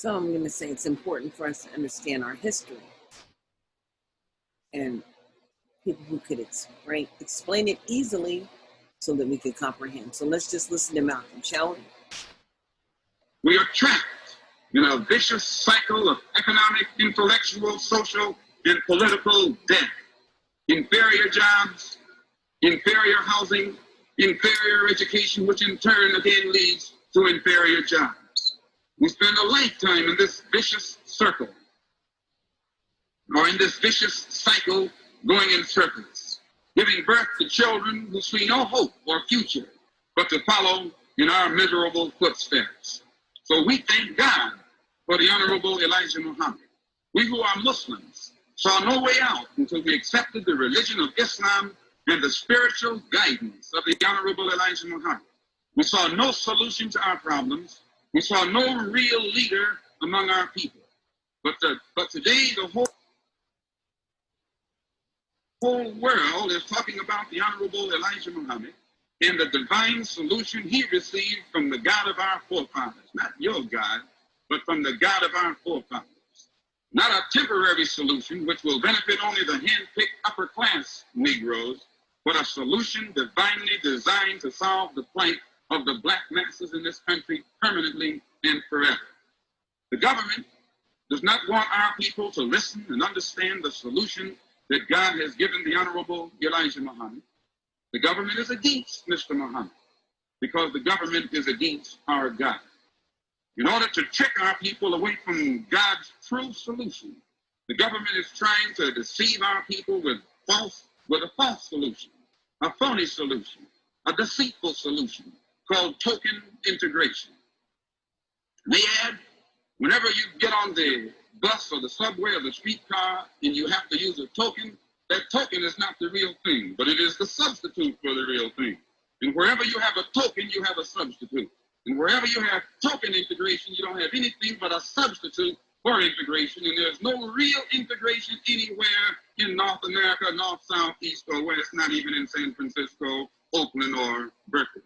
So I'm going to say it's important for us to understand our history and people who could explain it easily so that we could comprehend. So let's just listen to Malcolm, shall we? We are trapped in a vicious cycle of economic, intellectual, social, and political death. Inferior jobs, inferior housing, inferior education, which in turn again leads to inferior jobs. We spend a lifetime in this vicious circle, or in this vicious cycle going in circles, giving birth to children who see no hope or future but to follow in our miserable footsteps. So we thank God for the Honorable Elijah Muhammad. We who are Muslims saw no way out until we accepted the religion of Islam and the spiritual guidance of the Honorable Elijah Muhammad. We saw no solution to our problems. We saw no real leader among our people. But today, the whole world is talking about the Honorable Elijah Muhammad and the divine solution he received from the God of our forefathers. Not your God, but from the God of our forefathers. Not a temporary solution which will benefit only the hand-picked upper-class Negroes, but a solution divinely designed to solve the plight of the black masses in this country permanently and forever. The government does not want our people to listen and understand the solution that God has given the Honorable Elijah Muhammad. The government is against Mr. Muhammad because the government is against our God. In order to trick our people away from God's true solution, the government is trying to deceive our people with a false solution, a phony solution, a deceitful solution called token integration. They add, whenever you get on the bus or the subway or the streetcar and you have to use a token, that token is not the real thing, but it is the substitute for the real thing. And wherever you have a token, you have a substitute. And wherever you have token integration, you don't have anything but a substitute for integration. And there's no real integration anywhere in North America, North, South, East, or West, not even in San Francisco, Oakland, or Berkeley.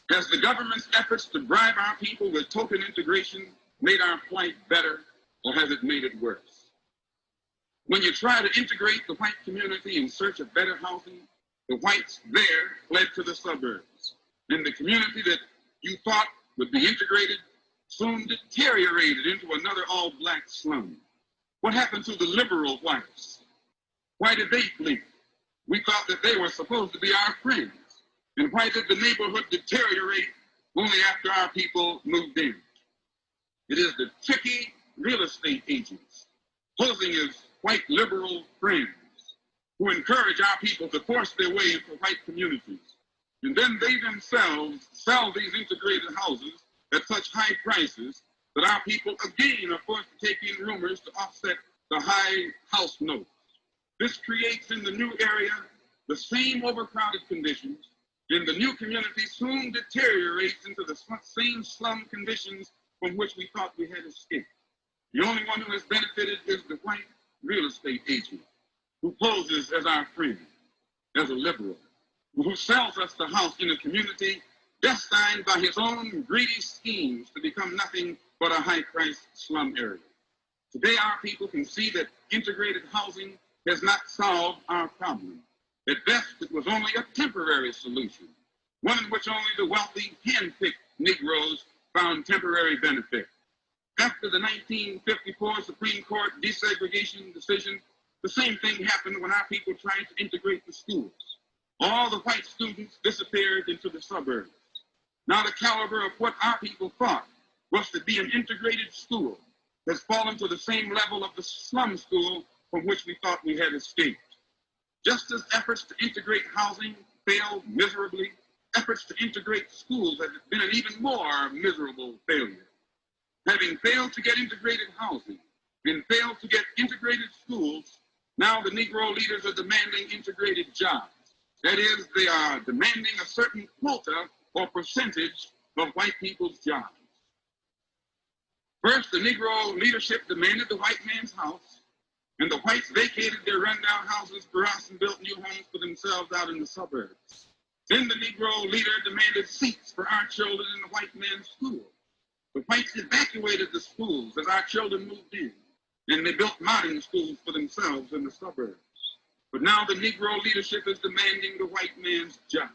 Has the government's efforts to bribe our people with token integration made our plight better, or has it made it worse? When you try to integrate the white community in search of better housing, the whites there fled to the suburbs. And the community that you thought would be integrated soon deteriorated into another all-black slum. What happened to the liberal whites? Why did they flee? We thought that they were supposed to be our friends. And why did the neighborhood deteriorate only after our people moved in? It is the tricky real estate agents posing as white liberal friends who encourage our people to force their way into white communities. And then they themselves sell these integrated houses at such high prices that our people again are forced to take in roomers to offset the high house notes. This creates in the new area the same overcrowded conditions, and the new community soon deteriorates into the same slum conditions from which we thought we had escaped. The only one who has benefited is the white real estate agent who poses as our friend, as a liberal, who sells us the house in a community destined by his own greedy schemes to become nothing but a high-priced slum area. Today, our people can see that integrated housing has not solved our problem. At best, it was only a temporary solution, one in which only the wealthy, hand-picked Negroes found temporary benefit. After the 1954 Supreme Court desegregation decision, the same thing happened when our people tried to integrate the schools. All the white students disappeared into the suburbs. Now the caliber of what our people thought was to be an integrated school has fallen to the same level of the slum school from which we thought we had escaped. Just as efforts to integrate housing failed miserably, efforts to integrate schools have been an even more miserable failure. Having failed to get integrated housing and failed to get integrated schools, now the Negro leaders are demanding integrated jobs. That is, they are demanding a certain quota or percentage of white people's jobs. First, the Negro leadership demanded the white man's house, and the whites vacated their rundown houses for us and built new homes for themselves out in the suburbs. Then the Negro leader demanded seats for our children in the white man's school. The whites evacuated the schools as our children moved in, and they built modern schools for themselves in the suburbs. But now the Negro leadership is demanding the white man's job.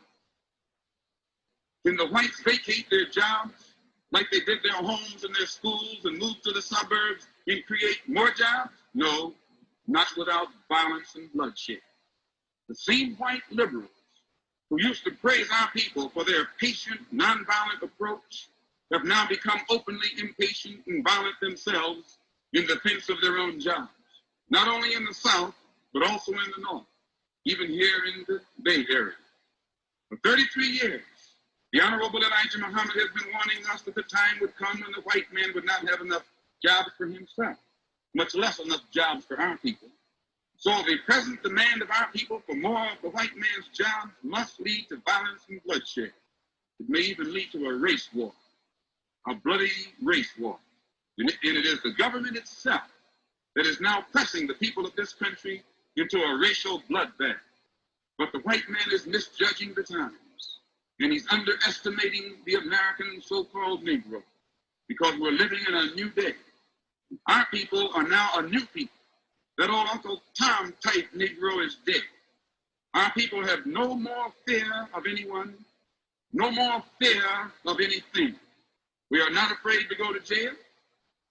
Can the whites vacate their jobs like they did their homes and their schools and move to the suburbs and create more jobs? No, not without violence and bloodshed. The same white liberals who used to praise our people for their patient, nonviolent approach have now become openly impatient and violent themselves in defense of their own jobs, not only in the South, but also in the North, even here in the Bay Area. For 33 years, the Honorable Elijah Muhammad has been warning us that the time would come when the white man would not have enough jobs for himself, much less enough jobs for our people. So the present demand of our people for more of the white man's jobs must lead to violence and bloodshed. It may even lead to a race war, a bloody race war. And it is the government itself that is now pressing the people of this country into a racial bloodbath. But the white man is misjudging the times, and he's underestimating the American so-called Negro, because we're living in a new day. Our people are now a new people. That old Uncle Tom type Negro is dead. Our people have no more fear of anyone, no more fear of anything. We are not afraid to go to jail.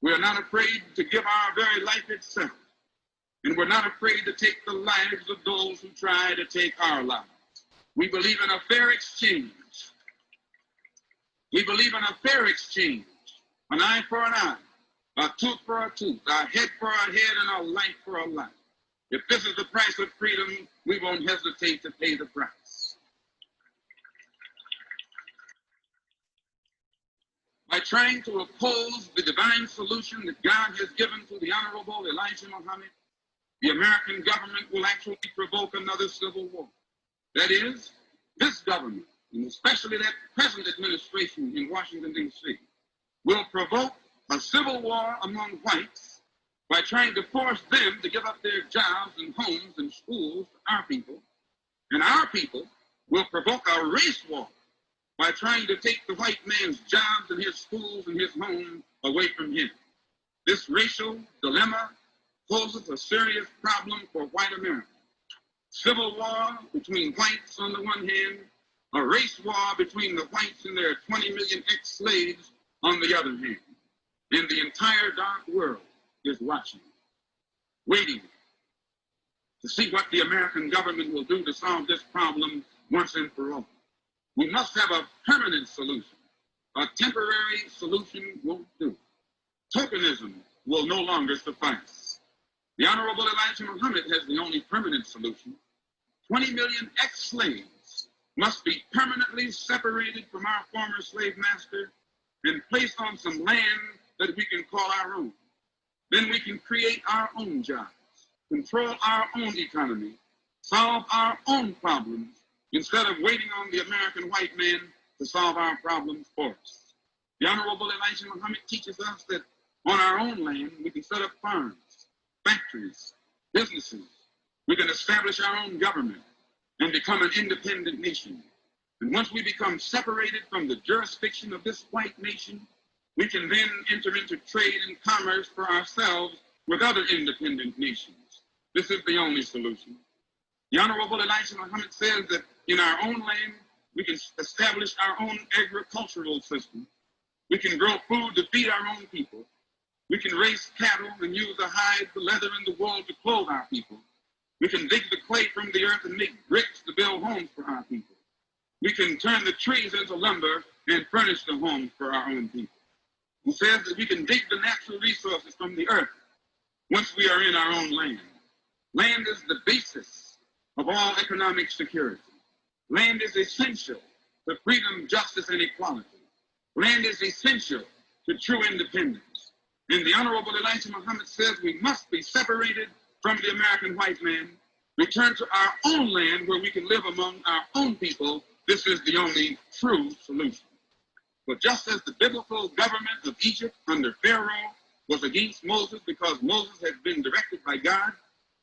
We are not afraid to give our very life itself. And we're not afraid to take the lives of those who try to take our lives. We believe in a fair exchange. We believe in a fair exchange, an eye for an eye, a tooth for a tooth, a head for a head, and a life for a life. If this is the price of freedom, we won't hesitate to pay the price. By trying to oppose the divine solution that God has given to the Honorable Elijah Muhammad, the American government will actually provoke another civil war. That is, this government, and especially that present administration in Washington, D.C., will provoke a civil war among whites by trying to force them to give up their jobs and homes and schools to our people. And our people will provoke a race war by trying to take the white man's jobs and his schools and his home away from him. This racial dilemma poses a serious problem for white America. Civil war between whites on the one hand, a race war between the whites and their 20 million ex-slaves on the other hand. And the entire dark world is watching, waiting to see what the American government will do to solve this problem once and for all. We must have a permanent solution. A temporary solution won't do. Tokenism will no longer suffice. The Honorable Elijah Muhammad has the only permanent solution. 20 million ex-slaves must be permanently separated from our former slave master and placed on some land that we can call our own. Then we can create our own jobs, control our own economy, solve our own problems, instead of waiting on the American white man to solve our problems for us. The Honorable Elijah Muhammad teaches us that on our own land, we can set up farms, factories, businesses. We can establish our own government and become an independent nation. And once we become separated from the jurisdiction of this white nation, we can then enter into trade and commerce for ourselves with other independent nations. This is the only solution. The Honorable Elijah Muhammad says that in our own land, we can establish our own agricultural system. We can grow food to feed our own people. We can raise cattle and use the hide, the leather, and the wool to clothe our people. We can dig the clay from the earth and make bricks to build homes for our people. We can turn the trees into lumber and furnish the homes for our own people. He says that we can dig the natural resources from the earth once we are in our own land. Land is the basis of all economic security. Land is essential to freedom, justice, and equality. Land is essential to true independence. And the Honorable Elijah Muhammad says we must be separated from the American white man, return to our own land where we can live among our own people. This is the only true solution. But just as the biblical government of Egypt under Pharaoh was against Moses because Moses had been directed by God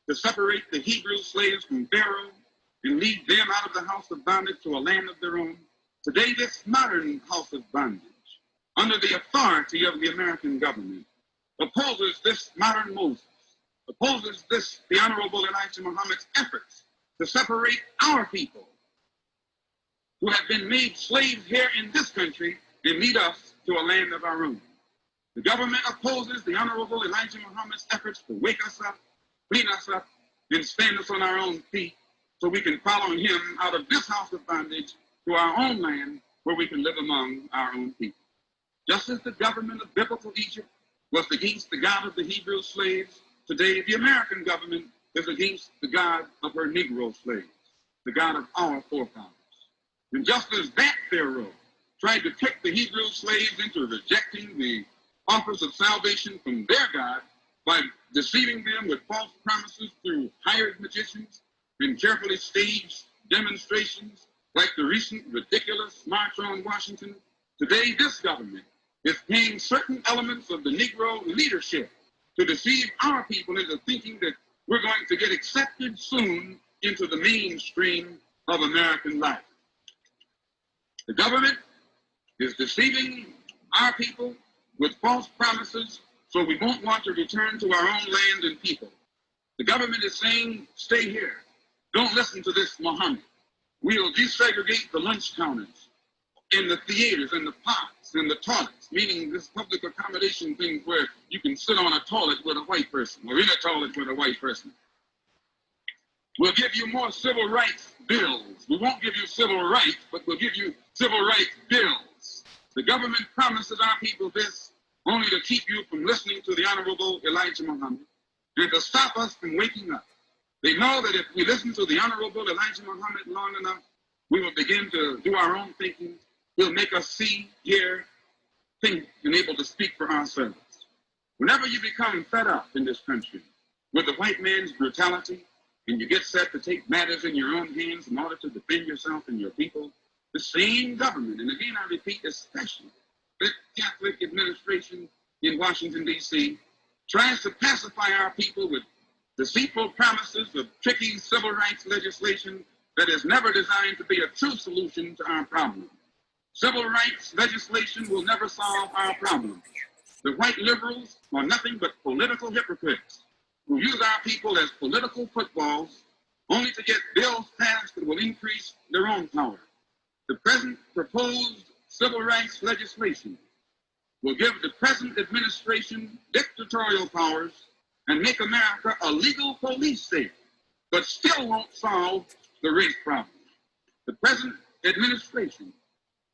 to separate the Hebrew slaves from Pharaoh, and lead them out of the house of bondage to a land of their own. Today, this modern house of bondage, under the authority of the American government, opposes this modern Moses, opposes this, the Honorable Elijah Muhammad's efforts to separate our people who have been made slaves here in this country and lead us to a land of our own. The government opposes the Honorable Elijah Muhammad's efforts to wake us up, clean us up, and stand us on our own feet so we can follow him out of this house of bondage to our own land where we can live among our own people. Just as the government of biblical Egypt was against the God of the Hebrew slaves, today the American government is against the God of her Negro slaves, the God of our forefathers. And just as that Pharaoh tried to trick the Hebrew slaves into rejecting the offers of salvation from their God by deceiving them with false promises through hired magicians and carefully staged demonstrations like the recent ridiculous March on Washington, today this government is paying certain elements of the Negro leadership to deceive our people into thinking that we're going to get accepted soon into the mainstream of American life. The government is deceiving our people with false promises so we won't want to return to our own land and people. The government is saying, stay here. Don't listen to this Muhammad. We'll desegregate the lunch counters in the theaters and the parks and the toilets, meaning this public accommodation thing where you can sit on a toilet with a white person or in a toilet with a white person. We'll give you more civil rights bills. We won't give you civil rights, but we'll give you civil rights bills. The government promises our people this only to keep you from listening to the Honorable Elijah Muhammad and to stop us from waking up. They know that if we listen to the Honorable Elijah Muhammad long enough, we will begin to do our own thinking. He'll make us see, hear, think, and able to speak for ourselves. Whenever you become fed up in this country with the white man's brutality, and you get set to take matters in your own hands in order to defend yourself and your people, the same government, and again I repeat, especially the Catholic administration in Washington, D.C., tries to pacify our people with deceitful promises of tricky civil rights legislation that is never designed to be a true solution to our problem. Civil rights legislation will never solve our problem. The white liberals are nothing but political hypocrites who use our people as political footballs only to get bills passed that will increase their own power. The present proposed civil rights legislation will give the present administration dictatorial powers and make America a legal police state, but still won't solve the race problem. The present administration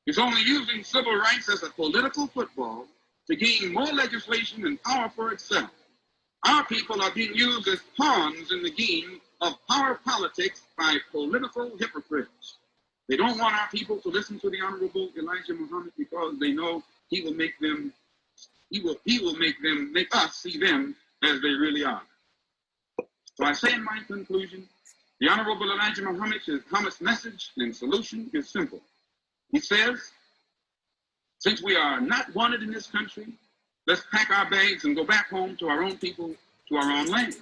is only using civil rights as a political football to gain more legislation and power for itself. Our people are being used as pawns in the game of power politics by political hypocrites. They don't want our people to listen to the Honorable Elijah Muhammad because they know he will make us see them as they really are. So I say in my conclusion, the Honorable Elijah Muhammad's message and solution is simple. He says, since we are not wanted in this country, let's pack our bags and go back home to our own people, to our own land.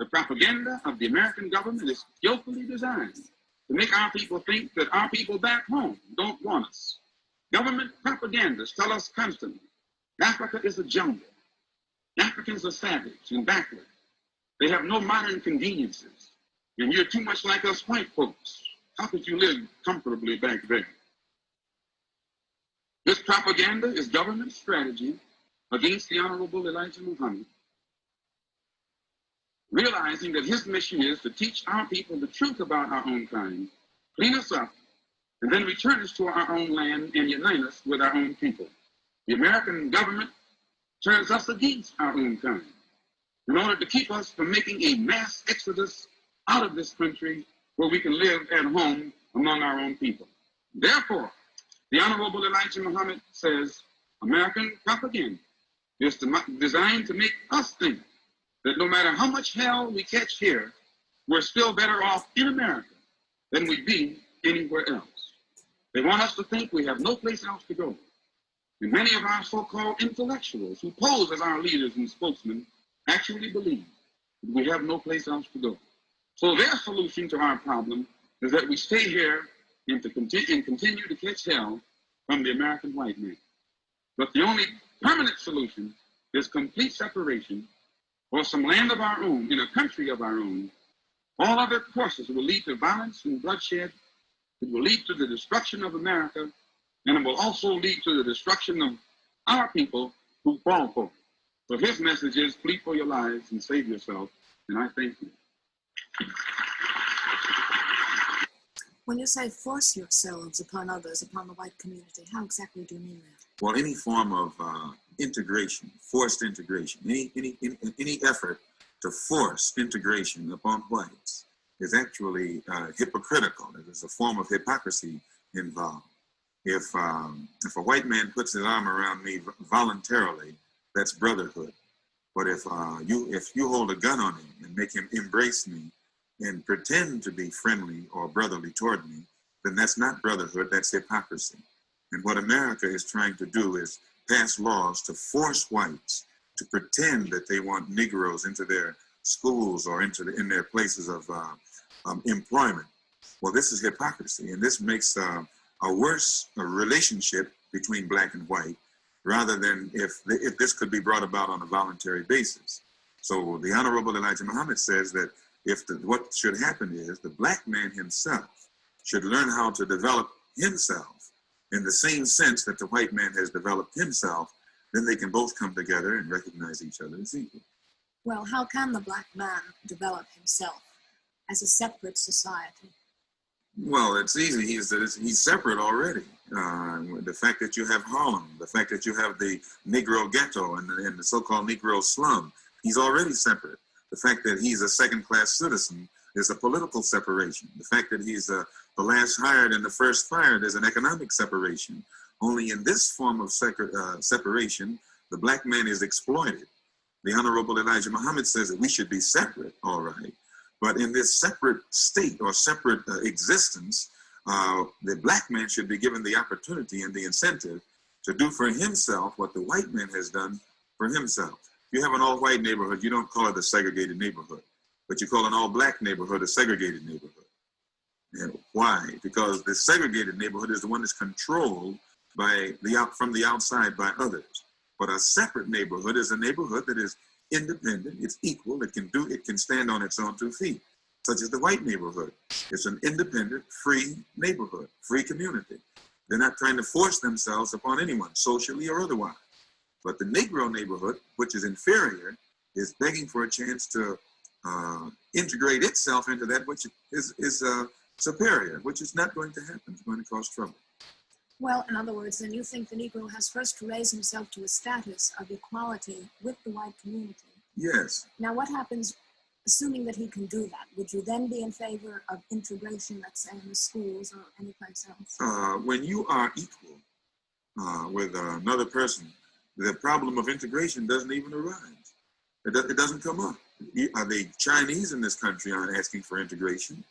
The propaganda of the American government is skillfully designed to make our people think that our people back home don't want us. Government propagandists tell us constantly, Africa is a jungle. Africans are savage and backward. They have no modern conveniences. And you're too much like us white folks. How could you live comfortably back there? This propaganda is government strategy against the Honorable Elijah Muhammad, realizing that his mission is to teach our people the truth about our own kind, clean us up, and then return us to our own land and unite us with our own people. The American government turns us against our own kind in order to keep us from making a mass exodus out of this country where we can live at home among our own people. Therefore, the Honorable Elijah Muhammad says American propaganda is designed to make us think that no matter how much hell we catch here, we're still better off in America than we'd be anywhere else. They want us to think we have no place else to go. And many of our so-called intellectuals who pose as our leaders and spokesmen actually believe that we have no place else to go. So their solution to our problem is that we stay here and continue to catch hell from the American white man. But the only permanent solution is complete separation or some land of our own, in a country of our own. All other courses will lead to violence and bloodshed. It will lead to the destruction of America, and it will also lead to the destruction of our people who fall for it. So his message is, flee for your lives and save yourself, and I thank you. When you say force yourselves upon others, upon the white community, how exactly do you mean that? Well, any form of integration, forced integration, any effort to force integration upon whites is actually hypocritical. There's a form of hypocrisy involved. If a white man puts his arm around me voluntarily, that's brotherhood. But if you hold a gun on him and make him embrace me and pretend to be friendly or brotherly toward me, then that's not brotherhood, that's hypocrisy. And what America is trying to do is pass laws to force whites to pretend that they want Negroes into their schools or in their places of employment. Well, this is hypocrisy, and this makes a worse relationship between black and white, rather than if this could be brought about on a voluntary basis. So the Honorable Elijah Muhammad says that what should happen is the black man himself should learn how to develop himself in the same sense that the white man has developed himself. Then they can both come together and recognize each other as equal. Well, how can the black man develop himself as a separate society? Well, it's easy. He's separate already. The fact that you have Harlem, the fact that you have the Negro ghetto and the so-called Negro slum, he's already separate. The fact that he's a second-class citizen is a political separation. The fact that he's the last hired and the first fired is an economic separation. Only in this form of separation, the black man is exploited. The Honorable Elijah Muhammad says that we should be separate, all right. But in this separate state or separate existence, the black man should be given the opportunity and the incentive to do for himself what the white man has done for himself. If you have an all-white neighborhood, you don't call it a segregated neighborhood, but you call an all-black neighborhood a segregated neighborhood. And why? Because the segregated neighborhood is the one that's controlled from the outside by others. But a separate neighborhood is a neighborhood that is independent, it's equal, it can stand on its own 2 feet, such as the white neighborhood. It's an independent, free neighborhood, free community. They're not trying to force themselves upon anyone, socially or otherwise. But the Negro neighborhood, which is inferior, is begging for a chance to integrate itself into that which is superior, which is not going to happen. It's going to cause trouble. Well, in other words, then you think the Negro has first to raise himself to a status of equality with the white community. Yes. Now, what happens, assuming that he can do that? Would you then be in favor of integration, let's say, in the schools or anyplace else? When you are equal with another person, the problem of integration doesn't even arise. It doesn't come up. The Chinese in this country aren't asking for integration.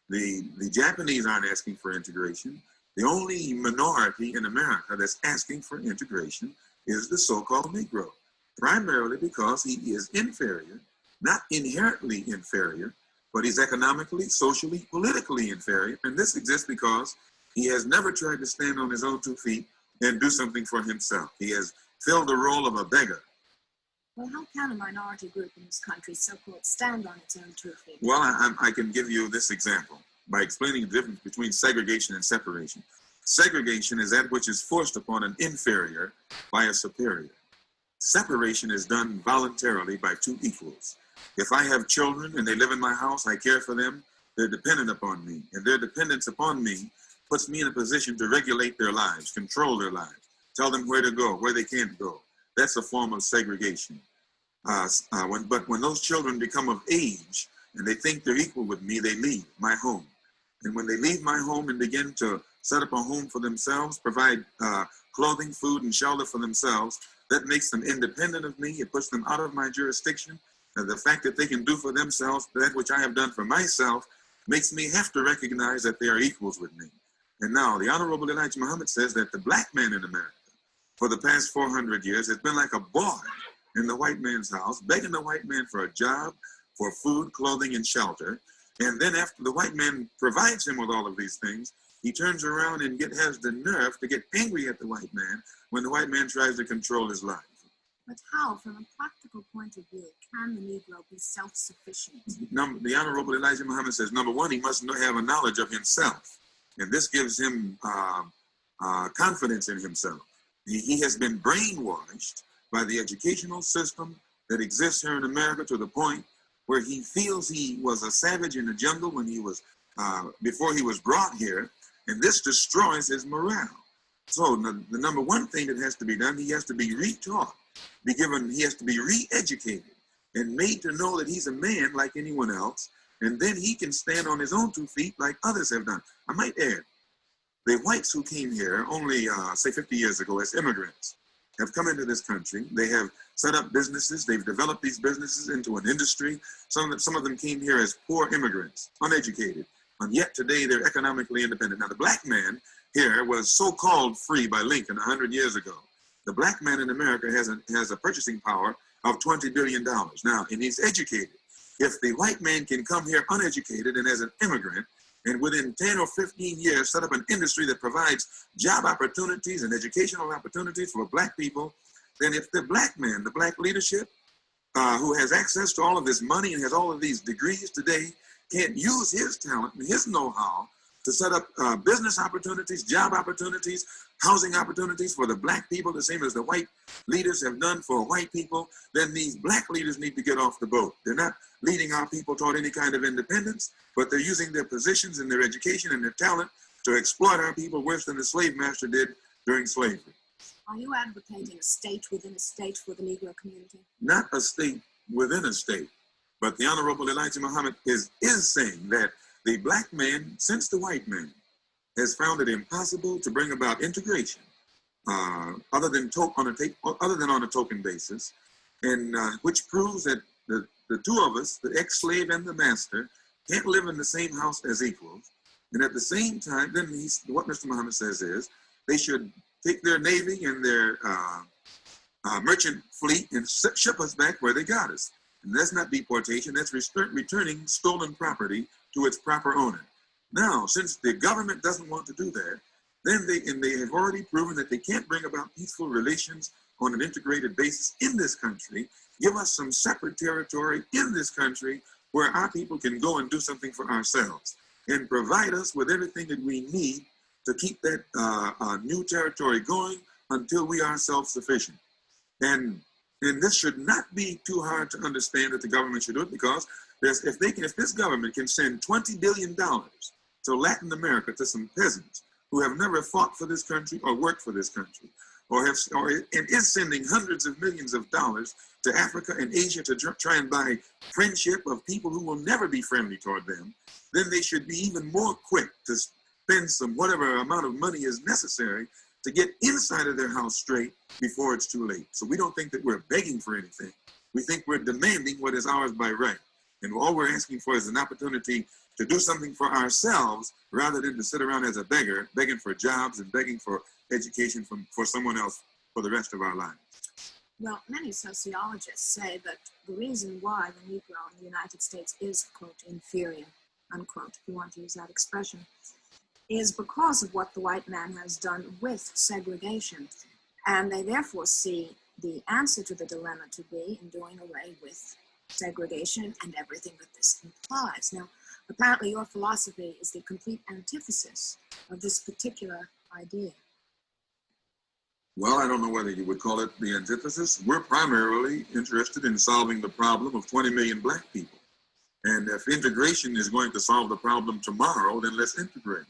The Japanese aren't asking for integration. The only minority in America that's asking for integration is the so-called Negro, primarily because he is inferior, not inherently inferior, but he's economically, socially, politically inferior. And this exists because he has never tried to stand on his own 2 feet and do something for himself. He has filled the role of a beggar. Well, how can a minority group in this country, so-called, stand on its own 2 feet? Well, I can give you this example by explaining the difference between segregation and separation. Segregation is that which is forced upon an inferior by a superior. Separation is done voluntarily by 2 equals. If I have children and they live in my house, I care for them, they're dependent upon me. And their dependence upon me puts me in a position to regulate their lives, control their lives, tell them where to go, where they can't go. That's a form of segregation. But when those children become of age and they think they're equal with me, they leave my home. And when they leave my home and begin to set up a home for themselves, provide clothing, food, and shelter for themselves, that makes them independent of me. It puts them out of my jurisdiction. And the fact that they can do for themselves that which I have done for myself makes me have to recognize that they are equals with me. And now the Honorable Elijah Muhammad says that the black man in America for the past 400 years has been like a boy in the white man's house, begging the white man for a job, for food, clothing, and shelter. And then after the white man provides him with all of these things, he turns around and has the nerve to get angry at the white man when the white man tries to control his life. But how, from a practical point of view, can the Negro be self-sufficient? The Honorable Elijah Muhammad says, number one, he must have a knowledge of himself. And this gives him confidence in himself. He has been brainwashed by the educational system that exists here in America to the point where he feels he was a savage in the jungle when he was, before he was brought here. And this destroys his morale. So the number one thing that has to be done, he has to be retaught, he has to be re-educated and made to know that he's a man like anyone else. And then he can stand on his own 2 feet like others have done. I might add, the whites who came here only, say 50 years ago as immigrants have come into this country. They have set up businesses. They've developed these businesses into an industry. Some of them came here as poor immigrants, uneducated. And yet today they're economically independent. Now the black man here was so-called free by Lincoln 100 years ago. The black man in America has a purchasing power of $20 billion. Now, and he's educated. If the white man can come here uneducated and as an immigrant, and within 10 or 15 years set up an industry that provides job opportunities and educational opportunities for black people, then if the black man, the black leadership, who has access to all of this money and has all of these degrees today, can't use his talent and his know-how to set up business opportunities, job opportunities, housing opportunities for the black people, the same as the white leaders have done for white people, then these black leaders need to get off the boat. They're not leading our people toward any kind of independence, but they're using their positions and their education and their talent to exploit our people worse than the slave master did during slavery. Are you advocating a state within a state for the Negro community? Not a state within a state, but the Honorable Elijah Muhammad is saying that the black man, since the white man, has found it impossible to bring about integration, other than on a token basis, and which proves that the two of us, the ex-slave and the master, can't live in the same house as equals. And at the same time, then what Mr. Muhammad says is they should take their navy and their merchant fleet and ship us back where they got us. And that's not deportation, that's returning stolen property to its proper owner. Now, since the government doesn't want to do that, then they have already proven that they can't bring about peaceful relations on an integrated basis in this country. Give us some separate territory in this country where our people can go and do something for ourselves and provide us with everything that we need to keep that new territory going until we are self-sufficient. And this should not be too hard to understand that the government should do it, because if this government can send $20 billion to Latin America, to some peasants who have never fought for this country or worked for this country, and is sending hundreds of millions of dollars to Africa and Asia to try and buy friendship of people who will never be friendly toward them, then they should be even more quick to spend whatever amount of money is necessary to get inside of their house straight before it's too late. So we don't think that we're begging for anything. We think we're demanding what is ours by right. And all we're asking for is an opportunity to do something for ourselves rather than to sit around as a beggar, begging for jobs and begging for education for someone else for the rest of our lives. Well, many sociologists say that the reason why the Negro in the United States is, quote, inferior, unquote, if you want to use that expression, is because of what the white man has done with segregation. And they therefore see the answer to the dilemma to be in doing away with segregation and everything that this implies. Now, apparently your philosophy is the complete antithesis of this particular idea. Well, I don't know whether you would call it the antithesis. We're primarily interested in solving the problem of 20 million black people. And if integration is going to solve the problem tomorrow, then let's integrate.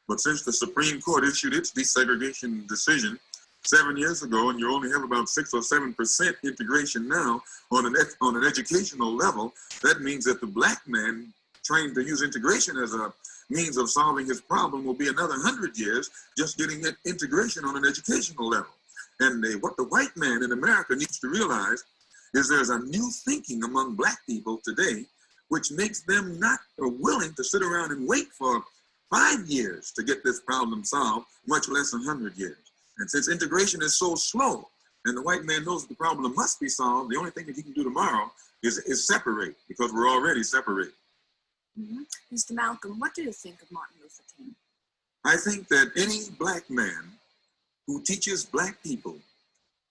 But since the Supreme Court issued its desegregation decision 7 years ago, and you only have about 6 or 7% integration now on an educational level, that means that the black man trying to use integration as a means of solving his problem will be another 100 years just getting that integration on an educational level. And what the white man in America needs to realize is there's a new thinking among black people today, which makes them not willing to sit around and wait for 5 years to get this problem solved, much less 100 years. And since integration is so slow, and the white man knows that the problem must be solved, the only thing that he can do tomorrow is separate, because we're already separated. Mr. Malcolm, what do you think of Martin Luther King? I think that any black man who teaches black people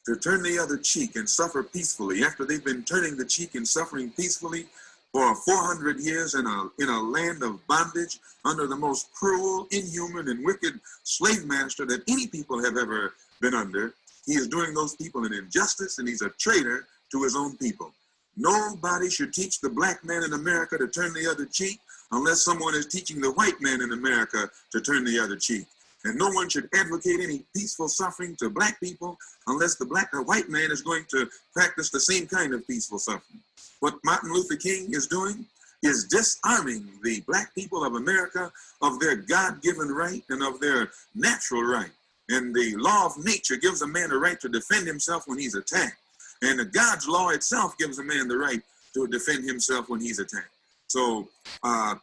to turn the other cheek and suffer peacefully after they've been turning the cheek and suffering peacefully for 400 years in a land of bondage under the most cruel, inhuman, and wicked slave master that any people have ever been under. He is doing those people an injustice, and he's a traitor to his own people. Nobody should teach the black man in America to turn the other cheek unless someone is teaching the white man in America to turn the other cheek. And no one should advocate any peaceful suffering to black people unless the white man is going to practice the same kind of peaceful suffering. What Martin Luther King is doing is disarming the black people of America of their God-given right and of their natural right. And the law of nature gives a man the right to defend himself when he's attacked. And God's law itself gives a man the right to defend himself when he's attacked. So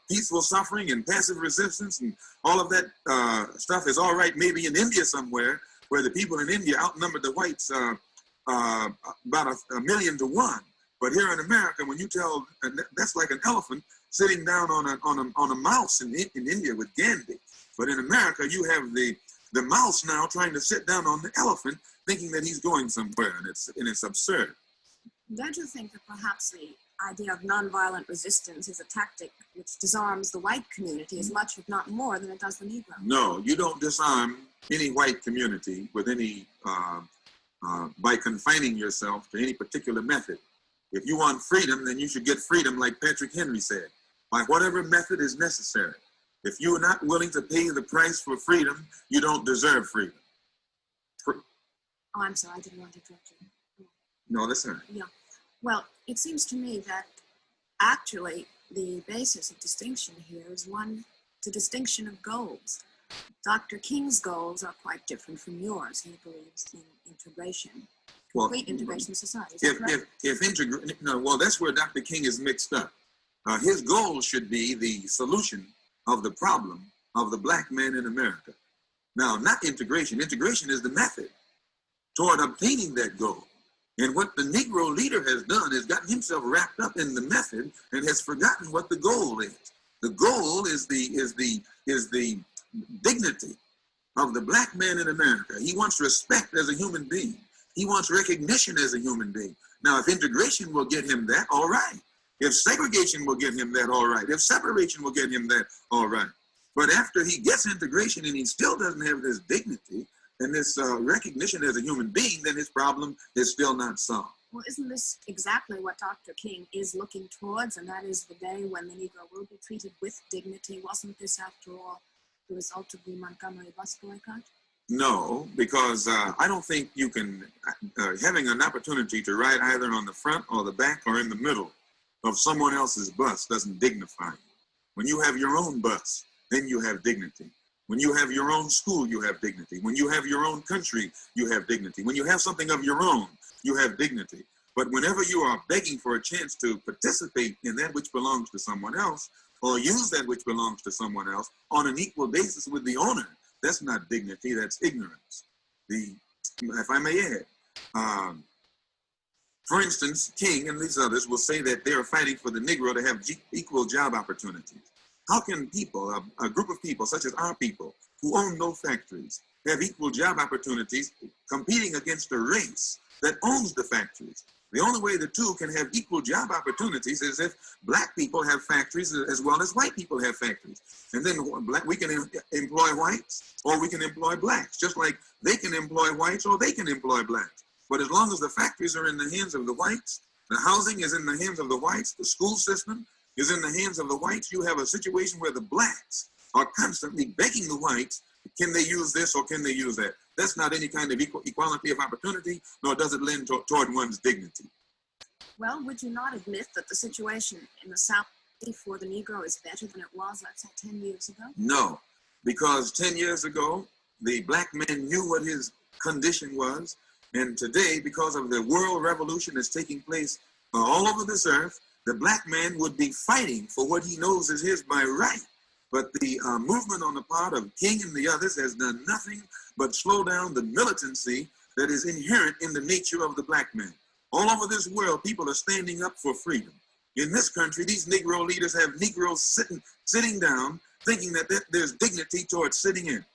peaceful suffering and passive resistance and all of that stuff is all right maybe in India somewhere, where the people in India outnumber the whites about a million to one. But here in America, when you tell, that's like an elephant sitting down on a mouse in India with Gandhi. But in America, you have the mouse now trying to sit down on the elephant, thinking that he's going somewhere, and it's absurd. Don't you think that perhaps the idea of nonviolent resistance is a tactic which disarms the white community as much, if not more, than it does the Negro? No, you don't disarm any white community with any by confining yourself to any particular method. If you want freedom, then you should get freedom, like Patrick Henry said, by whatever method is necessary. If you are not willing to pay the price for freedom, you don't deserve freedom. Oh, I'm sorry, I didn't want to interrupt you. No, that's all right. Yeah. Well, it seems to me that actually the basis of distinction here is the distinction of goals. Dr. King's goals are quite different from yours. He believes in integration, complete integration of society. Is that correct? Well, that's where Dr. King is mixed up. His goal should be the solution of the problem of the black man in America. Now, not integration. Integration is the method toward obtaining that goal. And what the Negro leader has done is gotten himself wrapped up in the method and has forgotten what the goal is. The goal is the dignity of the black man in America. He wants respect as a human being. He wants recognition as a human being. Now, if integration will get him that, all right. If segregation will get him that, all right. If separation will get him that, all right. But after he gets integration and he still doesn't have this dignity and this recognition as a human being, then his problem is still not solved. Well, isn't this exactly what Dr. King is looking towards, and that is the day when the Negro will be treated with dignity? Wasn't this, after all, the result of the Montgomery bus boycott? No, because I don't think you can, having an opportunity to ride either on the front or the back or in the middle of someone else's bus doesn't dignify you. When you have your own bus, then you have dignity. When you have your own school, you have dignity. When you have your own country, you have dignity. When you have something of your own, you have dignity. But whenever you are begging for a chance to participate in that which belongs to someone else, or use that which belongs to someone else on an equal basis with the owner, that's not dignity, that's ignorance. If I may add, for instance, King and these others will say that they are fighting for the Negro to have equal job opportunities. How can people, a group of people such as our people, who own no factories, have equal job opportunities competing against a race that owns the factories? The only way the two can have equal job opportunities is if black people have factories as well as white people have factories. And then we can employ whites or we can employ blacks, just like they can employ whites or they can employ blacks. But as long as the factories are in the hands of the whites, the housing is in the hands of the whites, the school system is in the hands of the whites, you have a situation where the blacks are constantly begging the whites, can they use this or can they use that? That's not any kind of equality of opportunity, nor does it lend toward one's dignity. Well, would you not admit that the situation in the South for the Negro is better than it was, let's say, 10 years ago? No, because 10 years ago, the black man knew what his condition was. And today, because of the world revolution that's taking place all over this earth, the black man would be fighting for what he knows is his by right. But the movement on the part of King and the others has done nothing but slow down the militancy that is inherent in the nature of the black man. All over this world, people are standing up for freedom. In this country, these Negro leaders have Negroes sitting down, thinking that there's dignity towards sitting in.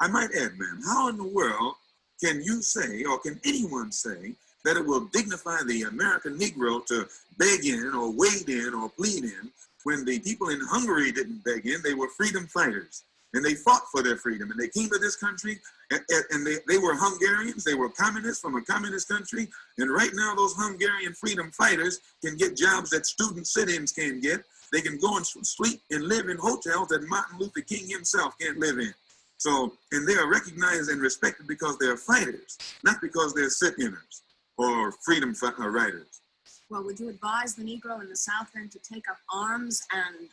I might add, ma'am, how in the world can you say, or can anyone say, that it will dignify the American Negro to beg in or wade in or plead in when the people in Hungary didn't beg in? They were freedom fighters, and they fought for their freedom, and they came to this country, and they were Hungarians, they were communists from a communist country, and right now those Hungarian freedom fighters can get jobs that student sit-ins can't get. They can go and sleep and live in hotels that Martin Luther King himself can't live in. So, and they are recognized and respected because they're fighters, not because they're sit-inners or freedom writers. Well, would you advise the Negro in the South then to take up arms and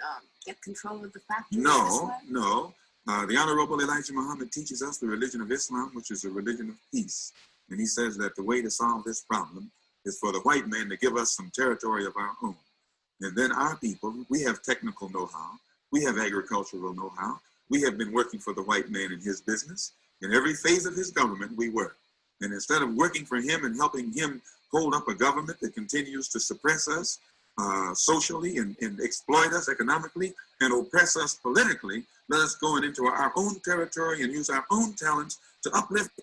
get control of the factories this way? No. The Honorable Elijah Muhammad teaches us the religion of Islam, which is a religion of peace. And he says that the way to solve this problem is for the white man to give us some territory of our own. And then our people, we have technical know-how, we have agricultural know-how, we have been working for the white man in his business. In every phase of his government, we work. And instead of working for him and helping him hold up a government that continues to suppress us socially and exploit us economically and oppress us politically, let us go into our own territory and use our own talents to uplift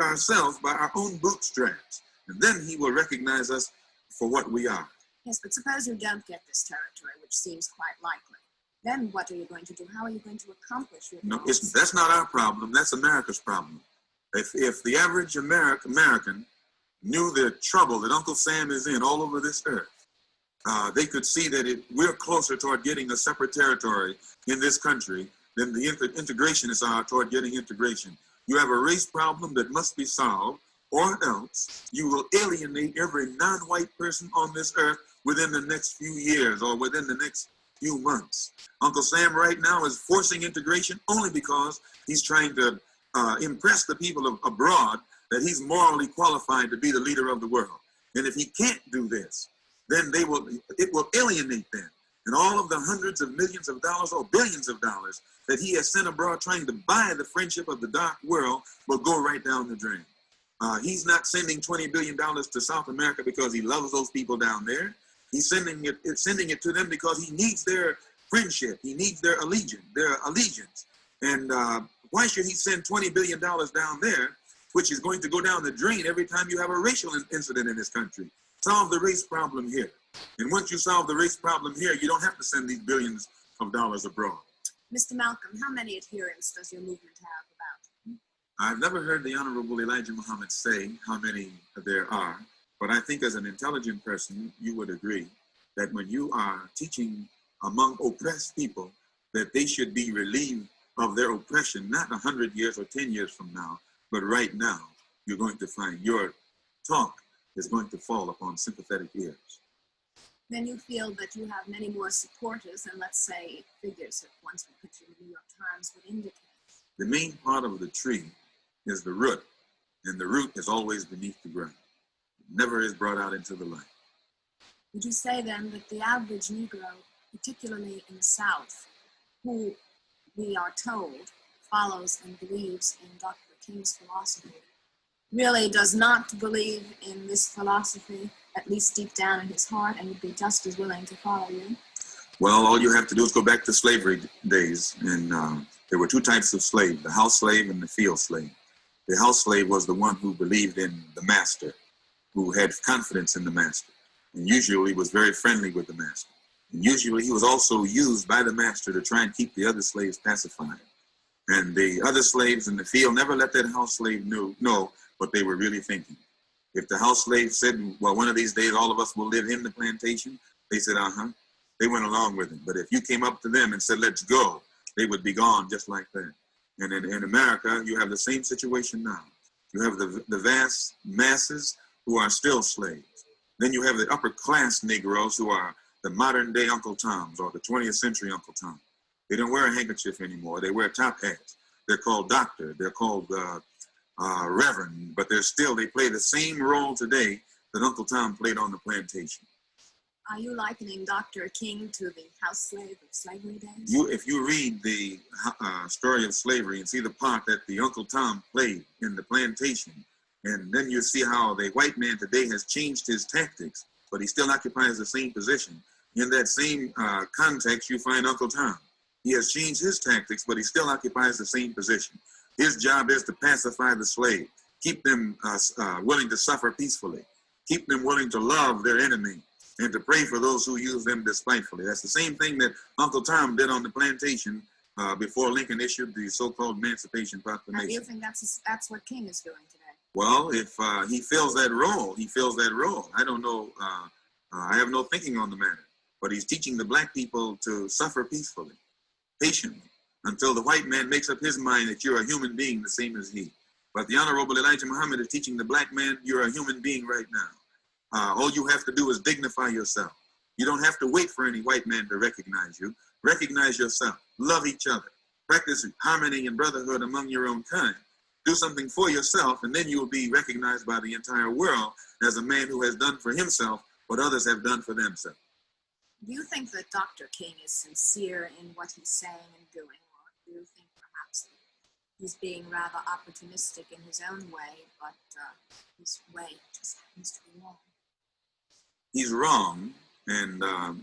ourselves by our own bootstraps. And then he will recognize us for what we are. Yes, but suppose you don't get this territory, which seems quite likely. Then what are you going to do? How are you going to accomplish your goals? That's not our problem. That's America's problem. If the average American knew the trouble that Uncle Sam is in all over this earth, they could see that we're closer toward getting a separate territory in this country than the integrationists are toward getting integration. You have a race problem that must be solved, or else you will alienate every non-white person on this earth within the next few years or within the next few months. Uncle Sam right now is forcing integration only because he's trying to impress the people abroad that he's morally qualified to be the leader of the world. And if he can't do this, then it will alienate them. And all of the hundreds of millions of dollars or billions of dollars that he has sent abroad trying to buy the friendship of the dark world will go right down the drain. He's not sending $20 billion to South America because he loves those people down there. He's sending it to them because he needs their friendship. He needs their allegiance. And why should he send $20 billion down there, which is going to go down the drain every time you have a racial incident in this country? Solve the race problem here. And once you solve the race problem here, you don't have to send these billions of dollars abroad. Mr. Malcolm, how many adherents does your movement have about? I've never heard the Honorable Elijah Muhammad say how many there are, but I think as an intelligent person, you would agree that when you are teaching among oppressed people that they should be relieved of their oppression, not 100 years or 10 years from now, but right now, you're going to find your talk is going to fall upon sympathetic ears. Then you feel that you have many more supporters than, let's say, figures that once we put you in the New York Times would indicate. The main part of the tree is the root, and the root is always beneath the ground. It never is brought out into the light. Would you say then that the average Negro, particularly in the South, who we are told follows and believes in Dr. King's philosophy, really does not believe in this philosophy, at least deep down in his heart, and would be just as willing to follow you? Well, all you have to do is go back to slavery days, and there were two types of slave, the house slave and the field slave. The house slave was the one who believed in the master, who had confidence in the master, and usually was very friendly with the master. And usually he was also used by the master to try and keep the other slaves pacified. And the other slaves in the field never let that house slave know what they were really thinking. If the house slave said, well, one of these days all of us will live in the plantation, they said, They went along with it. But if you came up to them and said, let's go, they would be gone just like that. And in America, you have the same situation now. You have the vast masses who are still slaves. Then you have the upper class Negroes who are the modern day Uncle Toms or the 20th century Uncle Tom. They don't wear a handkerchief anymore. They wear top hats. They're called doctor. They're called reverend, but they play the same role today that Uncle Tom played on the plantation. Are you likening Dr. King to the house slave of slavery days? If you read the story of slavery and see the part that the Uncle Tom played in the plantation, and then you see how the white man today has changed his tactics, but he still occupies the same position. In that same context, you find Uncle Tom. He has changed his tactics, but he still occupies the same position. His job is to pacify the slave, keep them willing to suffer peacefully, keep them willing to love their enemy, and to pray for those who use them despitefully. That's the same thing that Uncle Tom did on the plantation before Lincoln issued the so-called Emancipation Proclamation. And do you think that's what King is doing today? Well, if he fills that role, he fills that role. I don't know. I have no thinking on the matter. But he's teaching the black people to suffer peacefully, patiently, until the white man makes up his mind that you're a human being the same as he. But the Honorable Elijah Muhammad is teaching the black man, you're a human being right now. All you have to do is dignify yourself. You don't have to wait for any white man to recognize you. Recognize yourself. Love each other. Practice harmony and brotherhood among your own kind. Do something for yourself, and then you will be recognized by the entire world as a man who has done for himself what others have done for themselves. Do you think that Dr. King is sincere in what he's saying and doing, or do you think perhaps he's being rather opportunistic in his own way, but his way just happens to be wrong? He's wrong, and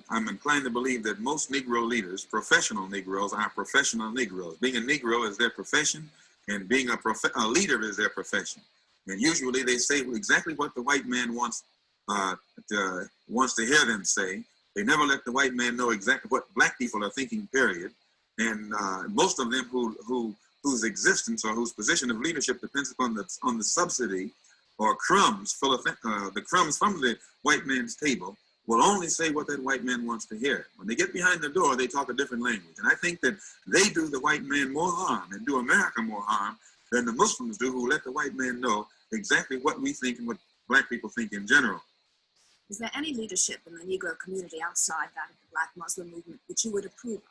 I'm inclined to believe that most Negro leaders, professional Negroes, are professional Negroes. Being a Negro is their profession, and being a leader is their profession. And usually they say exactly what the white man wants to hear them say. They never let the white man know exactly what black people are thinking, period. And most of them whose existence or whose position of leadership depends upon the subsidy or crumbs, the crumbs from the white man's table, will only say what that white man wants to hear. When they get behind the door, they talk a different language. And I think that they do the white man more harm and do America more harm than the Muslims do, who let the white man know exactly what we think and what black people think in general. Is there any leadership in the Negro community outside that of the Black Muslim movement which you would approve of?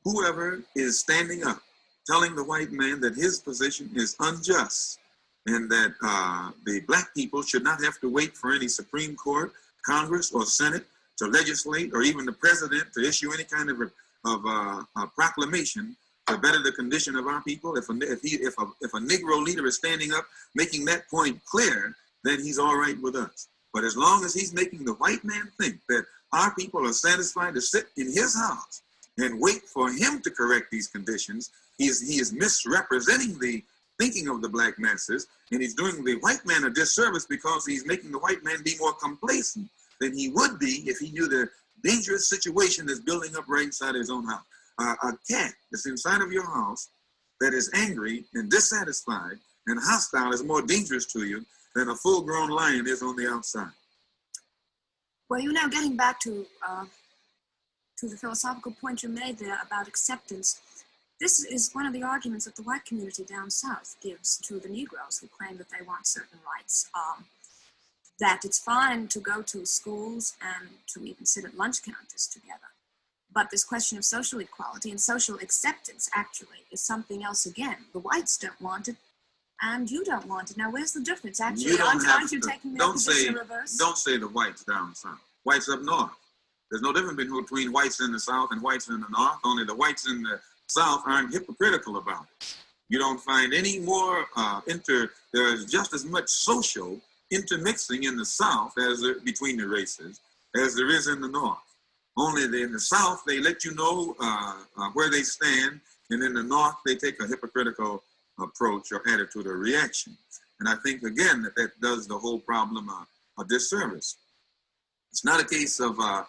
Whoever is standing up, telling the white man that his position is unjust and that the black people should not have to wait for any Supreme Court, Congress, or Senate to legislate, or even the president to issue any kind of a proclamation to better the condition of our people. If a Negro leader is standing up making that point clear, then he's all right with us. But as long as he's making the white man think that our people are satisfied to sit in his house and wait for him to correct these conditions, he is misrepresenting the thinking of the black masses, and he's doing the white man a disservice because he's making the white man be more complacent than he would be if he knew the dangerous situation that's building up right inside his own house. A cat that's inside of your house that is angry and dissatisfied and hostile is more dangerous to you than a full-grown lion is on the outside. Well, you're now getting back to the philosophical point you made there about acceptance. This is one of the arguments that the white community down south gives to the Negroes who claim that they want certain rights. That it's fine to go to schools and to even sit at lunch counters together. But this question of social equality and social acceptance actually is something else again. The whites don't want it, and you don't want it. Now, where's the difference? Actually, aren't you taking their position in reverse? Don't say the whites down south. Whites up north. There's no difference between whites in the south and whites in the north. Only the whites in the south aren't hypocritical about it. You don't find any more there is just as much social intermixing in the south as between the races as there is in the north. Only in the south, they let you know where they stand, and in the north, they take a hypocritical approach or attitude or reaction. And I think, again, that does the whole problem a disservice. It's not a case of our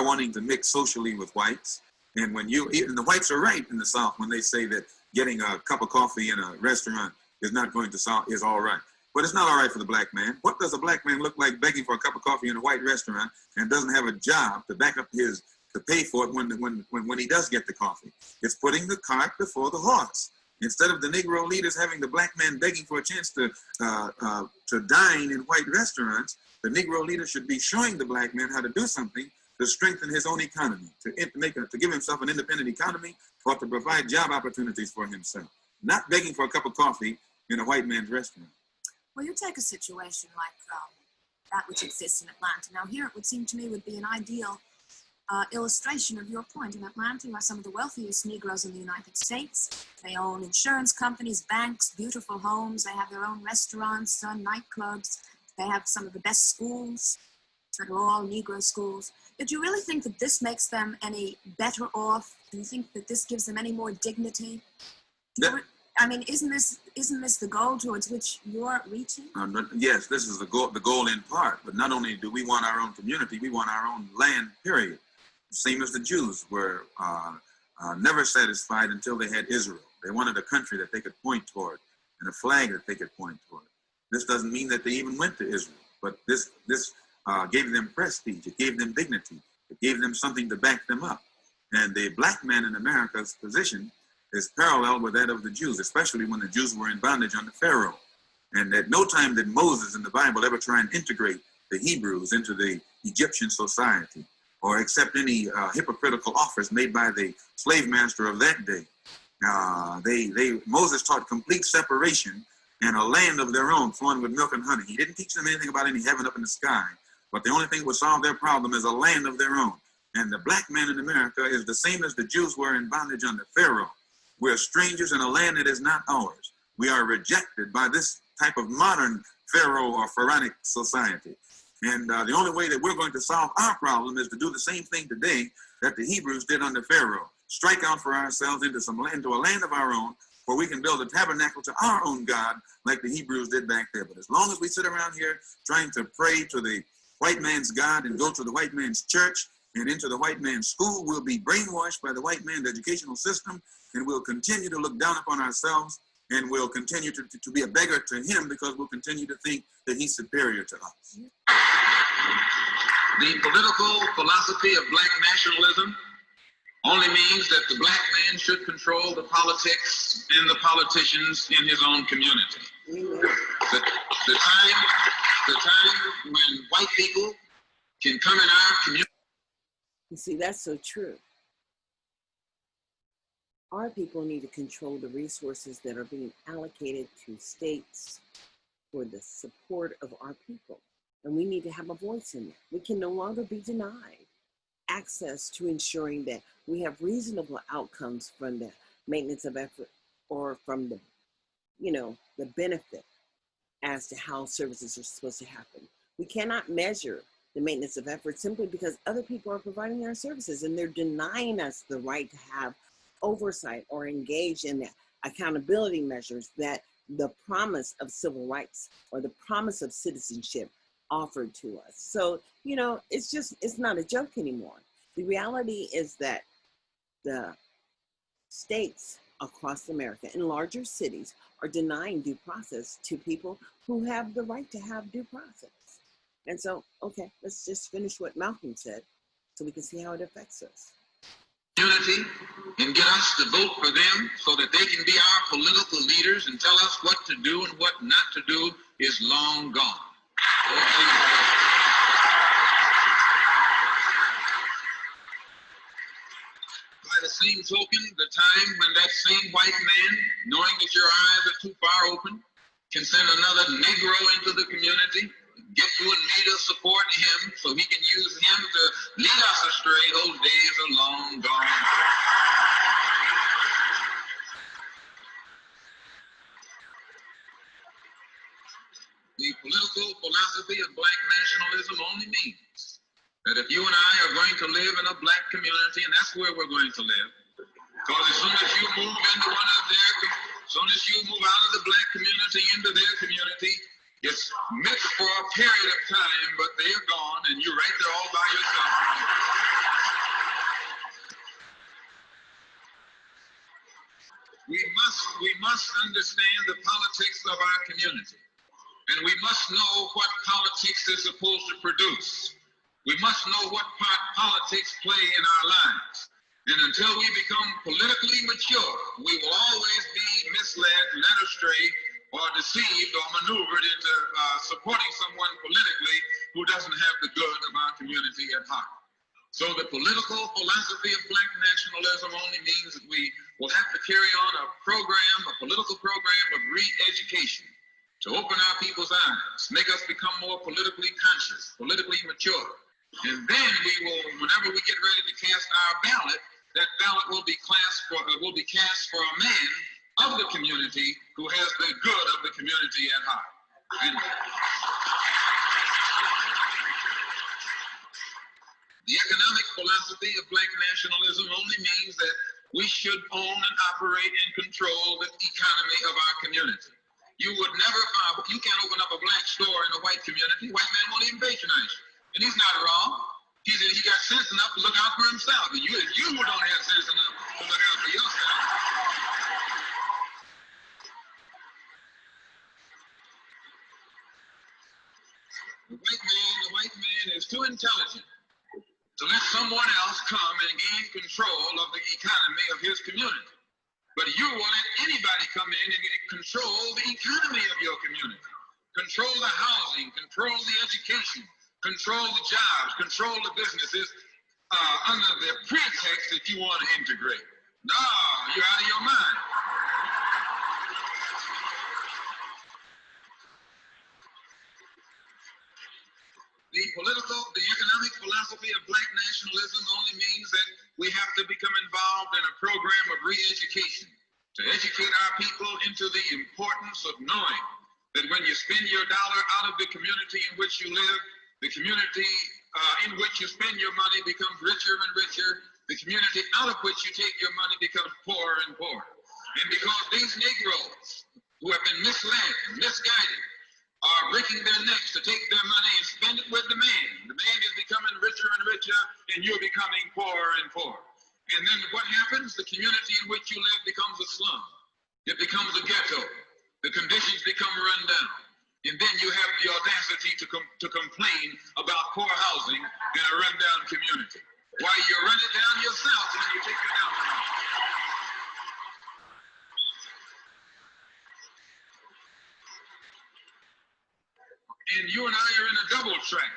wanting to mix socially with whites. And when and the whites are right in the South when they say that getting a cup of coffee in a restaurant is not going to solve, is all right. But it's not all right for the black man. What does a black man look like begging for a cup of coffee in a white restaurant and doesn't have a job to back up to pay for it when he does get the coffee? It's putting the cart before the horse. Instead of the Negro leaders having the black man begging for a chance to dine in white restaurants, the Negro leader should be showing the black man how to do something to strengthen his own economy, to give himself an independent economy, or to provide job opportunities for himself. Not begging for a cup of coffee in a white man's restaurant. Well, you take a situation like that which exists in Atlanta. Now, here it would seem to me would be an ideal illustration of your point. In Atlanta, you are some of the wealthiest Negroes in the United States. They own insurance companies, banks, beautiful homes. They have their own restaurants, nightclubs. They have some of the best schools. that are all Negro schools. Do you really think that this makes them any better off? Do you think that this gives them any more dignity? I mean, isn't this the goal towards which you're reaching? Yes, this is the goal in part. But not only do we want our own community, we want our own land, period. Same as the Jews were never satisfied until they had Israel. They wanted a country that they could point toward and a flag that they could point toward. This doesn't mean that they even went to Israel, but this gave them prestige. It gave them dignity. It gave them something to back them up. And the black man in America's position is parallel with that of the Jews, especially when the Jews were in bondage under Pharaoh. And at no time did Moses in the Bible ever try and integrate the Hebrews into the Egyptian society or accept any hypocritical offers made by the slave master of that day. Moses taught complete separation and a land of their own flowing with milk and honey. He didn't teach them anything about any heaven up in the sky, but the only thing that would solve their problem is a land of their own. And the black man in America is the same as the Jews were in bondage under Pharaoh. We're strangers in a land that is not ours. We are rejected by this type of modern Pharaoh or Pharaonic society. And the only way that we're going to solve our problem is to do the same thing today that the Hebrews did under Pharaoh. Strike out for ourselves into a land of our own where we can build a tabernacle to our own God like the Hebrews did back there. But as long as we sit around here trying to pray to the white man's God and go to the white man's church and into the white man's school, we'll be brainwashed by the white man's educational system, and we'll continue to look down upon ourselves, and we'll continue to be a beggar to him because we'll continue to think that he's superior to us. The political philosophy of black nationalism only means that the black man should control the politics and the politicians in his own community. The time when white people can come in our community. You see, that's so true. Our people need to control the resources that are being allocated to states for the support of our people. And we need to have a voice in it. We can no longer be denied access to ensuring that we have reasonable outcomes from the maintenance of effort or from the, the benefit as to how services are supposed to happen. We cannot measure the maintenance of effort simply because other people are providing our services and they're denying us the right to have oversight or engage in the accountability measures that the promise of civil rights or the promise of citizenship offered to us. So, it's not a joke anymore. The reality is that the states across America in larger cities are denying due process to people who have the right to have due process. And so, okay, let's just finish what Malcolm said so we can see how it affects us. Unity and get us to vote for them so that they can be our political leaders and tell us what to do and what not to do is long gone. By the same token, the time when that same white man, knowing that your eyes are too far open, can send another Negro into the community, get you and me to support him so he can use him to lead us astray, those days are long gone. The political philosophy of black nationalism only means that if you and I are going to live in a black community, and that's where we're going to live, because as soon as you move into as soon as you move out of the black community into their community, it's mixed for a period of time, but they're gone, and you're right there all by yourself. We must understand the politics of our community. And we must know what politics is supposed to produce. We must know what part politics play in our lives. And until we become politically mature, we will always be misled, led astray, or deceived or maneuvered into supporting someone politically who doesn't have the good of our community at heart. So the political philosophy of black nationalism only means that we will have to carry on a political program of re-education to open our people's eyes, make us become more politically conscious, politically mature. And then we will, whenever we get ready to cast our ballot, that ballot will be cast for a man of the community who has the good of the community at heart. philosophy of black nationalism only means that we should own and operate and control the economy of our community. You would never find, you can't open up a black store in a white community. White man won't even patronize you. And he's not wrong. He got sense enough to look out for himself. And you don't have sense enough to look out for yourself. The white man is too intelligent to let someone else come and gain control of the economy of his community. But you will let anybody come in and control the economy of your community, control the housing, control the education, control the jobs, control the businesses under the pretext that you want to integrate. No, you're out of your mind. The economic philosophy of black nationalism only means that we have to become involved in a program of re-education to educate our people into the importance of knowing that when you spend your dollar out of the community in which you live, the community in which you spend your money becomes richer and richer. The community out of which you take your money becomes poorer and poorer. And because these Negroes who have been misled and misguided are breaking their necks to take their money and spend it with the man is becoming richer and richer, and you're becoming poorer and poorer. And then what happens? The community in which you live becomes a slum. It becomes a ghetto. The conditions become run down. And then you have the audacity to complain about poor housing in a rundown community. Why, you run it down yourself when you take it down. And you and I are in a double track,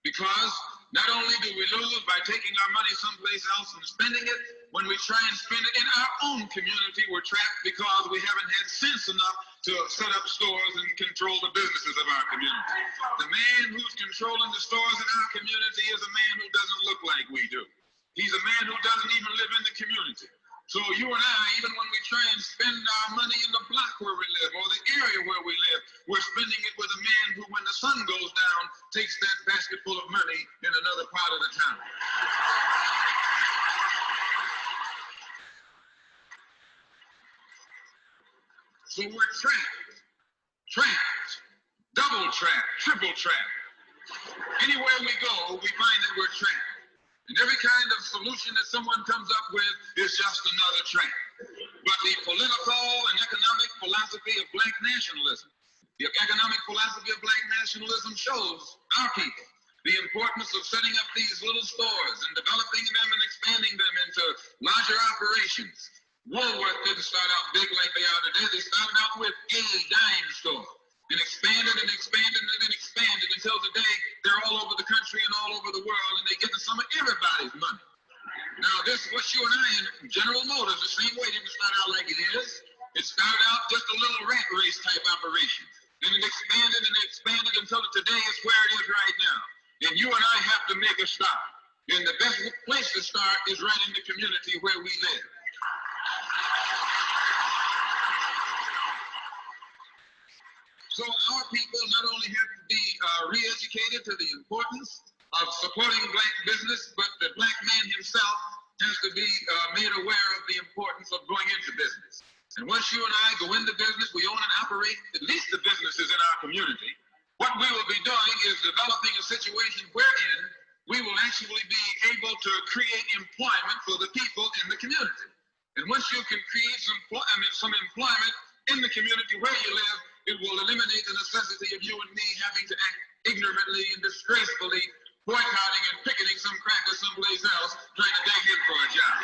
because not only do we lose by taking our money someplace else and spending it, when we try and spend it in our own community, we're trapped because we haven't had sense enough to set up stores and control the businesses of our community. The man who's controlling the stores in our community is a man who doesn't look like we do. He's a man who doesn't even live in the community. So you and I, even when we try and spend our money in the block where we live or the area where we live, we're spending it with a man who, when the sun goes down, takes that basket full of money in another part of the town. So we're trapped, double trapped, triple trapped. Anywhere we go, we find that we're trapped. And every kind of solution that someone comes up with is just another trap. But the political and economic philosophy of black nationalism, the economic philosophy of black nationalism shows our people the importance of setting up these little stores and developing them and expanding them into larger operations. Woolworth didn't start out big like they are today. They started out with a dime store and expanded and expanded and then expanded until today they're all over the country and all over the world, and they're getting some of everybody's money. Now, this is what you and I in General Motors, the same way, didn't start out like it is. It started out just a little rat race type operation. And it expanded and expanded until today is where it is right now. And you and I have to make a start. And the best place to start is right in the community where we live. So our people not only have to be re-educated to the importance of supporting black business, but the black man himself has to be made aware of the importance of going into business. And once you and I go into business, we own and operate at least the businesses in our community. What we will be doing is developing a situation wherein we will actually be able to create employment for the people in the community. And once you can create some employment in the community where you live, it will eliminate the necessity of you and me having to act ignorantly and disgracefully, boycotting and picketing some cracker someplace else, trying to beg him for a job.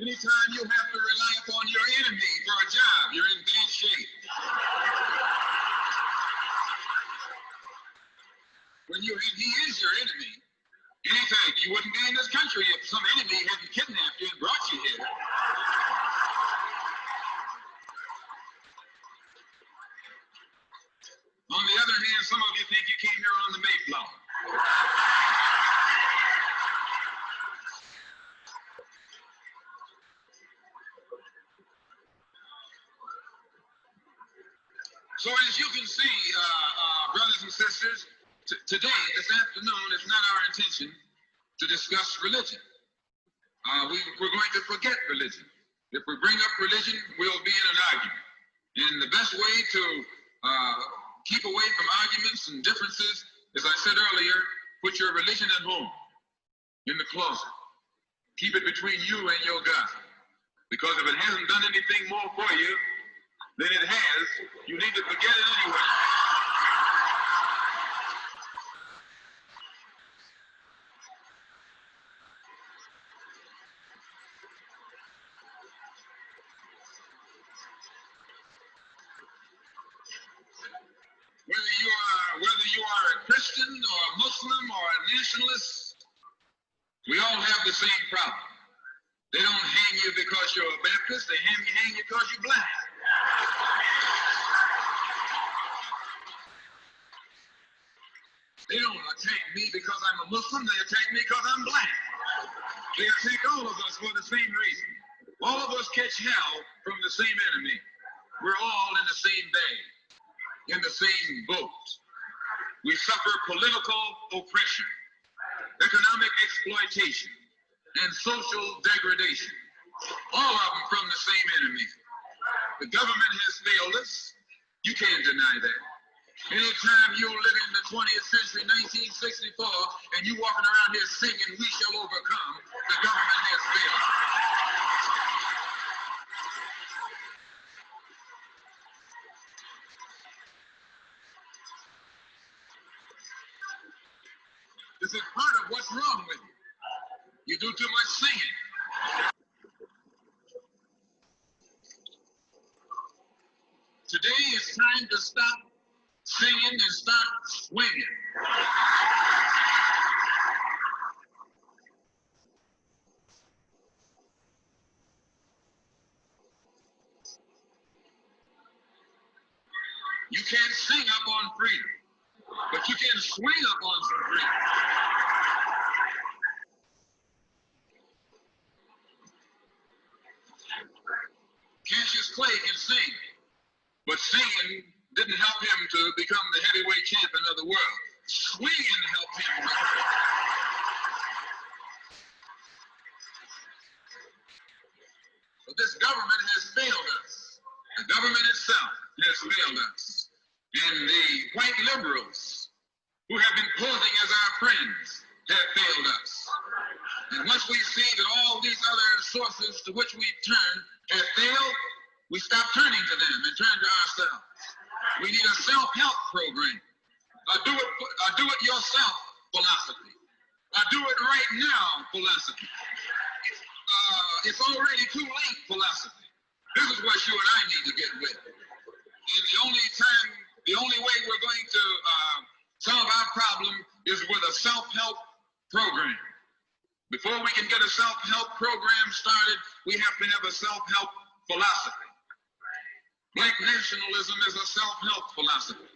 Anytime you have to rely upon your enemy for a job, you're in bad shape. He is your enemy. Anytime, you wouldn't be in this country if some enemy hadn't kidnapped you and brought you here. On the other hand, some of you think you came here on the Mayflower. So as you can see, brothers and sisters, today, this afternoon, it's not our intention to discuss religion. We're going to forget religion. If we bring up religion, we'll be in an argument. And the best way to keep away from arguments and differences, as I said earlier, put your religion at home, in the closet. Keep it between you and your God. Because if it hasn't done anything more for you than it has, you need to forget it anyway. Whether you are a Christian or a Muslim or a nationalist, we all have the same problem. They don't hang you because you're a Baptist, they hang you because you're black. They don't attack me because I'm a Muslim, they attack me because I'm black. They attack all of us for the same reason. All of us catch hell from the same enemy. We're all in the same bag, in the same boat. We suffer political oppression, economic exploitation, and social degradation. All of them from the same enemy. The government has failed us. You can't deny that. Anytime you live in the 20th century, 1964, and you walking around here singing, "We shall overcome," the government has failed. This is part of what's wrong with you. You do too much singing. Today is time to stop singing and start swinging. You can't sing up on freedom, but you can swing up on some freedom. Cassius Clay can sing, but singing didn't help him to become the heavyweight champion of the world. Swinging helped him. But this government has failed us. The government itself has failed us. And the white liberals who have been posing as our friends have failed us. And once we see that all these other sources to which we turn have failed, we stop turning to them and turn to ourselves. We need a self-help program. A do-it-yourself philosophy. A do-it-right-now philosophy. It's already too late philosophy. This is what you and I need to get with. And the only way we're going to solve our problem is with a self-help program. Before we can get a self-help program started, we have to have a self-help philosophy. Black nationalism is a self-help philosophy.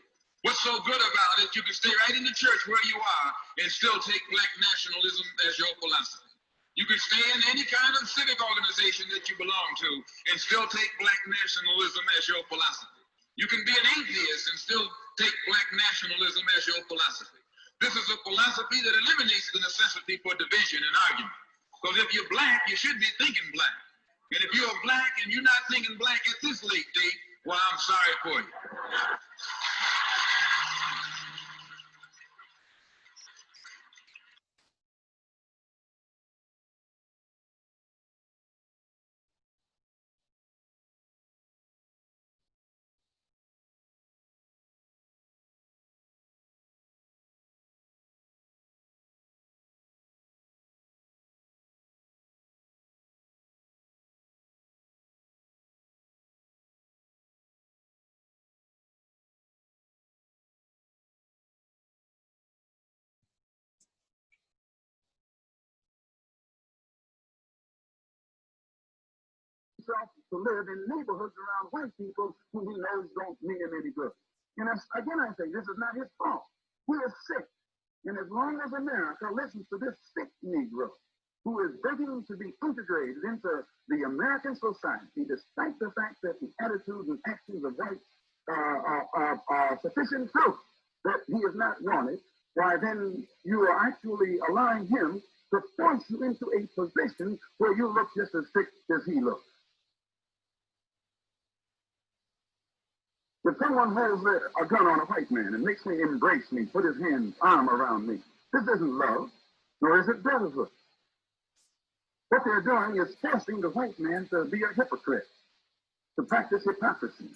What's so good about it, you can stay right in the church where you are and still take black nationalism as your philosophy. You can stay in any kind of civic organization that you belong to and still take black nationalism as your philosophy. You can be an atheist and still take black nationalism as your philosophy. This is a philosophy that eliminates the necessity for division and argument. Because if you're black, you should be thinking black. And if you're black and you're not thinking black at this late date, well, I'm sorry for you. To live in neighborhoods around white people who he knows don't mean him any good. And again, I say this is not his fault. We are sick. And as long as America listens to this sick Negro who is begging to be integrated into the American society, despite the fact that the attitudes and actions of whites are sufficient proof that he is not wanted, why then you are actually allowing him to force you into a position where you look just as sick as he looks. If someone holds a gun on a white man and makes me embrace me, put his arm around me, this isn't love, nor is it brotherhood. What they're doing is forcing the white man to be a hypocrite, to practice hypocrisy.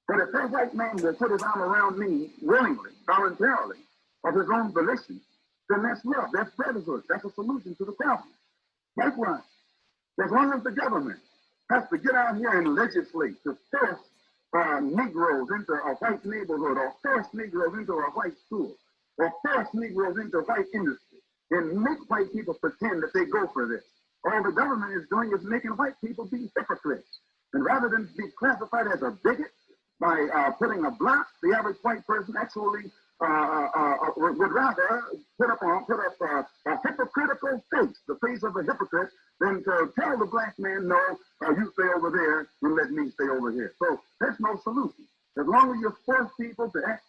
But if that white man will put his arm around me willingly, voluntarily, of his own volition, then that's love, that's brotherhood, that's a solution to the problem. Likewise, as long as the government has to get out here and legislate to force Negroes into a white neighborhood, or force Negroes into a white school, or force Negroes into white industry, and make white people pretend that they go for this, all the government is doing is making white people be hypocrites. And rather than be classified as a bigot by putting a block, the average white person actually would rather put up a hypocritical face, the face of a hypocrite, than to tell the black man, no, you stay over there and let me stay over here. So that's no solution. As long as you force people to act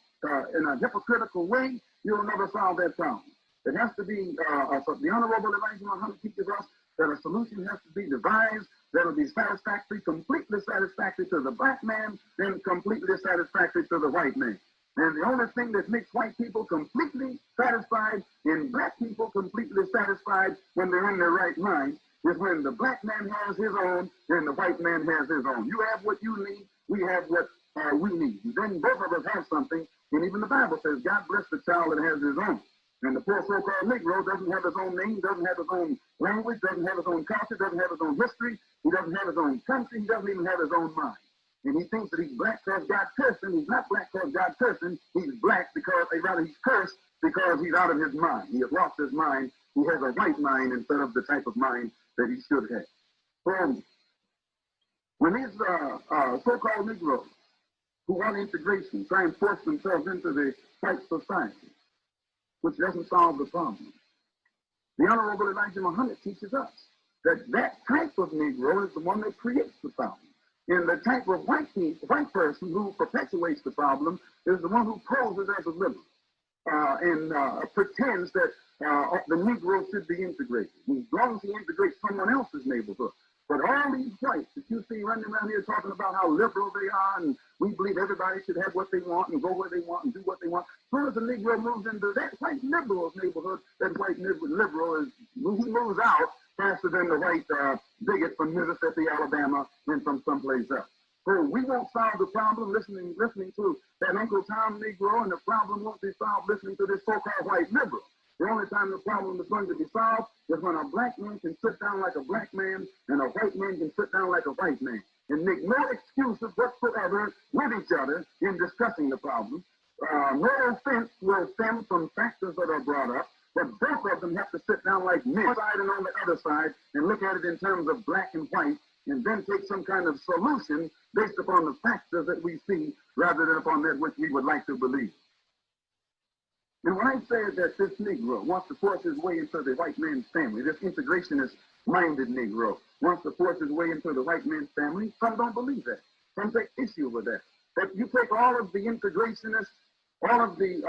in a hypocritical way, you'll never solve that problem. It has to be, the Honorable Elijah Muhammad teaches us that a solution has to be devised that'll be satisfactory, completely satisfactory to the black man, and completely satisfactory to the white man. And the only thing that makes white people completely satisfied and black people completely satisfied when they're in their right mind is when the black man has his own and the white man has his own. You have what you need, we have what we need. And then both of us have something, and even the Bible says, God bless the child that has his own. And the poor so-called Negro doesn't have his own name, doesn't have his own language, doesn't have his own culture, doesn't have his own history, he doesn't have his own country, he doesn't even have his own mind. And he thinks that he's black because God cursed him. He's not black because God cursed him. He's black because, rather, he's cursed because he's out of his mind. He has lost his mind. He has a white mind instead of the type of mind that he should have. So when these so-called Negroes who want integration try and force themselves into the white society, which doesn't solve the problem, the Honorable Elijah Muhammad teaches us that that type of Negro is the one that creates the problem. And the type of white person who perpetuates the problem is the one who poses as a liberal and pretends that the Negro should be integrated. And as long as he integrates someone else's neighborhood. But all these whites that you see running around here talking about how liberal they are and we believe everybody should have what they want and go where they want and do what they want. As soon as the Negro moves into that white liberal's neighborhood, that white liberal he moves out faster than the white bigot from Mississippi, Alabama, and from someplace else. So we won't solve the problem listening to that Uncle Tom Negro, and the problem won't be solved listening to this so-called white liberal. The only time the problem is going to be solved is when a black man can sit down like a black man and a white man can sit down like a white man and make no excuses whatsoever with each other in discussing the problem. No offense will stem from factors that are brought up, but both of them have to sit down like men, one side and on the other side, and look at it in terms of black and white, and then take some kind of solution based upon the factors that we see rather than upon that which we would like to believe. And when I say that this Negro wants to force his way into the white man's family, this integrationist-minded Negro wants to force his way into the white man's family, some don't believe that. Some take issue with that. That you take all of the integrationists, all of the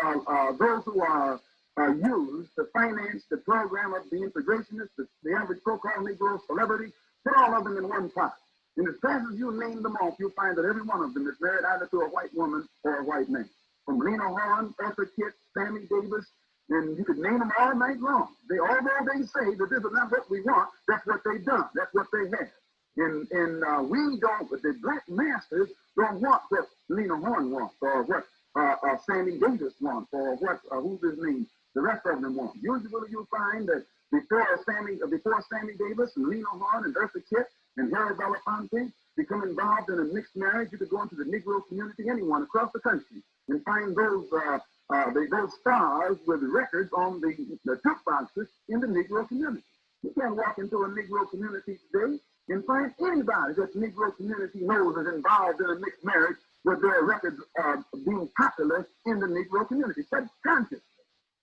those who are used to finance the program of the integrationists, the average so-called Negro celebrity, put all of them in one pot. And as fast as you name them off, you'll find that every one of them is married either to a white woman or a white man. From Lena Horne, Eartha Kitt, Sammy Davis, and you could name them all night long. Although they say that this is not what we want, that's what they've done. That's what they have. And we don't, the black masters don't want what Lena Horne wants, or what Sammy Davis wants, or what, who's his name, the rest of them want. Usually you'll find that before Sammy Davis and Lena Horne and Eartha Kitt and Harold Belafonte become involved in a mixed marriage, you could go into the Negro community, anyone across the country, and find those stars with records on the jukeboxes in the Negro community. You can't walk into a Negro community today and find anybody that the Negro community knows is involved in a mixed marriage with their records being popular in the Negro community. Subconsciously,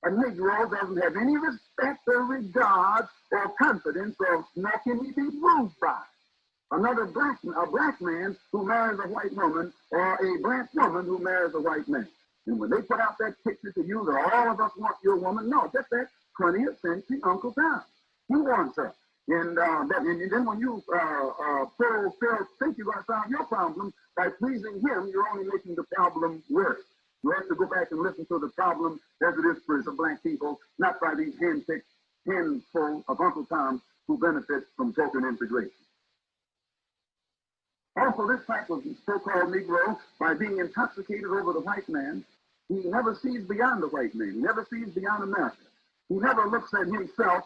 a Negro doesn't have any respect or regard or confidence, or nor can he be moved by a black man who marries a white woman, or a black woman who marries a white man. And when they put out that picture to you that all of us want your woman, no, just that 20th century Uncle Tom. He wants her. And then when you think you're going to solve your problem by pleasing him, you're only making the problem worse. You have to go back and listen to the problem as it is for the black people, not by these handpicked handful of Uncle Toms who benefit from token integration. Also, this type of so-called Negro, by being intoxicated over the white man, he never sees beyond the white man. He never sees beyond America. He never looks at himself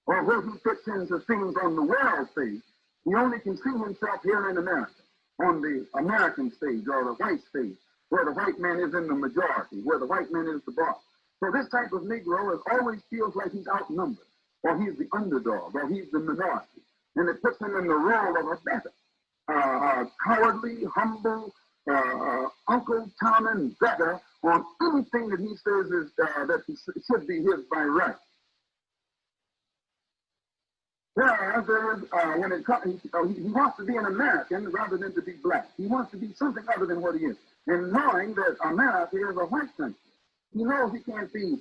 or where he fits into things on the world stage. He only can see himself here in America, on the American stage or the white stage, where the white man is in the majority, where the white man is the boss. So this type of Negro always feels like he's outnumbered, or he's the underdog, or he's the minority. And it puts him in the role of a better, cowardly, humble, Uncle Tom and better on anything that he says is that should be his by right. Whereas when it comes, he wants to be an American rather than to be black. He wants to be something other than what he is. And knowing that America is a white country, he knows he can't be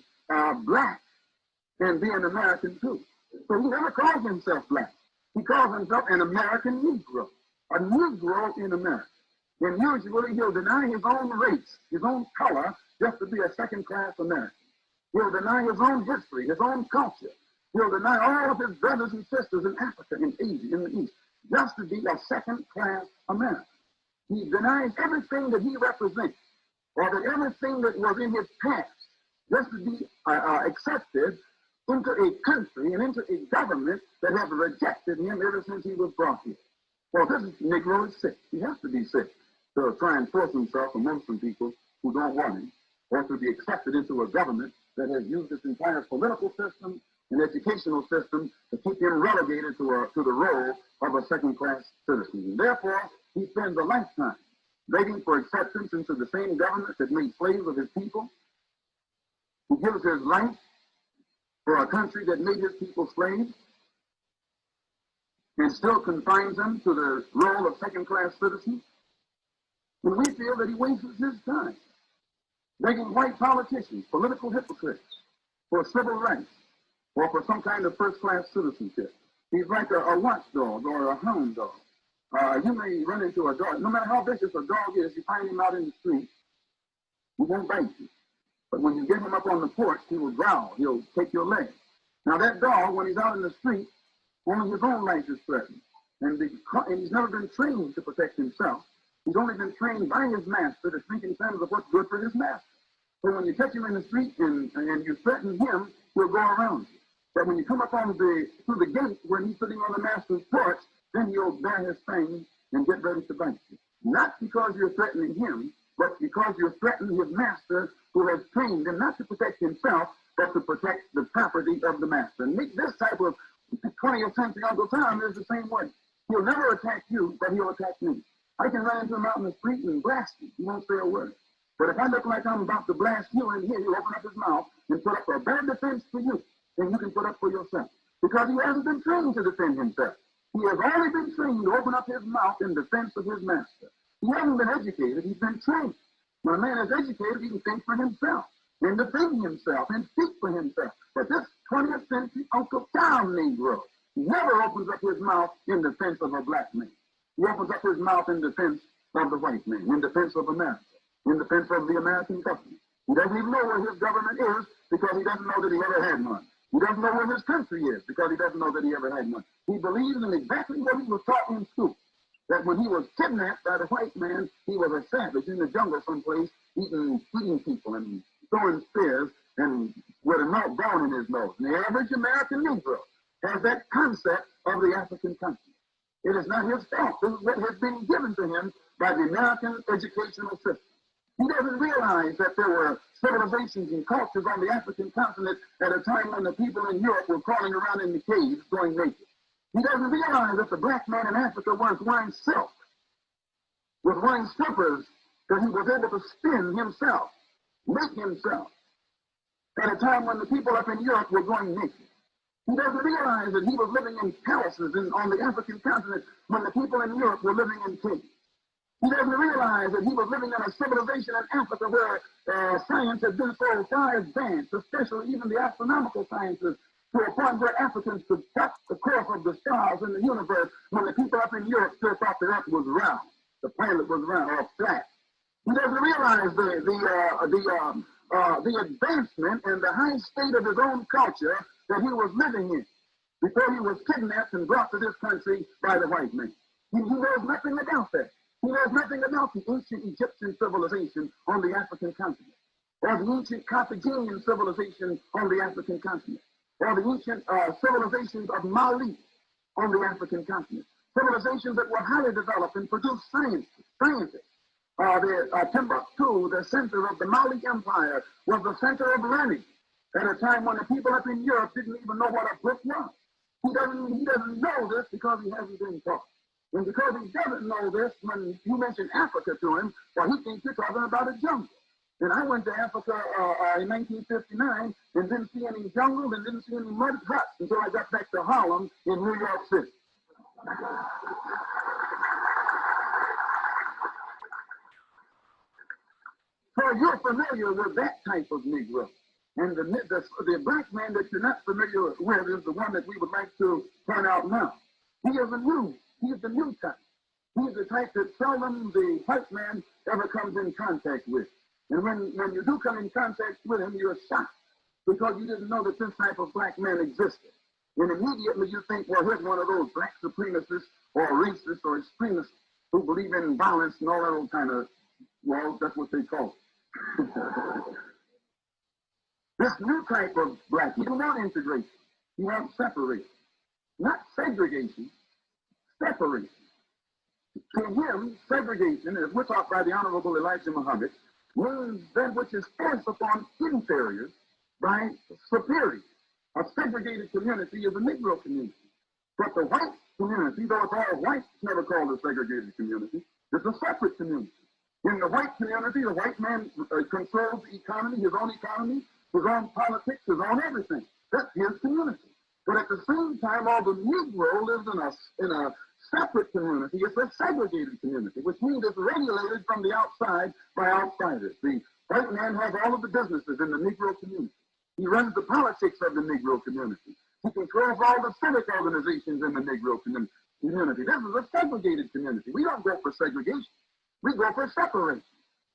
black and be an American too. So he never calls himself black. He calls himself an American Negro, a Negro in America. And usually he'll deny his own race, his own color, just to be a second-class American. He'll deny his own history, his own culture. He'll deny all of his brothers and sisters in Africa, in Asia, in the East, just to be a second-class American. He denies everything that he represents, or that everything that was in his past, just to be accepted into a country and into a government that has rejected him ever since he was brought here. Well, this Negro is sick. He has to be sick to try and force himself among some people who don't want him, or to be accepted into a government that has used its entire political system and educational system to keep him relegated to the role of a second-class citizen. And therefore, he spends a lifetime begging for acceptance into the same government that made slaves of his people, who gives his life for a country that made his people slaves, and still confines them to the role of second-class citizens. And we feel that he wastes his time begging white politicians, political hypocrites, for civil rights or for some kind of first-class citizenship. He's like a watchdog or a hound dog. You may run into a dog. No matter how vicious a dog is, you find him out in the street, he won't bite you. But when you get him up on the porch, he will growl. He'll take your leg. Now that dog, when he's out in the street, only his own life is threatened. And he's never been trained to protect himself. He's only been trained by his master to think in terms of what's good for his master. So when you catch him in the street and you threaten him, he'll go around you. But when you come up through the gate when he's sitting on the master's porch, then he'll bear his fangs and get ready to bite you. Not because you're threatening him, but because you're threatening his master, who has trained him not to protect himself, but to protect the property of the master. And this type of 20th century Uncle Tom is the same way. He'll never attack you, but he'll attack me. I can run into him out in the street and blast you. He won't say a word. But if I look like I'm about to blast you in here, he'll open up his mouth and put up a better defense for you than you can put up for yourself. Because he hasn't been trained to defend himself. He has only been trained to open up his mouth in defense of his master. He hasn't been educated, he's been trained. When a man is educated, he can think for himself and defend himself and speak for himself. But this 20th century Uncle Tom Negro never opens up his mouth in defense of a black man. He opens up his mouth in defense of the white man, in defense of America, in defense of the American government. He doesn't even know where his government is because he doesn't know that he ever had one. He doesn't know where his country is because he doesn't know that he ever had one. He believes in exactly what he was taught in school, that when he was kidnapped by the white man, he was a savage in the jungle someplace, eating people and throwing spears and with a bone in his nose. And the average American Negro has that concept of the African country. It is not his fault. This is what has been given to him by the American educational system. He doesn't realize that there were civilizations and cultures on the African continent at a time when the people in Europe were crawling around in the caves going naked. He doesn't realize that the black man in Africa was wearing silk, was wearing slippers that he was able to spin himself, make himself, at a time when the people up in Europe were going naked. He doesn't realize that he was living in palaces on the African continent when the people in Europe were living in caves. He doesn't realize that he was living in a civilization in Africa where science had been so far advanced, especially even the astronomical sciences, to a point where Africans could track the course of the stars in the universe when the people up in Europe still thought the earth was round, the planet was round or flat. He doesn't realize the advancement and the high state of his own culture that he was living in before he was kidnapped and brought to this country by the white man. He knows nothing about that. He knows nothing about the ancient Egyptian civilization on the African continent, or the ancient Carthaginian civilization on the African continent, or the ancient civilizations of Mali on the African continent. Civilizations that were highly developed and produced scientists. Timbuktu, the center of the Mali Empire, was the center of learning at a time when the people up in Europe didn't even know what a book was. He doesn't know this because he hasn't been taught. And because he doesn't know this, when you mention Africa to him, well, he thinks you're talking about a jungle. And I went to Africa in 1959 and didn't see any jungle and didn't see any mud huts until I got back to Harlem in New York City. So you're familiar with that type of Negro. And the black man that you're not familiar with is the one that we would like to point out now. He's the new type. He's the type that seldom the white man ever comes in contact with. And when you do come in contact with him, you're shocked because you didn't know that this type of black man existed. And immediately you think, well, here's one of those black supremacists or racists or extremists who believe in violence and all that old kind of, well, that's what they call it. This new type of black, he don't want integration. He wants separation. Not segregation, separation. To him, segregation, as we're taught by the Honorable Elijah Muhammad, means that which is forced upon inferiors by superiors. A segregated community is a Negro community. But the white community, though it's all white, it's never called a segregated community. It's a separate community. In the white community, the white man controls the economy, his own politics, his own everything. That's his community. But at the same time, all the Negro lives in a separate community. It's a segregated community, which means it's regulated from the outside by outsiders. The white man has all of the businesses in the Negro community. He runs the politics of the Negro community. He controls all the civic organizations in the Negro community. This is a segregated community. We don't go for segregation. We go for separation.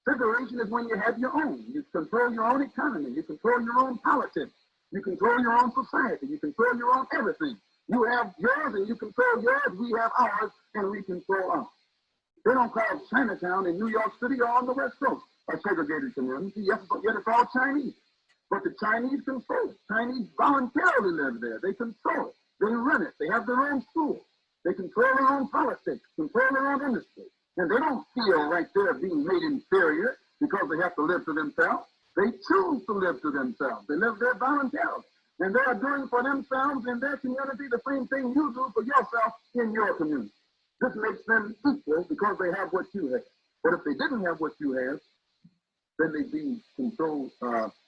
Separation is when you have your own. You control your own economy. You control your own politics. You control your own society. You control your own everything. You have yours and you control yours. We have ours and we control ours. They don't call Chinatown in New York City or on the West Coast a segregated community. Yet it's all Chinese. But the Chinese control it. Chinese voluntarily live there. They control it. They run it. They have their own schools. They control their own politics, control their own industry. And they don't feel like they're being made inferior because they have to live to themselves. They choose to live to themselves. They live there voluntarily. And they are doing for themselves in their community the same thing you do for yourself in your community. This makes them equal because they have what you have. But if they didn't have what you have, then they'd be controlled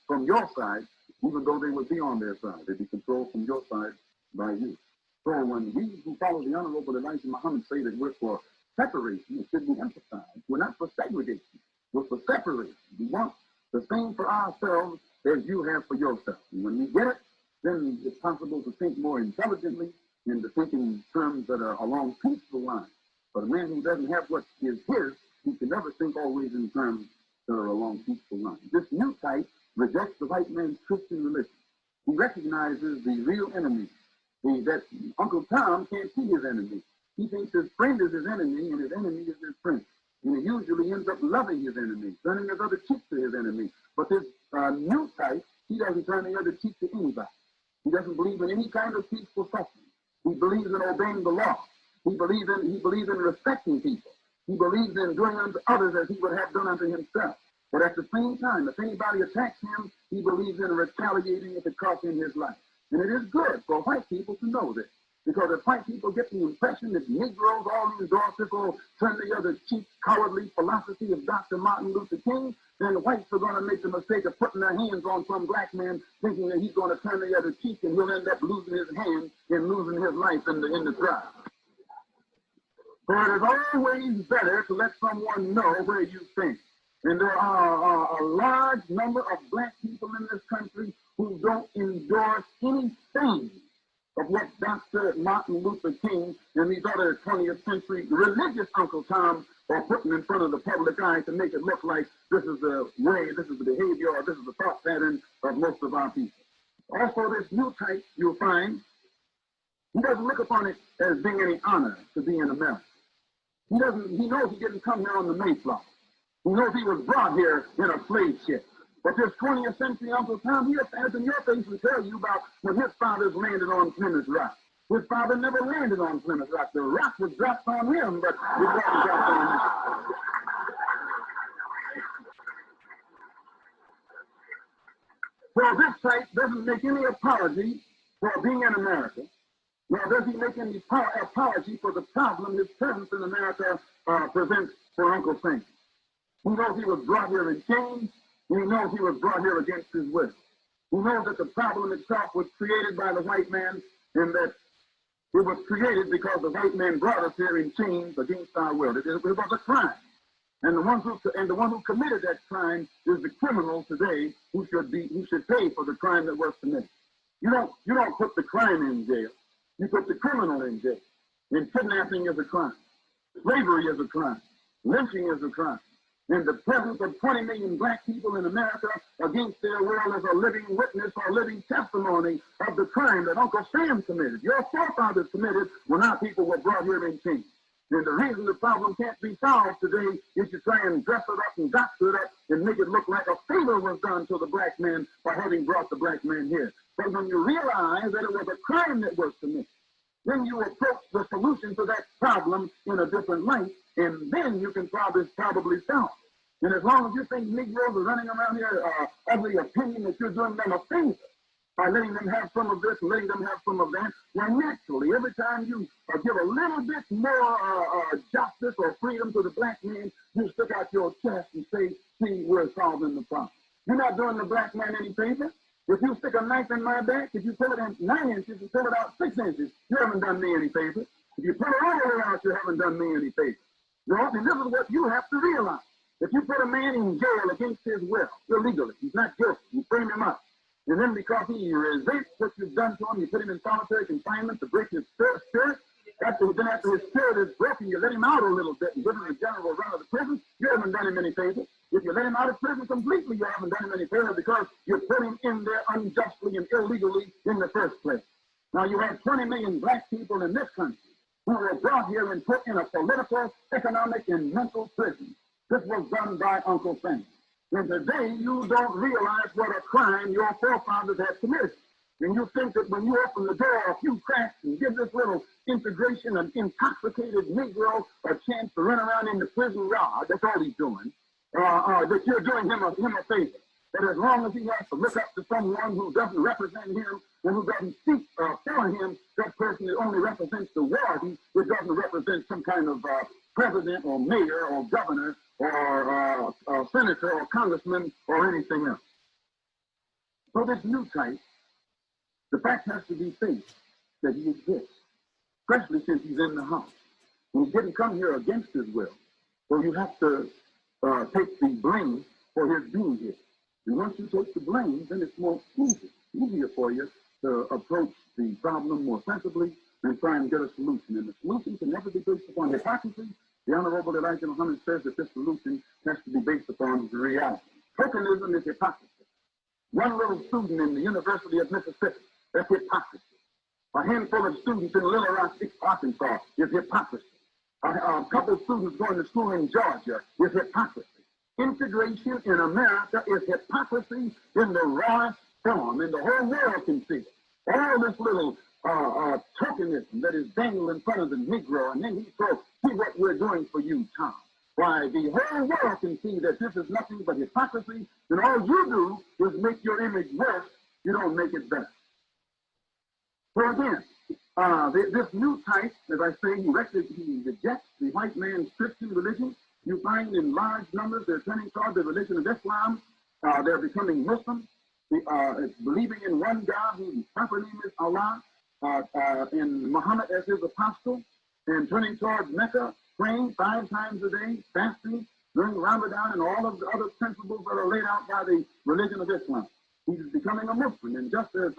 from your side, even though they would be on their side. They'd be controlled from your side by you. So when we who follow the Honorable Elijah Muhammad say that we're for separation, it should be emphasized. We're not for segregation. We're for separation. We want the same for ourselves as you have for yourself. And when we get it, then it's possible to think more intelligently and to think in terms that are along peaceful lines. But a man who doesn't have what is his, he can never think always in terms that are along peaceful lines. This new type rejects the white man's Christian religion. He recognizes the real enemy. That Uncle Tom can't see his enemy. He thinks his friend is his enemy and his enemy is his friend. And he usually ends up loving his enemy, turning his other cheek to his enemy. But this new type, he doesn't turn the other cheek to anybody. He doesn't believe in any kind of peaceful suffering. He believes in obeying the law. He believes in respecting people. He believes in doing unto others as he would have done unto himself. But at the same time, if anybody attacks him, he believes in retaliating if it costs him his life. And it is good for white people to know this. Because if white people get the impression that Negroes all endorse this whole turn the other cheek cowardly philosophy of Dr. Martin Luther King, then the whites are going to make the mistake of putting their hands on some black man thinking that he's going to turn the other cheek and he'll end up losing his hand and losing his life in the trial. So it is always better to let someone know where you stand. And there are a large number of black people in this country who don't endorse anything of what Dr. Martin Luther King and these other 20th century religious Uncle Tom are putting in front of the public eye to make it look like this is the way, this is the behavior, or this is the thought pattern of most of our people. Also, this new type, you'll find, he doesn't look upon it as being any honor to be in America. He knows he didn't come here on the Mayflower. He knows he was brought here in a slave ship. But this 20th century Uncle Tom, he'll stand in your face and tell you about when his fathers landed on Plymouth Rock. His father never landed on Plymouth Rock. The rock was dropped on him, but it wasn't dropped on him. So this type doesn't make any apology for being in America, nor does he make any apology for the problem his presence in America presents for Uncle Sam. He knows he was brought here in chains. He knows he was brought here against his will. He knows that the problem itself was created by the white man, and that it was created because the white man brought us here in chains against our will. It was a crime. And the one who committed that crime is the criminal today who should pay for the crime that was committed. You don't put the crime in jail. You put the criminal in jail. And kidnapping is a crime. Slavery is a crime. Lynching is a crime. And the presence of 20 million black people in America against their will is a living witness or living testimony of the crime that Uncle Sam committed. Your forefathers committed when our people were brought here in chains. And the reason the problem can't be solved today is to try and dress it up and doctor it up and make it look like a favor was done to the black man by having brought the black man here. But when you realize that it was a crime that was committed, then you approach the solution to that problem in a different light, and then you can probably solve it. And as long as you think Negroes are running around here of the opinion that you're doing them a favor by letting them have some of this and letting them have some of that, then naturally, every time you give a little bit more justice or freedom to the black man, you stick out your chest and say, see, we're solving the problem. You're not doing the black man any favor. If you stick a knife in my back, if you pull it in 9 inches and pull it out 6 inches, you haven't done me any favor. If you pull it all the way out, you haven't done me any favor. You know, and this is what you have to realize. If you put a man in jail against his will, illegally, he's not guilty, you frame him up. And then because he resents what you've done to him, you put him in solitary confinement to break his spirit. After his spirit is broken, you let him out a little bit and give him the general run of the prison, you haven't done him any favor. If you let him out of prison completely, you haven't done him any favor because you put him in there unjustly and illegally in the first place. Now you have 20 million black people in this country who were brought here and put in a political, economic, and mental prison. This was done by Uncle Sam. And today you don't realize what a crime your forefathers had committed. And you think that when you open the door a few cracks and give this little integration of intoxicated Negro a chance to run around in the prison yard, that's all he's doing, that you're doing him a favor. That as long as he has to look up to someone who doesn't represent him and who doesn't speak for him, that person only represents the warden, it doesn't represent some kind of president or mayor or governor or senator or congressman or anything else. So this new type, the fact has to be faced that he exists, especially since he's in the house. And he didn't come here against his will. So you have to take the blame for his being here. And once you take the blame, then it's more easier for you to approach the problem more sensibly and try and get a solution. And the solution can never be based upon hypocrisy. The Honorable Elijah Muhammad says that this solution has to be based upon reality. Tokenism is hypocrisy. One little student in the University of Mississippi, that's hypocrisy. A handful of students in Little Rock, Arkansas, is hypocrisy. A couple of students going to school in Georgia is hypocrisy. Integration in America is hypocrisy in the rawest form, and the whole world can see it. All this little tokenism that is dangled in front of the Negro, and then he says, see what we're doing for you, Tom. Why, the whole world can see that this is nothing but hypocrisy, and all you do is make your image worse. You don't make it better. So again, this new type, as I say, he rejects the white man's Christian religion. You find in large numbers they're turning toward the religion of Islam. They're becoming Muslim, believing in one God whose proper name is Allah, and Muhammad as his apostle, and turning toward Mecca praying 5 times a day, fasting, doing Ramadan and all of the other principles that are laid out by the religion of Islam. He's becoming a Muslim. And just as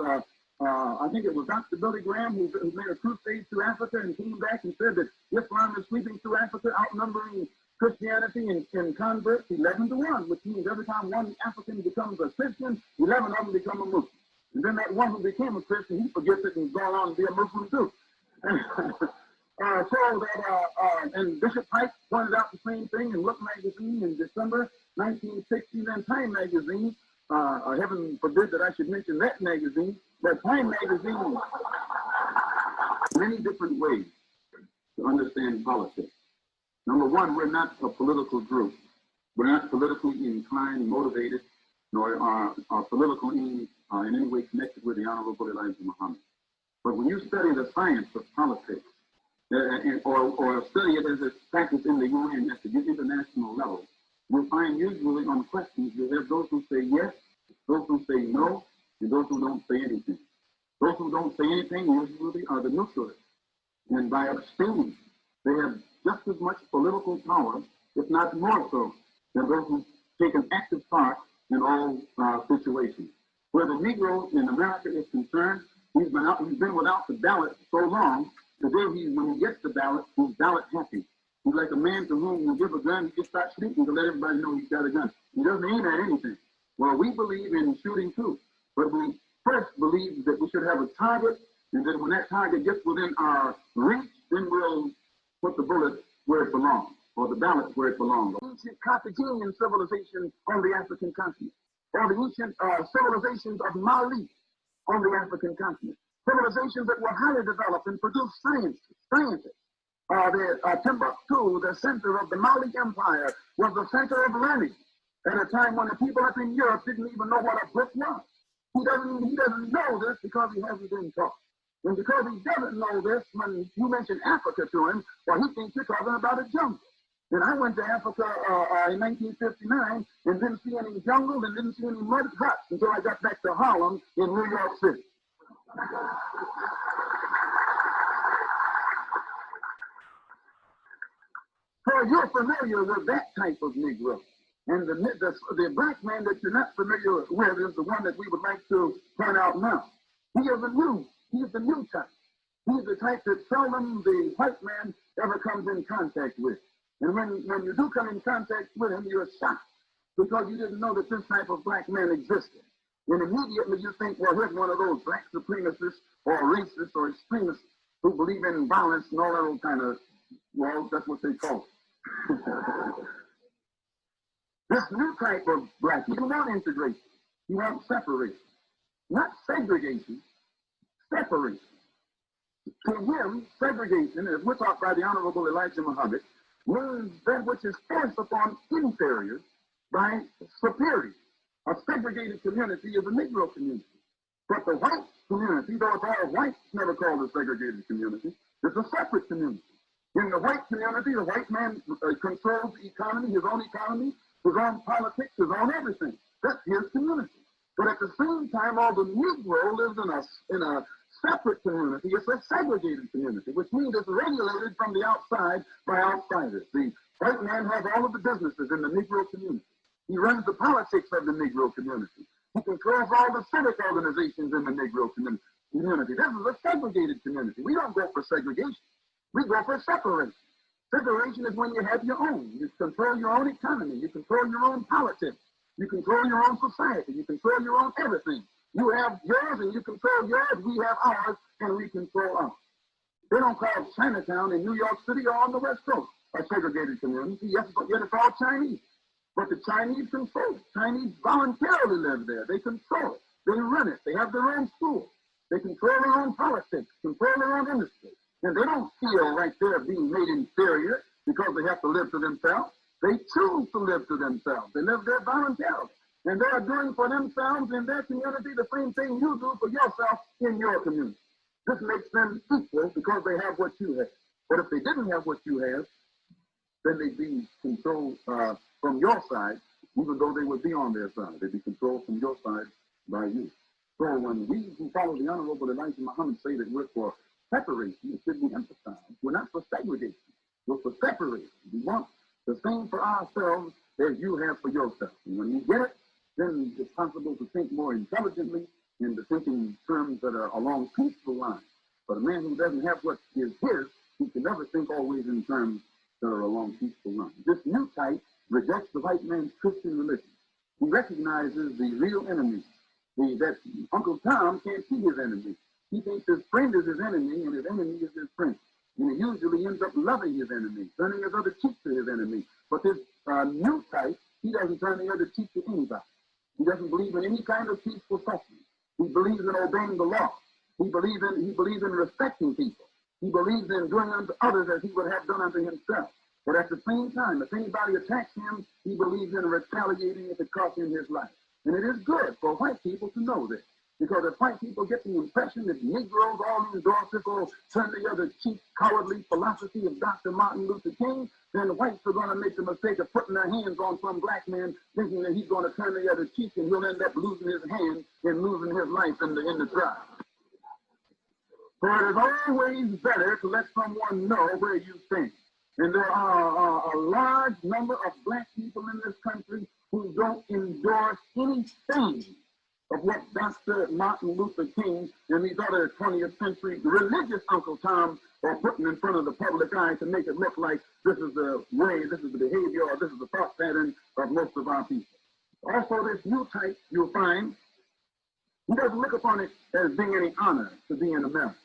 I think it was Dr. Billy Graham who made a crusade to Africa and came back and said that Islam is sweeping through Africa, outnumbering Christianity in converts 11-1, which means every time one African becomes a Christian, 11 of them become a Muslim. And then that one who became a Christian, he forgets it and goes on to be a Muslim too. And Bishop Pike pointed out the same thing in Look magazine in December 1960, and Time magazine. Heaven forbid that I should mention that magazine, but Time magazine, many different ways to understand politics. Number one, we're not a political group. We're not politically inclined and motivated, nor are politically in any way connected with the Honorable Elijah Muhammad. But when you study the science of politics, or study it as it's practiced in the UN at the international level, you'll find usually on questions you have those who say yes, those who say no, and those who don't say anything. Those who don't say anything usually are the neutralists. And by abstaining, they have just as much political power, if not more so, than those who take an active part in all situations. Where the Negro in America is concerned, he's been without the ballot so long. Today, when he gets the ballot, he's ballot happy. He's like a man to whom you give a gun, he just starts shooting to let everybody know he's got a gun. He doesn't aim at anything. Well, we believe in shooting too, but we first believe that we should have a target, and then when that target gets within our reach, then we'll put the bullet where it belongs, or the ballot where it belongs. The ancient Carthaginian civilization on the African continent, or the ancient civilizations of Mali on the African continent. Civilizations that were highly developed and produced scientists. Timbuktu, the center of the Mali Empire, was the center of learning at a time when the people up in Europe didn't even know what a book was. He doesn't know this because he hasn't been taught. And because he doesn't know this, when you mention Africa to him, well, he thinks you're talking about a jungle. And I went to Africa in 1959 and didn't see any jungle and didn't see any mud huts until I got back to Harlem in New York City. So you're familiar with that type of Negro. And the black man that you're not familiar with is the one that we would like to point out now. He is the new type. He's the type that seldom the white man ever comes in contact with. And when you do come in contact with him, you're shocked because you didn't know that this type of black man existed. And immediately you think, well, here's one of those black supremacists or racists or extremists who believe in violence and all that old kind of, well, that's what they call it. This new type of black, you want integration, you want separation, not segregation, separation. To him, segregation, as we're taught by the Honorable Elijah Muhammad, means that which is forced upon inferiors by superiors. A segregated community is a Negro community. But the white community, though it's all white, it's never called a segregated community. It's a separate community. In the white community, the white man controls the economy, his own politics, his own everything. That's his community. But at the same time, all the Negro lives in a separate community. It's a segregated community, which means it's regulated from the outside by outsiders. The white man has all of the businesses in the Negro community. He runs the politics of the Negro community. He controls all the civic organizations in the Negro community. This is a segregated community. We don't go for segregation. We go for separation. Separation is when you have your own. You control your own economy. You control your own politics. You control your own society. You control your own everything. You have yours and you control yours. We have ours and we control ours. They don't call Chinatown in New York City or on the West Coast a segregated community. Yes, but yet it's all Chinese. But the Chinese control it. Chinese voluntarily live there. They control it. They run it. They have their own schools. They control their own politics, control their own industry. And they don't feel like they're being made inferior because they have to live to themselves. They choose to live to themselves. They live there voluntarily. And they are doing for themselves in their community the same thing you do for yourself in your community. This makes them equal because they have what you have. But if they didn't have what you have, then they'd be controlled from your side, even though they would be on their side. They'd be controlled from your side by you. So when we who follow the Honorable Elijah Muhammad say that we're for separation, it should be emphasized. We're not for segregation. was for separation. We want the same for ourselves as you have for yourself. And when you get it, then it's possible to think more intelligently and to think in terms that are along peaceful lines. But a man who doesn't have what is his, he can never think always in terms that are along peaceful lines. This new type rejects the white man's Christian religion. He recognizes the real enemy. That Uncle Tom can't see his enemy. He thinks his friend is his enemy and his enemy is his friend. And he usually ends up loving his enemy, turning his other cheek to his enemy. But this new type, he doesn't turn the other cheek to anybody. He doesn't believe in any kind of peaceful suffering. He believes in obeying the law. He believes in respecting people. He believes in doing unto others as he would have done unto himself. But at the same time, if anybody attacks him, he believes in retaliating if it costs him his life. And it is good for white people to know this. Because if white people get the impression that Negroes all endorse this or turn the other cheek cowardly philosophy of Dr. Martin Luther King, then the whites are going to make the mistake of putting their hands on some black man thinking that he's going to turn the other cheek and he'll end up losing his hand and losing his life in the trial. So it is always better to let someone know where you stand. And there are a large number of black people in this country who don't endorse anything of what Dr. Martin Luther King and these other 20th century religious Uncle Toms are putting in front of the public eye to make it look like this is the way, this is the behavior, or this is the thought pattern of most of our people. Also, this new type, you'll find, he doesn't look upon it as being any honor to be in America.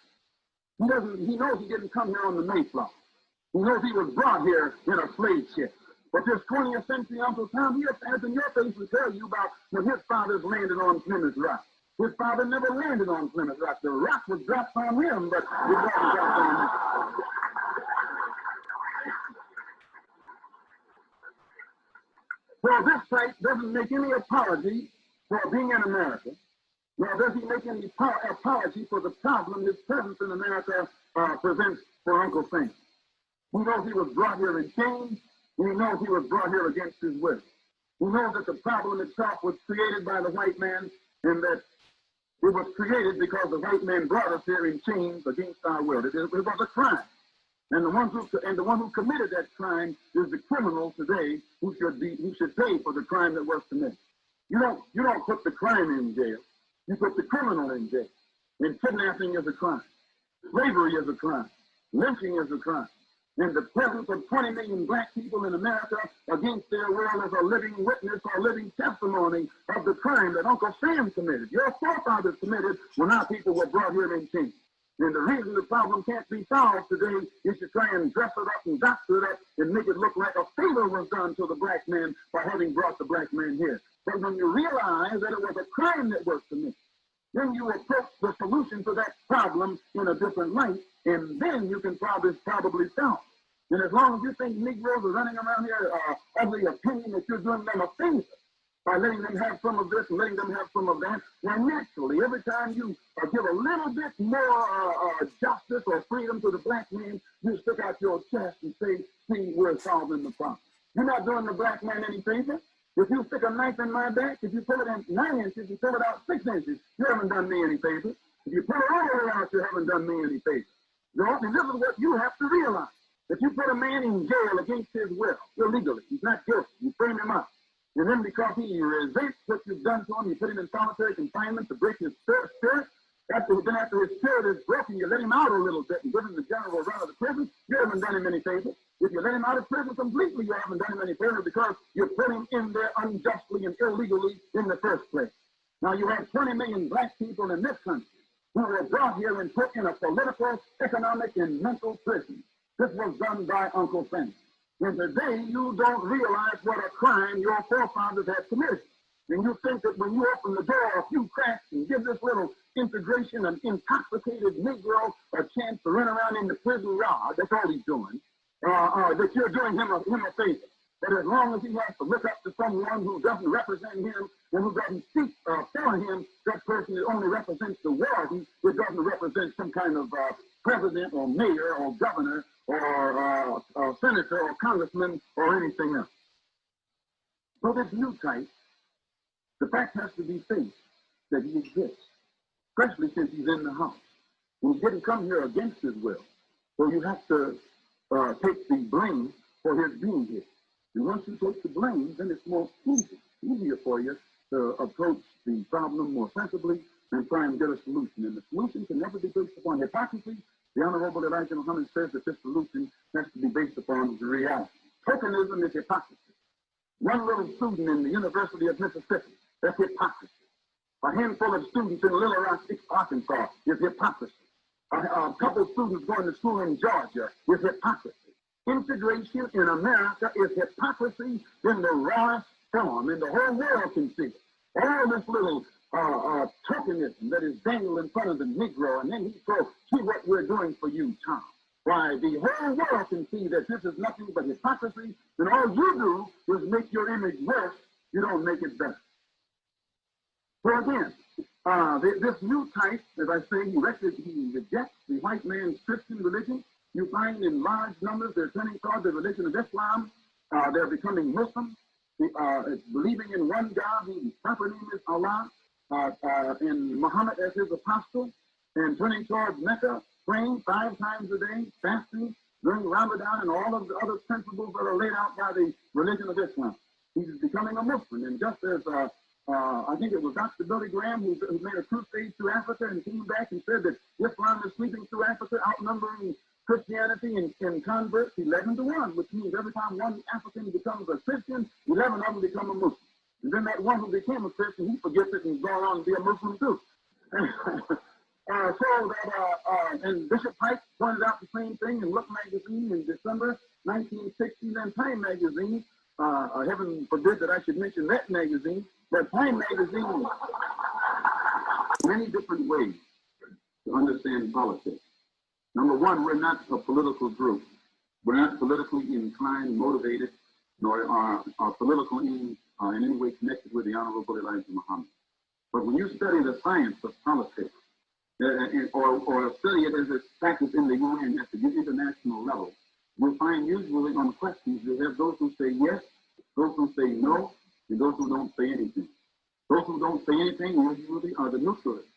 He knows he didn't come here on the Mayflower. He knows he was brought here in a slave ship. But this 20th century Uncle Tom, he has in your face to tell you about when his fathers landed on Plymouth Rock. His father never landed on Plymouth Rock. The rock was dropped on him, but it wasn't dropped on him. So this type doesn't make any apology for being in America, nor does he make any apology for the problem his presence in America presents for Uncle Sam. He knows he was brought here in chains. He knows he was brought here against his will. He knows that the problem itself was created by the white man and that it was created because the white man brought us here in chains against our will. It was a crime. And the one who committed that crime is the criminal today who should pay for the crime that was committed. You don't put the crime in jail. You put the criminal in jail. And kidnapping is a crime. Slavery is a crime. Lynching is a crime. And the presence of 20 million black people in America against their will is a living witness or living testimony of the crime that Uncle Sam committed. Your forefathers committed when our people were brought here in chains. And the reason the problem can't be solved today is to try and dress it up and doctor it up and make it look like a favor was done to the black man by having brought the black man here. But when you realize that it was a crime that was committed, then you approach the solution to that problem in a different light, and then you can probably solve it. And as long as you think Negroes are running around here of the opinion that you're doing them a favor by letting them have some of this and letting them have some of that, then naturally, every time you give a little bit more justice or freedom to the black man, you stick out your chest and say, see, we're solving the problem. You're not doing the black man any favor. If you stick a knife in my back, if you pull it in 9 inches, you pull it out 6 inches, you haven't done me any favor. If you pull it all the way out, you haven't done me any favor. And this is what you have to realize. If you put a man in jail against his will, illegally, he's not guilty, you frame him up. And then because he resents what you've done to him, you put him in solitary confinement to break his spirit. After his spirit is broken, you let him out a little bit and give him the general run of the prison, you haven't done him any favor. If you let him out of prison completely, you haven't done him any favor because you put him in there unjustly and illegally in the first place. Now you have 20 million black people in this country who were brought here and put in a political, economic, and mental prison. This was done by Uncle Sam. And today, you don't realize what a crime your forefathers had committed. And you think that when you open the door a few cracks and give this little integration and intoxicated Negro a chance to run around in the prison yard, that's all he's doing, that you're doing him a favor. But as long as he has to look up to someone who doesn't represent him and who doesn't speak for him, that person only represents the warden. It doesn't represent some kind of president or mayor or governor or senator or congressman or anything else. So this new type, the fact has to be faced that he exists, especially since he's in the house. And he didn't come here against his will. So you have to take the blame for his being here. And once you take the blame, then it's easier for you to approach the problem more sensibly and try and get a solution. And the solution can never be based upon hypocrisy. The Honorable Elijah Muhammad says that this solution has to be based upon the reality. Tokenism is hypocrisy. One little student in the University of Mississippi, that's hypocrisy. A handful of students in Little Rock, Arkansas, is hypocrisy. A couple of students going to school in Georgia is hypocrisy. Integration in America is hypocrisy in the rawest form, and the whole world can see it. All this little tokenism that is dangled in front of the Negro, and then he goes, see what we're doing for you, Tom. Why, the whole world can see that this is nothing but hypocrisy, and all you do is make your image worse. You don't make it better. So again, this new type, as I say, he rejects the white man's Christian religion. You find in large numbers they're turning toward the religion of Islam. They're becoming Muslim, believing in one God whose proper name is Allah, and Muhammad as his apostle, and turning towards Mecca, praying 5 times a day, fasting, during Ramadan, and all of the other principles that are laid out by the religion of Islam. He's becoming a Muslim, and just as I think it was Dr. Billy Graham who made a crusade through Africa and came back and said that Islam is sweeping through Africa, outnumbering Christianity in converts 11-1, which means every time one African becomes a Christian, 11 of them become a Muslim. And then that one who became a Christian, he forgets it and goes on to be a Muslim too. And Bishop Pike pointed out the same thing in Look magazine in December 1960, and Time magazine. Heaven forbid that I should mention that magazine, but Time magazine, many different ways to understand politics. Number one, we're not a political group. We're not politically inclined, motivated, nor are our political aims in any way connected with the Honorable Elijah Muhammad. But when you study the science of politics, or study it as it's practiced in the UN at the international level, you'll find usually on questions you have those who say yes, those who say no, and those who don't say anything. Those who don't say anything usually are the neutralists.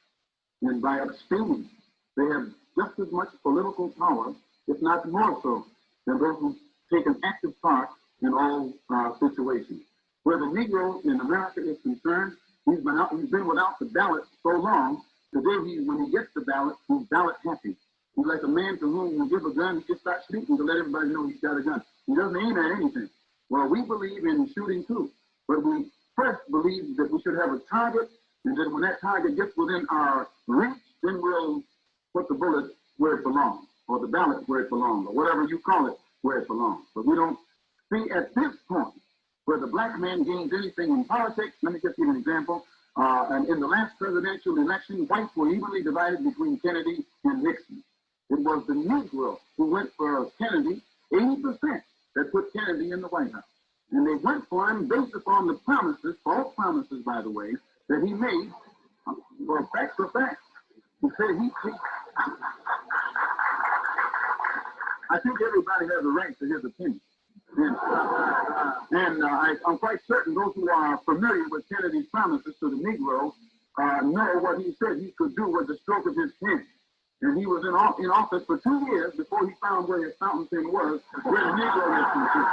And by abstaining, they have just as much political power, if not more so, than those who take an active part in all situations. Where the Negro in America is concerned, he's been without the ballot so long. Today, when he gets the ballot, he's ballot happy. He's like a man to whom you give a gun, he just starts shooting to let everybody know he's got a gun. He doesn't aim at anything. Well, we believe in shooting too, but we first believe that we should have a target, and then when that target gets within our reach, then we'll put the bullet where it belongs, or the ballot where it belongs, or whatever you call it, where it belongs. But we don't see at this point where the black man gains anything in politics. Let me just give you an example. And in the last presidential election, whites were evenly divided between Kennedy and Nixon. It was the Negro who went for Kennedy, 80% that put Kennedy in the White House. And they went for him based upon the promises, false promises, by the way, that he made. Well, facts are facts. He said I think everybody has a right to his opinion. And I'm quite certain those who are familiar with Kennedy's promises to the Negro know what he said he could do with the stroke of his pen. And he was in office for 2 years before he found where his fountain pen was, where the Negro was concerned.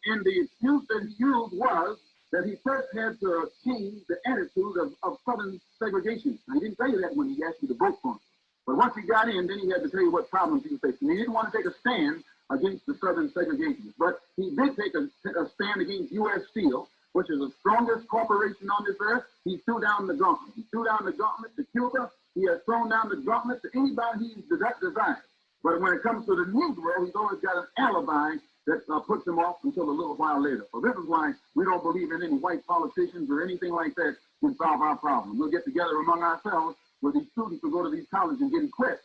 And the excuse that he used was that he first had to change the attitude of Southern segregation. Now, he didn't tell you that when he asked you to vote for him. But once he got in, then he had to tell you what problems he was facing. He didn't want to take a stand against the Southern segregationists, but he did take a stand against U.S. Steel, which is the strongest corporation on this earth. He threw down the gauntlet. He threw down the gauntlet to Cuba. He has thrown down the gauntlet to anybody he desires. But when it comes to the Negro, he's always got an alibi that puts him off until a little while later. So this is why we don't believe in any white politicians or anything like that can solve our problem. We'll get together among ourselves with these students who go to these colleges and get equipped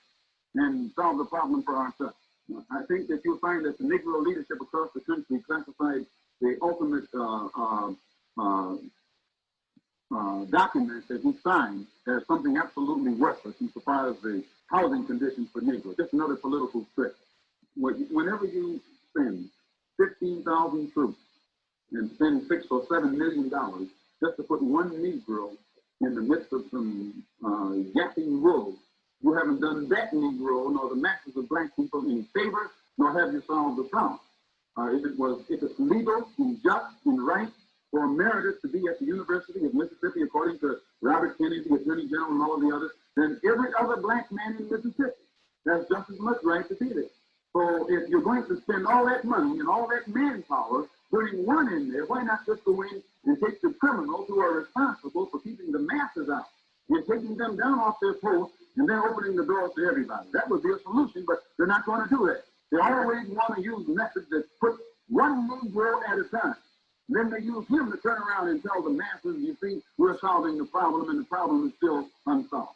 and solve the problem for ourselves. I think that you'll find that the Negro leadership across the country classified the ultimate document that he signed as something absolutely worthless insofar as the housing conditions for Negroes. Just another political trick. Whenever you spend 15,000 troops and spend $6 or $7 million just to put one Negro in the midst of some yapping wolves. You haven't done that Negro nor the masses of black people any favor, nor have you solved the problem. If it's legal and just and right for emeritus to be at the University of Mississippi, according to Robert Kennedy, the Attorney General, and all of the others, then every other black man in Mississippi has just as much right to be there. So if you're going to spend all that money and all that manpower putting one in there, why not just go in and take the criminals who are responsible for keeping the masses out and taking them down off their posts and then opening the doors to everybody? That would be a solution, but they're not going to do that. They always want to use methods that put one Negro at a time. Then they use him to turn around and tell the masses, you see, we're solving the problem, and the problem is still unsolved.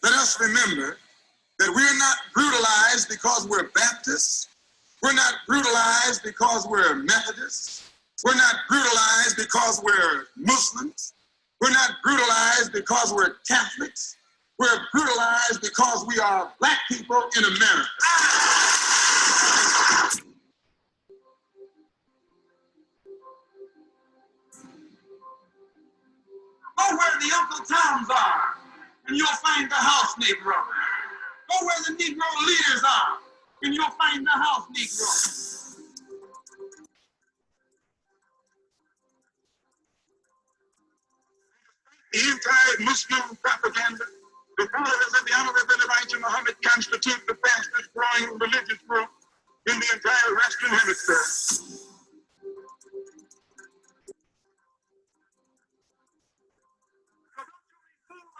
Let us remember that we're not brutalized because we're Baptists. We're not brutalized because we're Methodists. We're not brutalized because we're Muslims. We're not brutalized because we're Catholics. We're brutalized because we are black people in America. Go where the Uncle Toms are, and you'll find the house Negro. Go where the Negro leaders are, and you'll find the house Negro. The anti-Muslim propaganda, the followers of the Honorable Elijah Muhammad constitute the fastest growing religious group in the entire Western Hemisphere.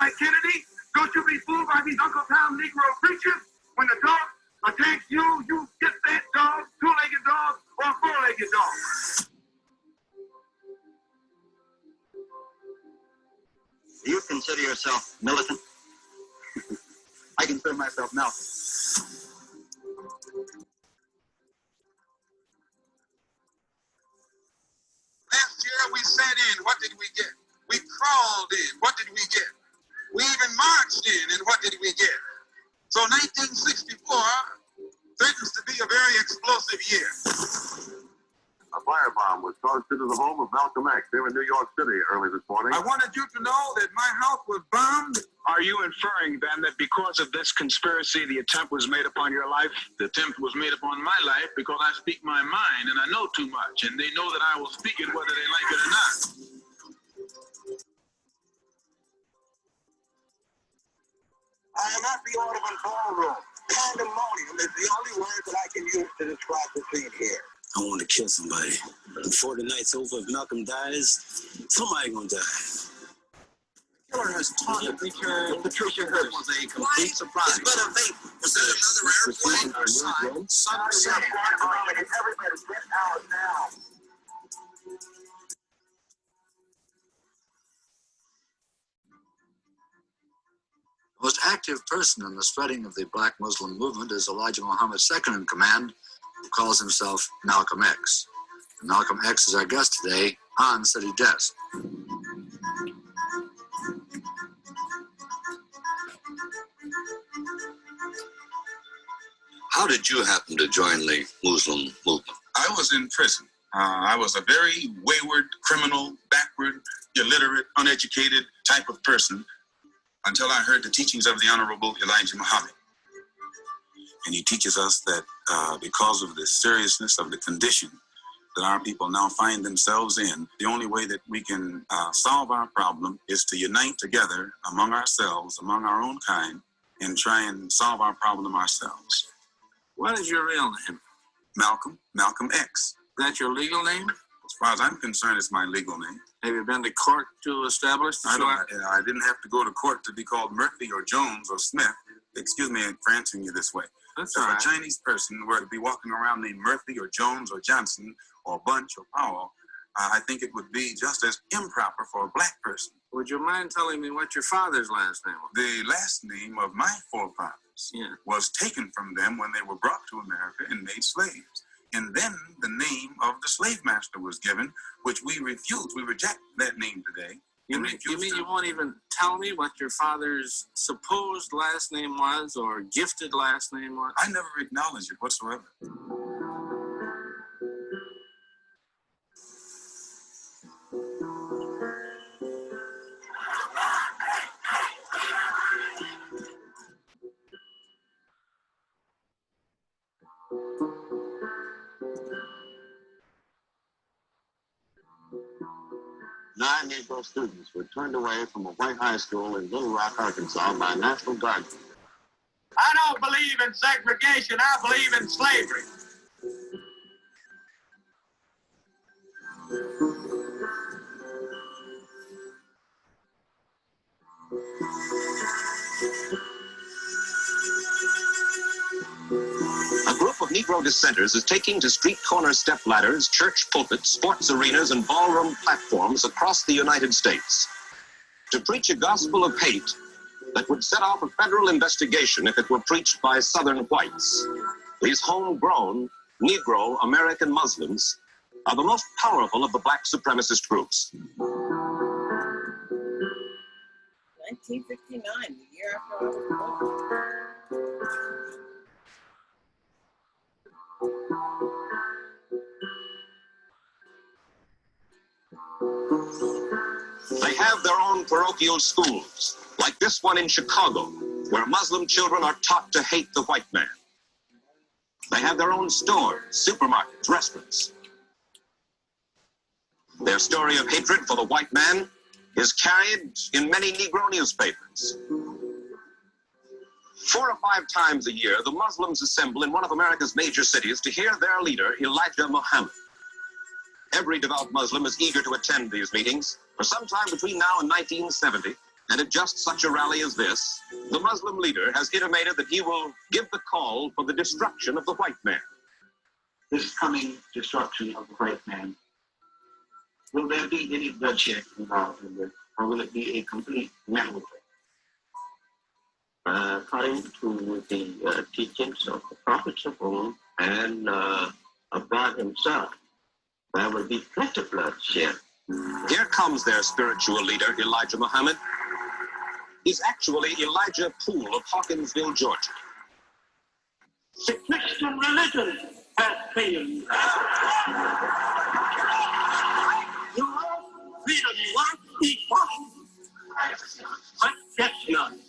Like Kennedy, don't you be fooled by these Uncle Tom Negro preachers. When the dog attacks you, you get that dog, two-legged dog, or four-legged dog. Do you consider yourself militant? I consider myself Malcolm. Last year we sat in, what did we get? We crawled in, what did we get? We even marched in, and what did we get? So 1964 threatens to be a very explosive year. A firebomb was tossed into the home of Malcolm X here in New York City early this morning. I wanted you to know that my house was bombed. Are you inferring then that because of this conspiracy, the attempt was made upon your life? The attempt was made upon my life because I speak my mind and I know too much, and they know that I will speak it whether they like it or not. I am at the Audubon Ballroom. Pandemonium is the only word that I can use to describe the scene here. I want to kill somebody. Before the night's over, if Malcolm dies, somebody gonna die. The killer has taunted returned. Patricia Hearst was a complete surprise. It's better vapor. Was that another airplane? Sunset. Everybody get out now. The most active person in the spreading of the Black Muslim movement is Elijah Muhammad's second in command, who calls himself Malcolm X. And Malcolm X is our guest today on City Desk. How did you happen to join the Muslim movement? I was in prison. I was a very wayward, criminal, backward, illiterate, uneducated type of person until I heard the teachings of the Honorable Elijah Muhammad. And he teaches us that because of the seriousness of the condition that our people now find themselves in, the only way that we can solve our problem is to unite together among ourselves, among our own kind, and try and solve our problem ourselves. What is your real name? Malcolm X. Is that your legal name? As far as I'm concerned, it's my legal name. Have you been to court to establish the I didn't have to go to court to be called Murphy or Jones or Smith. Excuse me for answering you this way. That's If all right. a Chinese person were to be walking around named Murphy or Jones or Johnson or Bunch or Powell, I think it would be just as improper for a black person. Would you mind telling me what your father's last name was? The last name of my forefathers Yeah. was taken from them when they were brought to America and made slaves. And then the name of the slave master was given, which we refuse. We reject that name today. You mean you won't even tell me what your father's supposed last name was or gifted last name was? I never acknowledge it whatsoever. Nine Negro students were turned away from a white high school in Little Rock, Arkansas by National Guard. I don't believe in segregation. I believe in slavery. A group of Negro dissenters is taking to street corner step ladders, church pulpits, sports arenas, and ballroom platforms across the United States to preach a gospel of hate that would set off a federal investigation if it were preached by Southern whites. These homegrown Negro American Muslims are the most powerful of the black supremacist groups. 1959, the year after I was born. They have their own parochial schools, like this one in Chicago, where Muslim children are taught to hate the white man. They have their own stores, supermarkets, restaurants. Their story of hatred for the white man is carried in many Negro newspapers. 4 or 5 times a year, the Muslims assemble in one of America's major cities to hear their leader, Elijah Muhammad. Every devout Muslim is eager to attend these meetings. For some time between now and 1970, and at just such a rally as this, the Muslim leader has intimated that he will give the call for the destruction of the white man. This coming destruction of the white man, will there be any bloodshed involved in this, or will it be a complete mental thing? According to the teachings of the prophets of old and of God himself, there will be plenty of bloodshed. Here comes their spiritual leader, Elijah Muhammad. He's actually Elijah Poole of Hawkinsville, Georgia. The Christian religion has failed you. Your freedom was equal, but just none.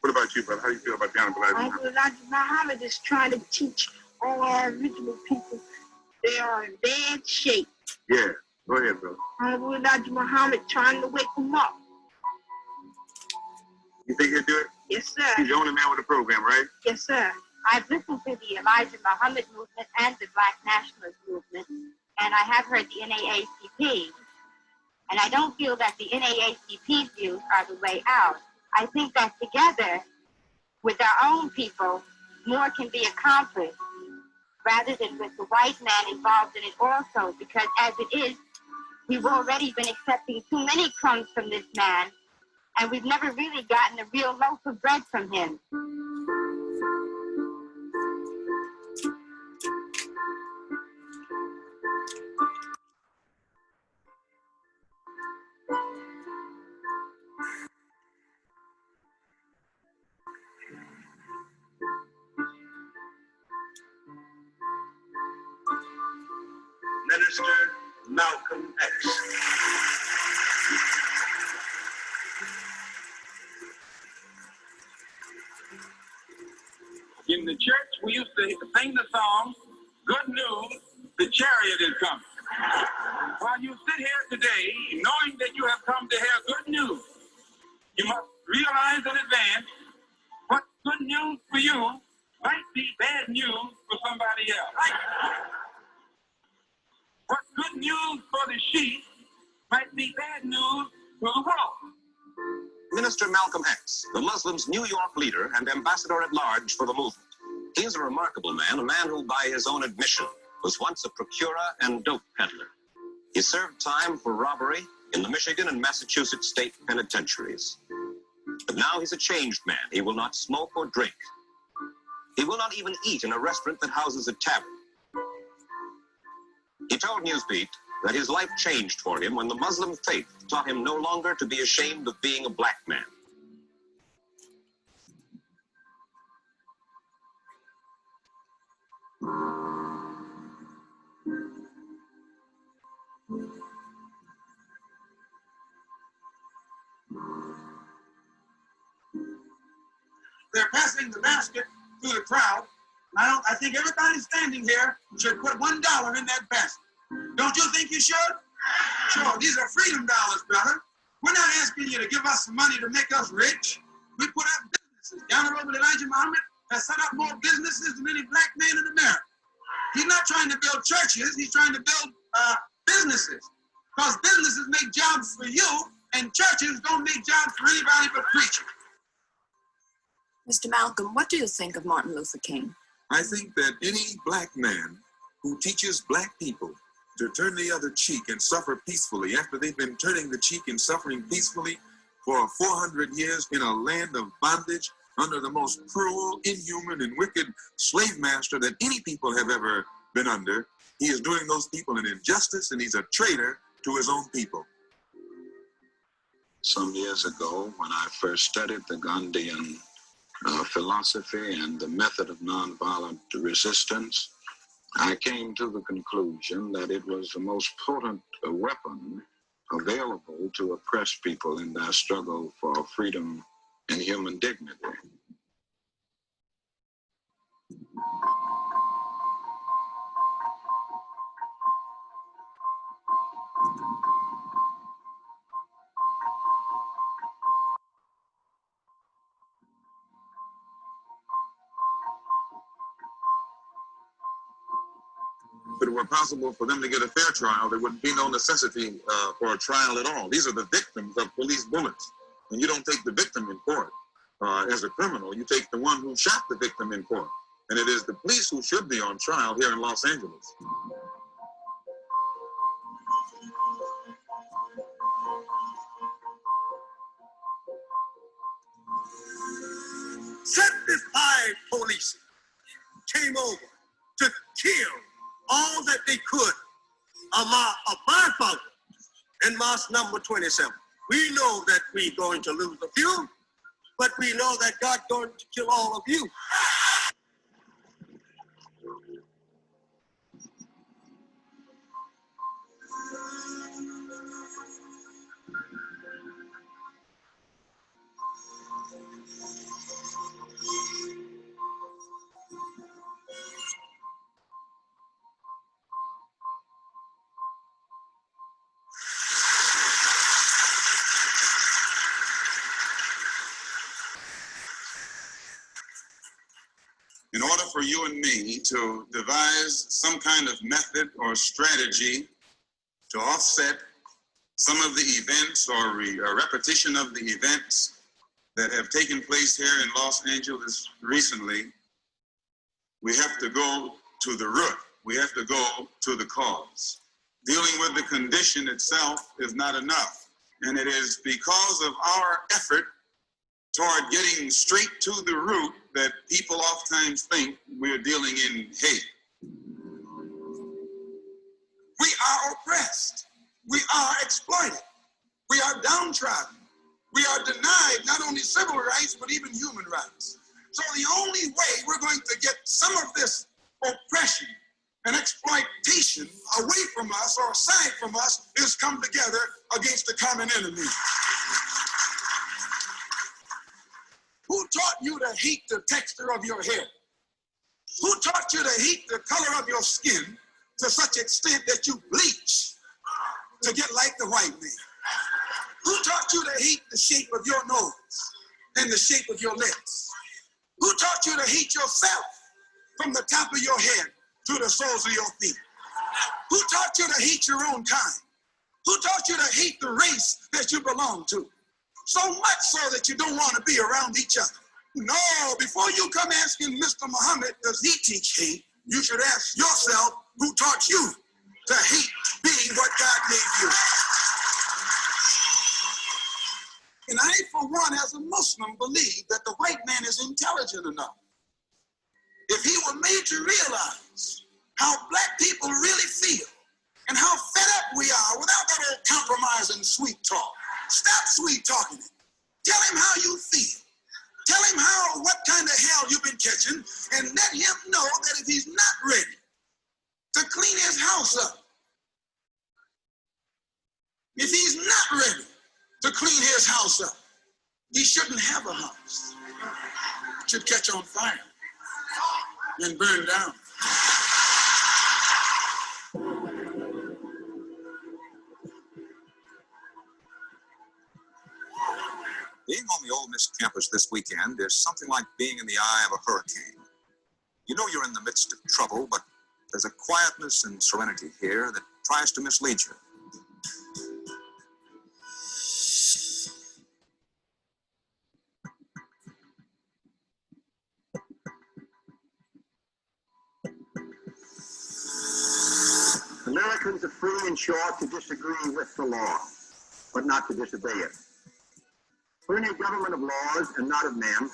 What about you, brother? How do you feel about Ghana Elijah? Elijah Muhammad is trying to teach all our original people they are in bad shape. Yeah, go ahead, brother. Elijah Muhammad trying to wake them up. You think he'll do it? Yes, sir. He's the only man with a program, right? Yes, sir. I've listened to the Elijah Muhammad movement and the Black Nationalist movement, and I have heard the NAACP. And I don't feel that the NAACP views are the way out. I think that together, with our own people, more can be accomplished, rather than with the white man involved in it also, because as it is, we've already been accepting too many crumbs from this man, and we've never really gotten a real loaf of bread from him. Minister Malcolm X. In the church, we used to sing the song, "Good News, the Chariot is Coming." While you sit here today, knowing that you have come to hear good news, you must realize in advance what good news for you might be bad news for somebody else. What's good news for the sheep might be bad news for the wolf. Minister Malcolm X, the Muslims' New York leader and ambassador at large for the movement. He is a remarkable man, a man who, by his own admission, was once a procurer and dope peddler. He served time for robbery in the Michigan and Massachusetts state penitentiaries. But now he's a changed man. He will not smoke or drink. He will not even eat in a restaurant that houses a tavern. He told Newsbeat that his life changed for him when the Muslim faith taught him no longer to be ashamed of being a black man. They're passing the basket through the crowd. I think everybody standing here should put $1 in that basket. Don't you think you should? Sure, these are freedom dollars, brother. We're not asking you to give us some money to make us rich. We put up businesses. The Honorable Elijah Muhammad has set up more businesses than any black man in America. He's not trying to build churches. He's trying to build businesses. Because businesses make jobs for you, and churches don't make jobs for anybody but preachers. Mr. Malcolm, what do you think of Martin Luther King? I think that any black man who teaches black people to turn the other cheek and suffer peacefully after they've been turning the cheek and suffering peacefully for 400 years in a land of bondage under the most cruel, inhuman, and wicked slave master that any people have ever been under, he is doing those people an injustice, and he's a traitor to his own people. Some years ago, when I first studied the Gandhian philosophy and the method of nonviolent resistance, I came to the conclusion that it was the most potent weapon available to oppress people in their struggle for freedom and human dignity. If it were possible for them to get a fair trial, there would be no necessity for a trial at all. These are the victims of police bullets. And you don't take the victim in court as a criminal. You take the one who shot the victim in court. And it is the police who should be on trial here in Los Angeles. Certified police came over to kill all that they could of my followers in Mosque number 27. We know that we're going to lose a few, but we know that God's going to kill all of you. In order for you and me to devise some kind of method or strategy to offset some of the events or a repetition of the events that have taken place here in Los Angeles recently, we have to go to the root. We have to go to the cause. Dealing with the condition itself is not enough. And it is because of our effort toward getting straight to the root that people oftentimes think we're dealing in hate. We are oppressed. We are exploited. We are downtrodden. We are denied not only civil rights, but even human rights. So the only way we're going to get some of this oppression and exploitation away from us or aside from us is come together against the common enemy. Who taught you to hate the texture of your hair? Who taught you to hate the color of your skin to such extent that you bleach to get like the white man? Who taught you to hate the shape of your nose and the shape of your lips? Who taught you to hate yourself from the top of your head to the soles of your feet? Who taught you to hate your own kind? Who taught you to hate the race that you belong to? So much so that you don't want to be around each other. No, before you come asking Mr. Muhammad, does he teach hate? You should ask yourself, who taught you to hate being what God gave you? And I, for one, as a Muslim, believe that the white man is intelligent enough. If he were made to realize how black people really feel and how fed up we are without that old compromise and sweet talk. Stop sweet talking it. Tell him how you feel. Tell him what kind of hell you've been catching, and let him know that if he's not ready to clean his house up, if he's not ready to clean his house up, he shouldn't have a house. It should catch on fire and burn down. Being on the Ole Miss campus this weekend is something like being in the eye of a hurricane. You know you're in the midst of trouble, but there's a quietness and serenity here that tries to mislead you. Americans are free and sure to disagree with the law, but not to disobey it. For in a government of laws and not of men,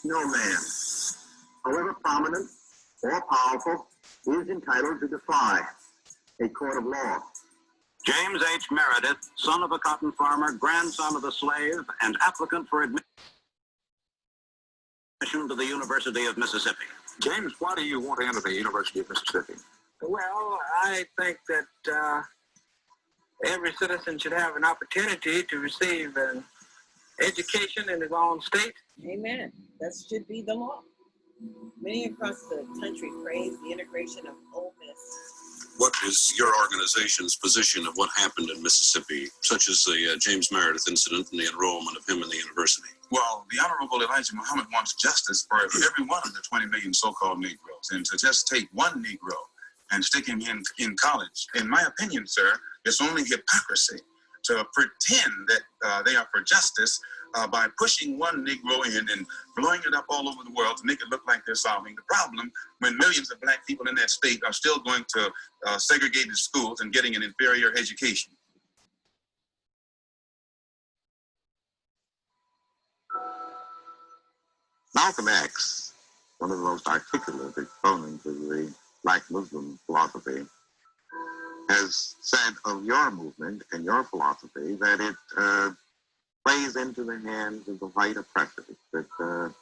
no man, however prominent or powerful, is entitled to defy a court of law. James H. Meredith, son of a cotton farmer, grandson of a slave, and applicant for admission to the University of Mississippi. James, why do you want to enter the University of Mississippi? Well, I think that every citizen should have an opportunity to receive an education in his own state. Amen. That should be the law. Many across the country praise the integration of Ole Miss. What is your organization's position of what happened in Mississippi, such as the James Meredith incident and the enrollment of him in the university? Well, the Honorable Elijah Muhammad wants justice for every one of the 20 million so-called Negroes. And to just take one Negro and stick him in college, in my opinion, sir, it's only hypocrisy to pretend that they are for justice by pushing one Negro in and blowing it up all over the world to make it look like they're solving the problem when millions of black people in that state are still going to segregated schools and getting an inferior education. Malcolm X, one of the most articulate exponents of the Black Muslim philosophy, has said of your movement and your philosophy that it plays into the hands of the white oppressors, that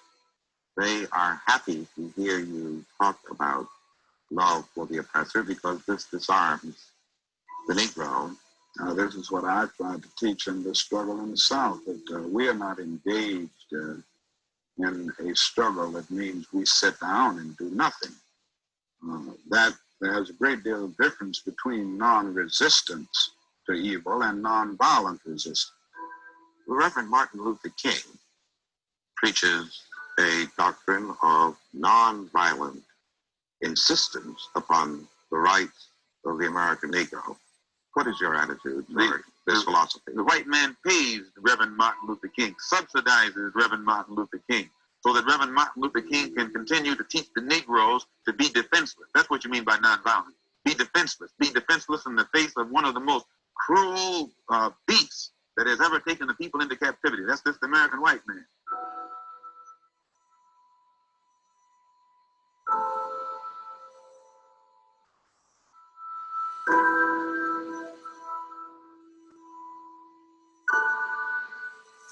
they are happy to hear you talk about love for the oppressor because this disarms the Negro. This is what I tried to teach in the struggle in the South, that we are not engaged in a struggle that means we sit down and do nothing. That there's a great deal of difference between non-resistance to evil and non-violent resistance. The Reverend Martin Luther King preaches a doctrine of non-violent insistence upon the rights of the American Negro. What is your attitude toward this philosophy? The white man pays Reverend Martin Luther King, subsidizes Reverend Martin Luther King, so that Reverend Martin Luther King can continue to teach the Negroes to be defenseless. That's what you mean by nonviolence. Be defenseless. Be defenseless in the face of one of the most cruel beasts that has ever taken the people into captivity. That's just the American white man.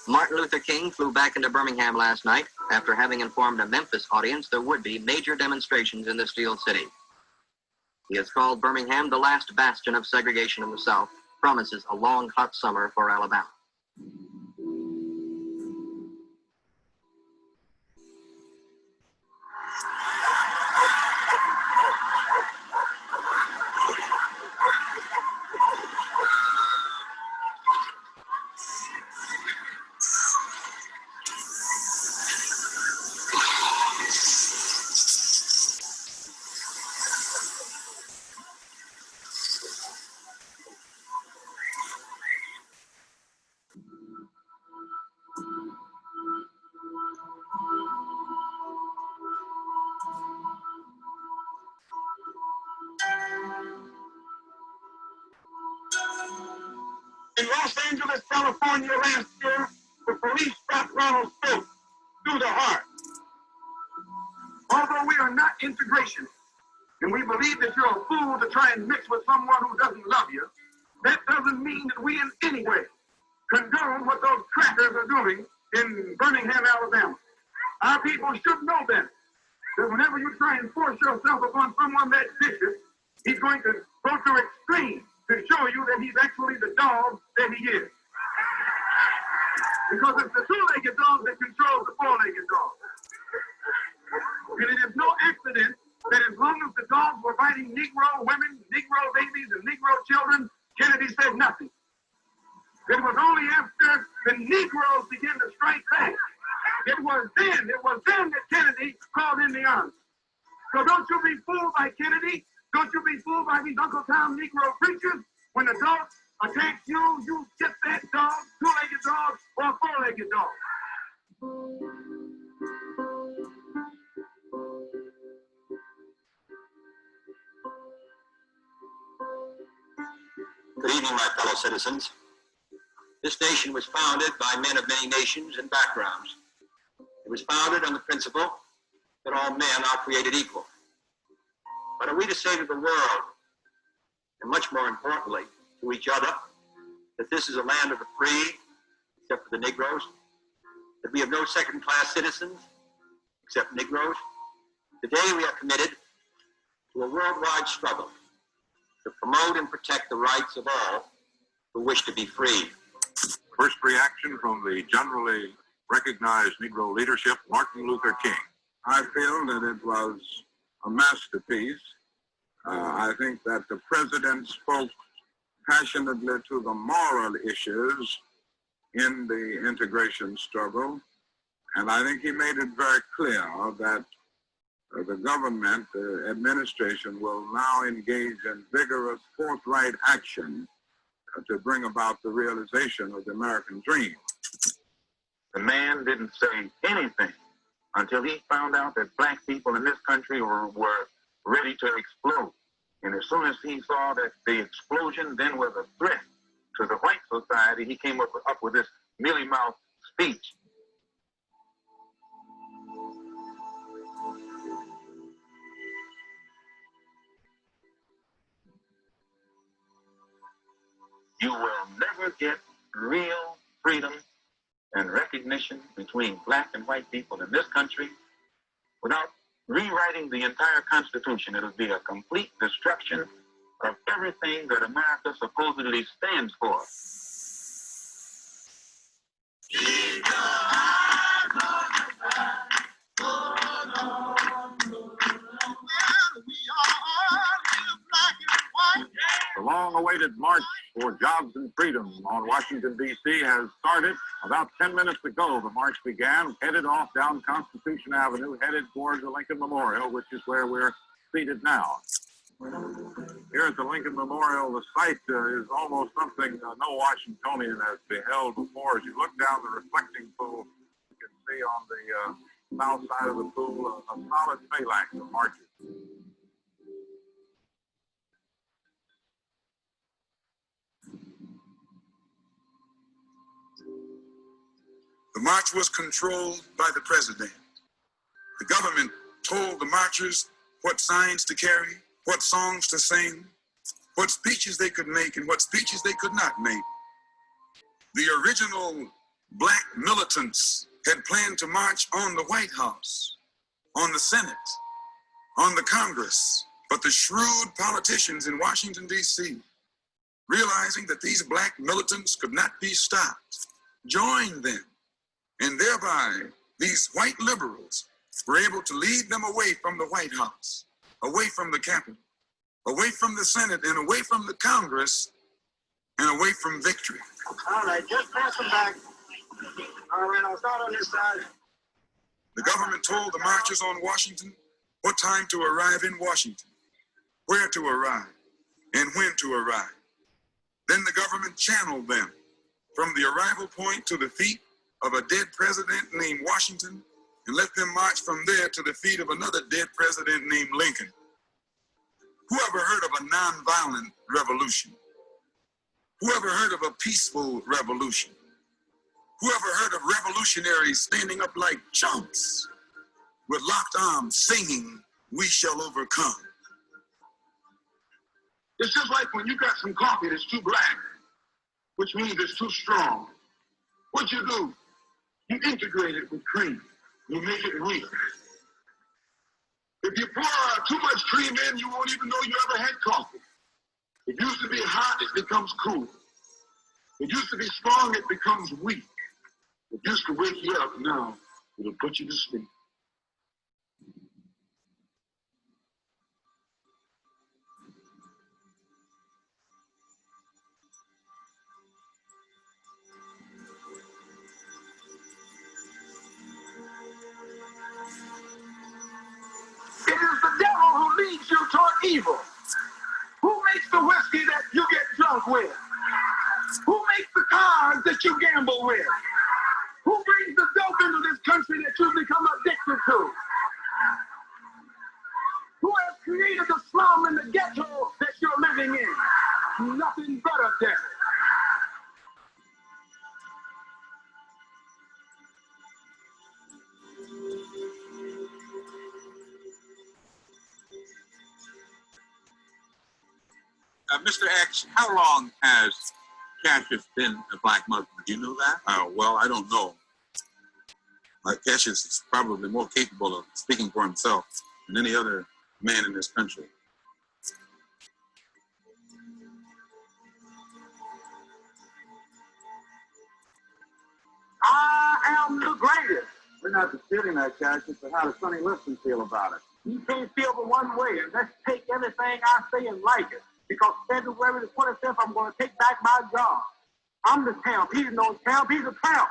Martin Luther King flew back into Birmingham last night after having informed a Memphis audience there would be major demonstrations in the Steel City. He has called Birmingham the last bastion of segregation in the South, promises a long, hot summer for Alabama. In Los Angeles, California last year, the police shot Ronald Stokes through the heart. Although we are not integration, and we believe that you're a fool to try and mix with someone who doesn't love you, that doesn't mean that we in any way condone what those crackers are doing in Birmingham, Alabama. Our people should know that whenever you try and force yourself upon someone that vicious, he's going to go to extremes to show you that he's actually the dog that he is. Because it's the two-legged dog that controls the four-legged dog. And it is no accident that as long as the dogs were biting Negro women, Negro babies, and Negro children, Kennedy said nothing. It was only after the Negroes began to strike back. It was then that Kennedy called in the army. So don't you be fooled by Kennedy. Don't you be fooled by these Uncle Tom Negro preachers. When a dog attacks you, you get that dog, two-legged dog, or a four-legged dog. Good evening, my fellow citizens. This nation was founded by men of many nations and backgrounds. It was founded on the principle that all men are created equal. But are we to say to the world, and much more importantly, to each other, that this is a land of the free, except for the Negroes, that we have no second-class citizens, except Negroes? Today we are committed to a worldwide struggle to promote and protect the rights of all who wish to be free. First reaction from the generally recognized Negro leadership, Martin Luther King. I feel that it was a masterpiece. I think that the president spoke passionately to the moral issues in the integration struggle. And I think he made it very clear that the government, the administration, will now engage in vigorous, forthright action to bring about the realization of the American dream. The man didn't say anything until he found out that black people in this country were ready to explode. And as soon as he saw that the explosion then was a threat to the white society, he came up with this mealy-mouthed speech. You will never get real freedom and recognition between black and white people in this country without rewriting the entire Constitution. It'll be a complete destruction of everything that America supposedly stands for. The long-awaited March for Jobs and Freedom on Washington, D.C. has started. About 10 minutes ago, the march began, headed off down Constitution Avenue, headed towards the Lincoln Memorial, which is where we're seated now. Here at the Lincoln Memorial, the sight is almost something no Washingtonian has beheld before. As you look down the reflecting pool, you can see on the south side of the pool a solid phalanx of marchers. The march was controlled by the president. The government told the marchers what signs to carry, what songs to sing, what speeches they could make and what speeches they could not make. The original black militants had planned to march on the White House, on the Senate, on the Congress, but the shrewd politicians in Washington, D.C., realizing that these black militants could not be stopped, joined them. And thereby, these white liberals were able to lead them away from the White House, away from the Capitol, away from the Senate, and away from the Congress, and away from victory. All right, just pass them back. All right, I'll start on this side. The government told the marchers on Washington what time to arrive in Washington, where to arrive, and when to arrive. Then the government channeled them from the arrival point to the feet of a dead president named Washington and let them march from there to the feet of another dead president named Lincoln. Who ever heard of a nonviolent revolution? Whoever heard of a peaceful revolution? Whoever heard of revolutionaries standing up like chumps with locked arms singing, "We shall overcome"? It's just like when you got some coffee that's too black, which means it's too strong. What you do? You integrate it with cream. You make it weak. If you pour too much cream in, you won't even know you ever had coffee. It used to be hot, it becomes cool. It used to be strong, it becomes weak. It used to wake you up, now it'll put you to sleep. It is the devil who leads you toward evil. Who makes the whiskey that you get drunk with? Who makes the cars that you gamble with? Who brings the dope into this country that you become addicted to? Who has created the slum and the ghetto that you're living in? Nothing but a devil. Mr. X, how long has Cassius been a black Muslim? Do you know that? Well, I don't know. Cassius is probably more capable of speaking for himself than any other man in this country. I am the greatest. We're not disputing that, Cassius, but how does Sonny Liston feel about it? He can't feel but one way, and let's take everything I say and like it. Because February the 25th, I'm going to take back my job. I'm the champ. He's no champ. He's a tramp.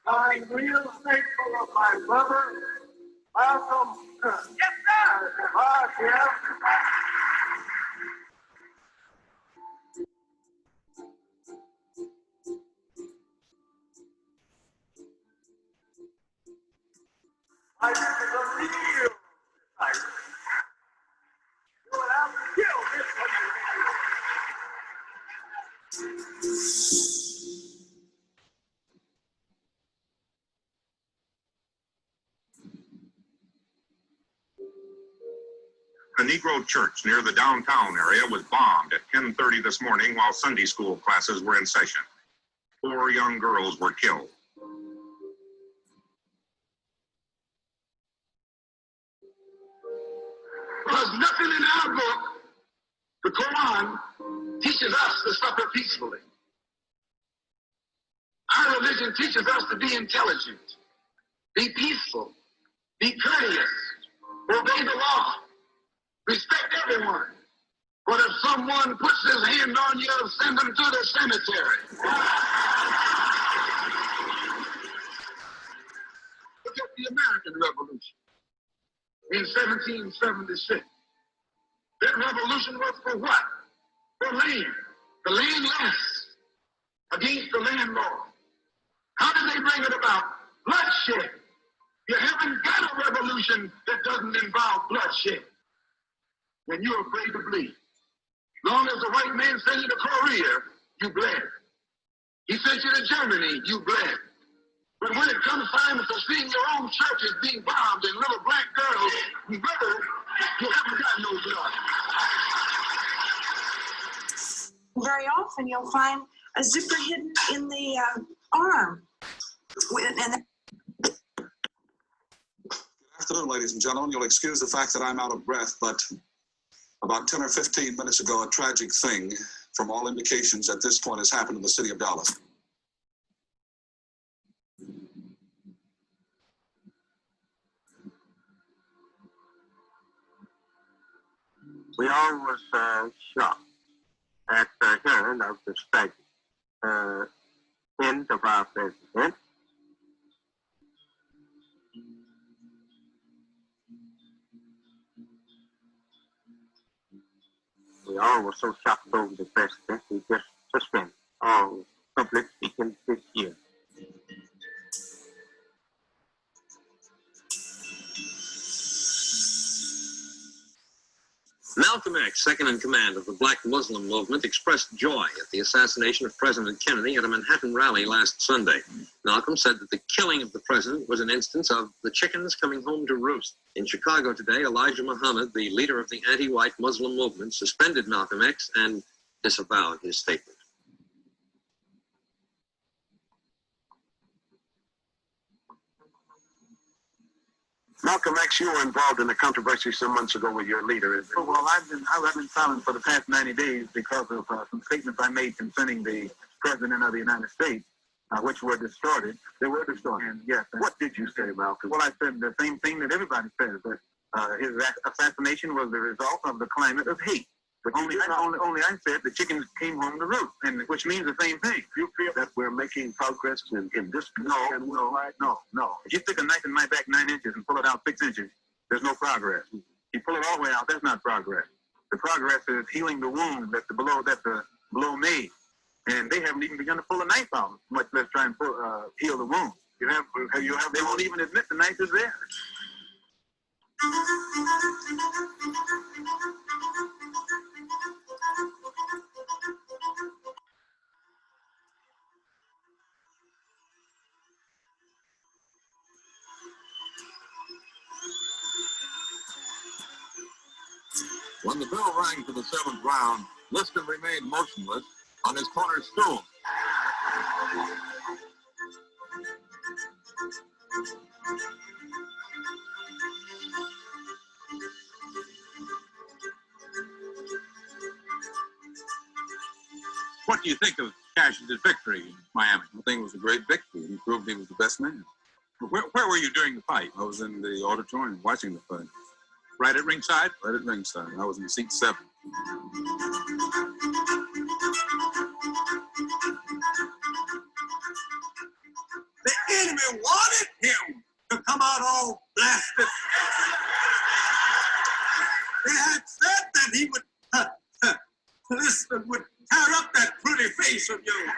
I'm real thankful of my brother, Malcolm. Yes, sir. Yeah. This is a real fight. You will have to kill this A Negro church near the downtown area was bombed at 10:30 this morning while Sunday school classes were in session. 4 young girls were killed. Because nothing in our book, the Quran, teaches us to suffer peacefully. Our religion teaches us to be intelligent, be peaceful, be courteous, obey the law, respect everyone. But if someone puts his hand on you, send them to the cemetery. Look at the American Revolution in 1776. That revolution was for what? For land. The landless against the landlord. How did they bring it about? Bloodshed. You haven't got a revolution that doesn't involve bloodshed. Then you're afraid to bleed. Long as the white man sent you to Korea, you bled. He sent you to Germany, you bled. But when it comes time for seeing your own churches being bombed and little black girls murdered, you haven't got no blood. Very often you'll find a zipper hidden in the arm. Good afternoon, ladies and gentlemen. You'll excuse the fact that I'm out of breath, but about 10 or 15 minutes ago, a tragic thing, from all indications at this point, has happened in the city of Dallas. We all was shocked at the hearing of the statement of our president. We all were so shocked over the president, we just suspended. public speaking this year. Malcolm X, second in command of the Black Muslim movement, expressed joy at the assassination of President Kennedy at a Manhattan rally last Sunday. Malcolm said that the killing of the president was an instance of the chickens coming home to roost. In Chicago today, Elijah Muhammad, the leader of the anti-white Muslim movement, suspended Malcolm X and disavowed his statement. Malcolm X, you were involved in a controversy some months ago with your leader. Well, I've been silent for the past 90 days because of some statements I made concerning the President of the United States, which were distorted. They were distorted. And yes. What did you say, Malcolm? Well, I said the same thing that everybody says, that his assassination was the result of the climate of hate. But only I said the chickens came home to roost, and which means the same thing. You feel that we're making progress in this? No. If you stick a knife in my back 9 inches and pull it out 6 inches, there's no progress. You pull it all the way out, that's not progress. The progress is healing the wound that the blow made, and they haven't even begun to pull a knife out, much less try and heal the wound. They won't even admit the knife is there. When the bell rang for the 7th round, Liston remained motionless on his corner stool. What do you think of Cash's victory in Miami? I think it was a great victory. He proved he was the best man. Where were you during the fight? I was in the auditorium watching the fight. Right at ringside? Right at ringside. I was in seat 7. The enemy wanted him to come out all blasted. They had said that he would, Liston would tear up that pretty face of yours.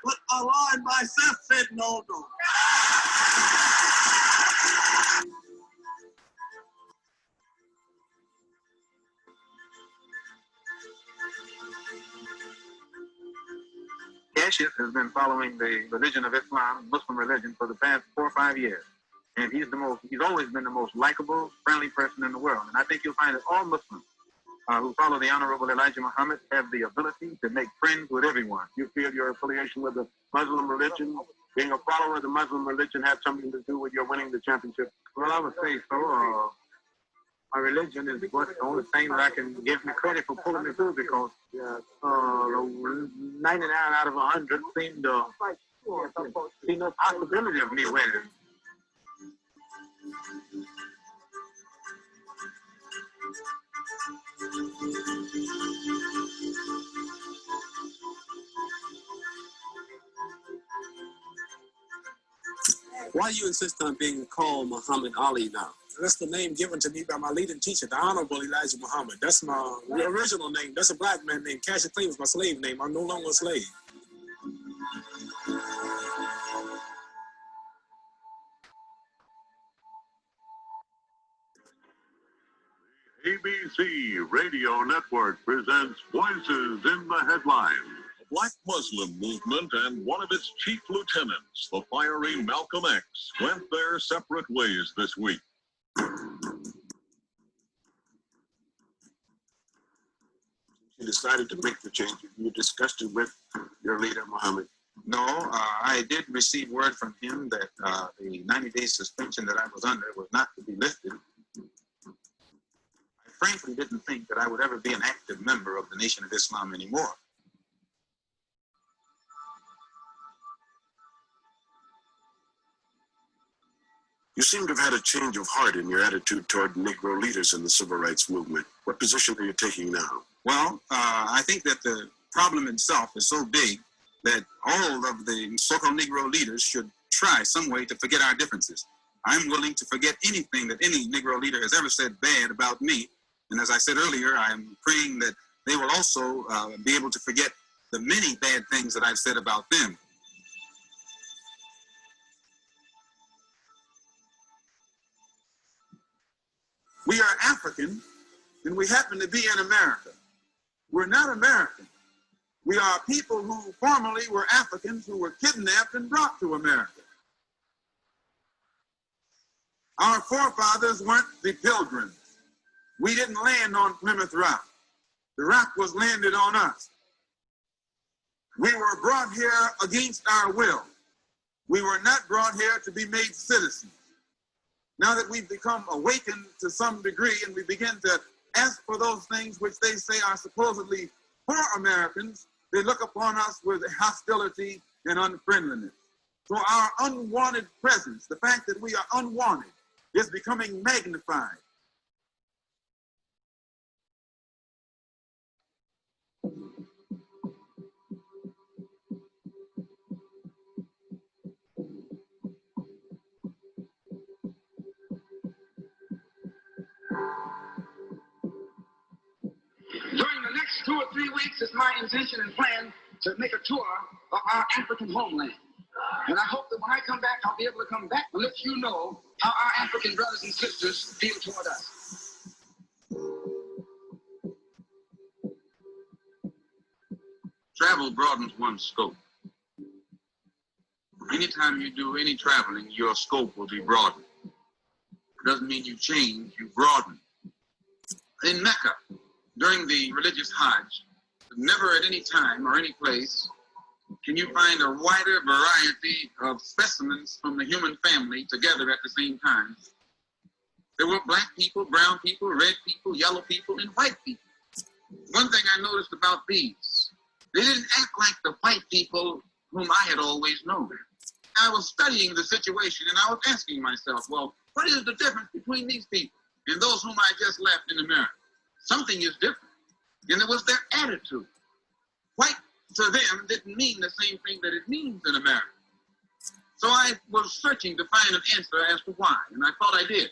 But Allah and myself said no. Cassius has been following the religion of Islam, Muslim religion, for the past 4 or 5 years. And he's always been the most likable, friendly person in the world. And I think you'll find that all Muslims who follow the Honorable Elijah Muhammad have the ability to make friends with everyone. You feel your affiliation with the Muslim religion, being a follower of the Muslim religion, had something to do with your winning the championship? Well, I would say so. My religion is what's the only thing that I can give me credit for pulling me through, because 99 out of 100 seem to see no possibility of me winning. Why do you insist on being called Muhammad Ali now? That's the name given to me by my leading teacher, the Honorable Elijah Muhammad. That's my original name. That's a black man name. Cassius Clay was my slave name. I'm no longer a slave. ABC Radio Network presents Voices in the Headlines. The Black Muslim movement and one of its chief lieutenants, the fiery Malcolm X, went their separate ways this week. You decided to make the change. You discussed it with your leader, Muhammad. No, I did receive word from him that the 90-day suspension that I was under was not to be lifted. I frankly didn't think that I would ever be an active member of the Nation of Islam anymore. You seem to have had a change of heart in your attitude toward Negro leaders in the civil rights movement. What position are you taking now? Well, I think that the problem itself is so big that all of the so-called Negro leaders should try some way to forget our differences. I'm willing to forget anything that any Negro leader has ever said bad about me. And as I said earlier, I'm praying that they will also be able to forget the many bad things that I've said about them. We are African, and we happen to be in America. We're not American. We are people who formerly were Africans who were kidnapped and brought to America. Our forefathers weren't the Pilgrims. We didn't land on Plymouth Rock. The rock was landed on us. We were brought here against our will. We were not brought here to be made citizens. Now that we've become awakened to some degree and we begin to ask for those things which they say are supposedly for Americans, they look upon us with hostility and unfriendliness. So our unwanted presence, the fact that we are unwanted, is becoming magnified. During the next 2 or 3 weeks, it's my intention and plan to make a tour of our African homeland. And I hope that when I come back, I'll be able to come back and let you know how our African brothers and sisters feel toward us. Travel broadens one's scope. Anytime you do any traveling, your scope will be broadened. It doesn't mean you change, you broaden. In Mecca, during the religious Hajj, never at any time or any place can you find a wider variety of specimens from the human family together at the same time. There were black people, brown people, red people, yellow people, and white people. One thing I noticed about these, they didn't act like the white people whom I had always known. I was studying the situation and I was asking myself, well, what is the difference between these people and those whom I just left in America? Something is different, and it was their attitude. White to them didn't mean the same thing that it means in America. So I was searching to find an answer as to why, and I thought I did.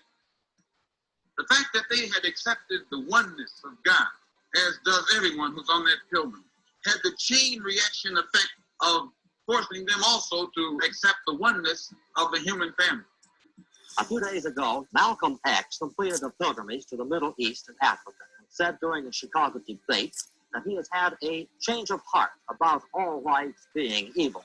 The fact that they had accepted the oneness of God, as does everyone who's on that pilgrimage, had the chain reaction effect of forcing them also to accept the oneness of the human family. A few days ago, Malcolm X completed a pilgrimage to the Middle East and Africa and said during the Chicago debate that he has had a change of heart about all whites being evil.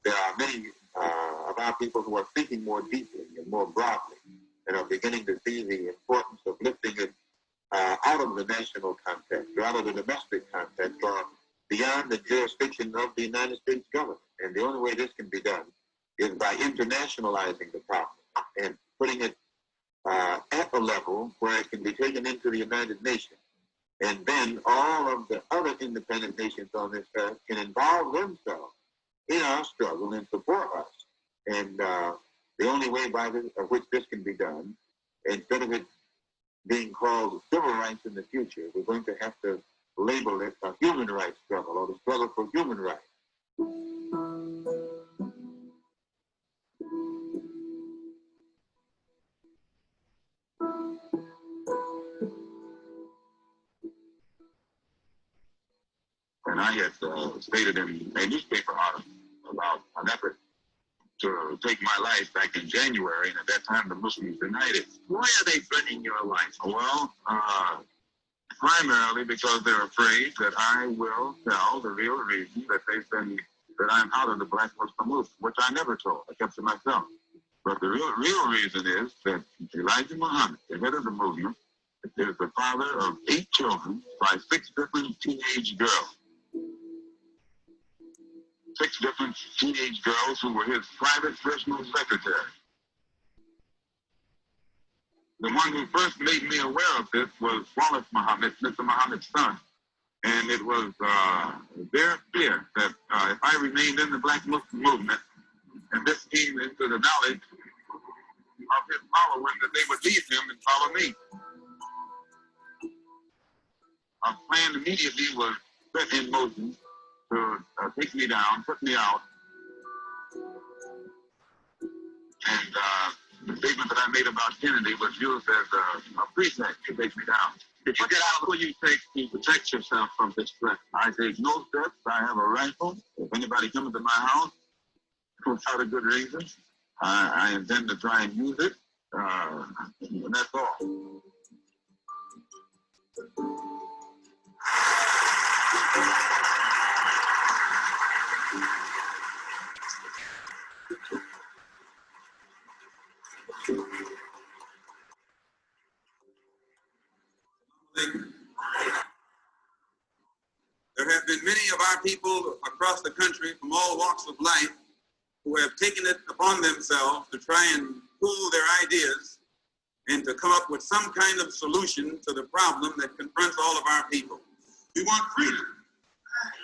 There are many of our people who are thinking more deeply and more broadly and are beginning to see the importance of lifting it out of the national context, or out of the domestic context, or beyond the jurisdiction of the United States government. And the only way this can be done is by internationalizing the problem and putting it at a level where it can be taken into the United Nations. And then all of the other independent nations on this earth can involve themselves in our struggle and support us. And the only way by which this can be done, instead of it being called civil rights in the future, we're going to have to label it a human rights struggle, or the struggle for human rights. And I had stated in a newspaper article about an effort to take my life back in January, and at that time the Muslims denied it. Why are they threatening your life? Well, primarily because they're afraid that I will tell the real reason that they say that I'm out of the Black Muslim movement, which I never told. I kept to myself. But the real reason is that Elijah Muhammad, the head of the movement, is the father of 8 children by 6 different teenage girls. 6 different teenage girls who were his private personal secretary. The one who first made me aware of this was Wallace Muhammad, Mr. Muhammad's son. And it was their fear that if I remained in the Black Muslim movement and this came into the knowledge of his followers, that they would leave him and follow me. A plan immediately was set in motion to to take me down, put me out, and the statement that I made about Kennedy was used as a pretext to take me down. Did you get out? What do you take to protect yourself from this threat? I take no steps. I have a rifle. If anybody comes to my house without a good reason, I intend to try and use it, and that's all. There have been many of our people across the country from all walks of life who have taken it upon themselves to try and pool their ideas and to come up with some kind of solution to the problem that confronts all of our people. We want freedom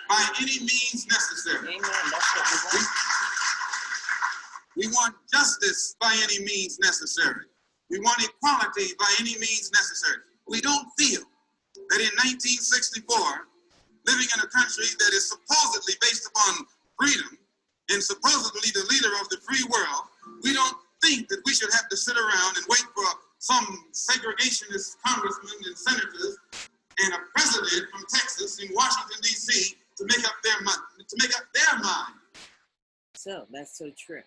by any means necessary. Amen. That's what we want. We want justice by any means necessary. We want equality by any means necessary. We don't feel that in 1964, living in a country that is supposedly based upon freedom and supposedly the leader of the free world, we don't think that we should have to sit around and wait for some segregationist congressmen and senators and a president from Texas in Washington, D.C. to make up their mind. So that's so true.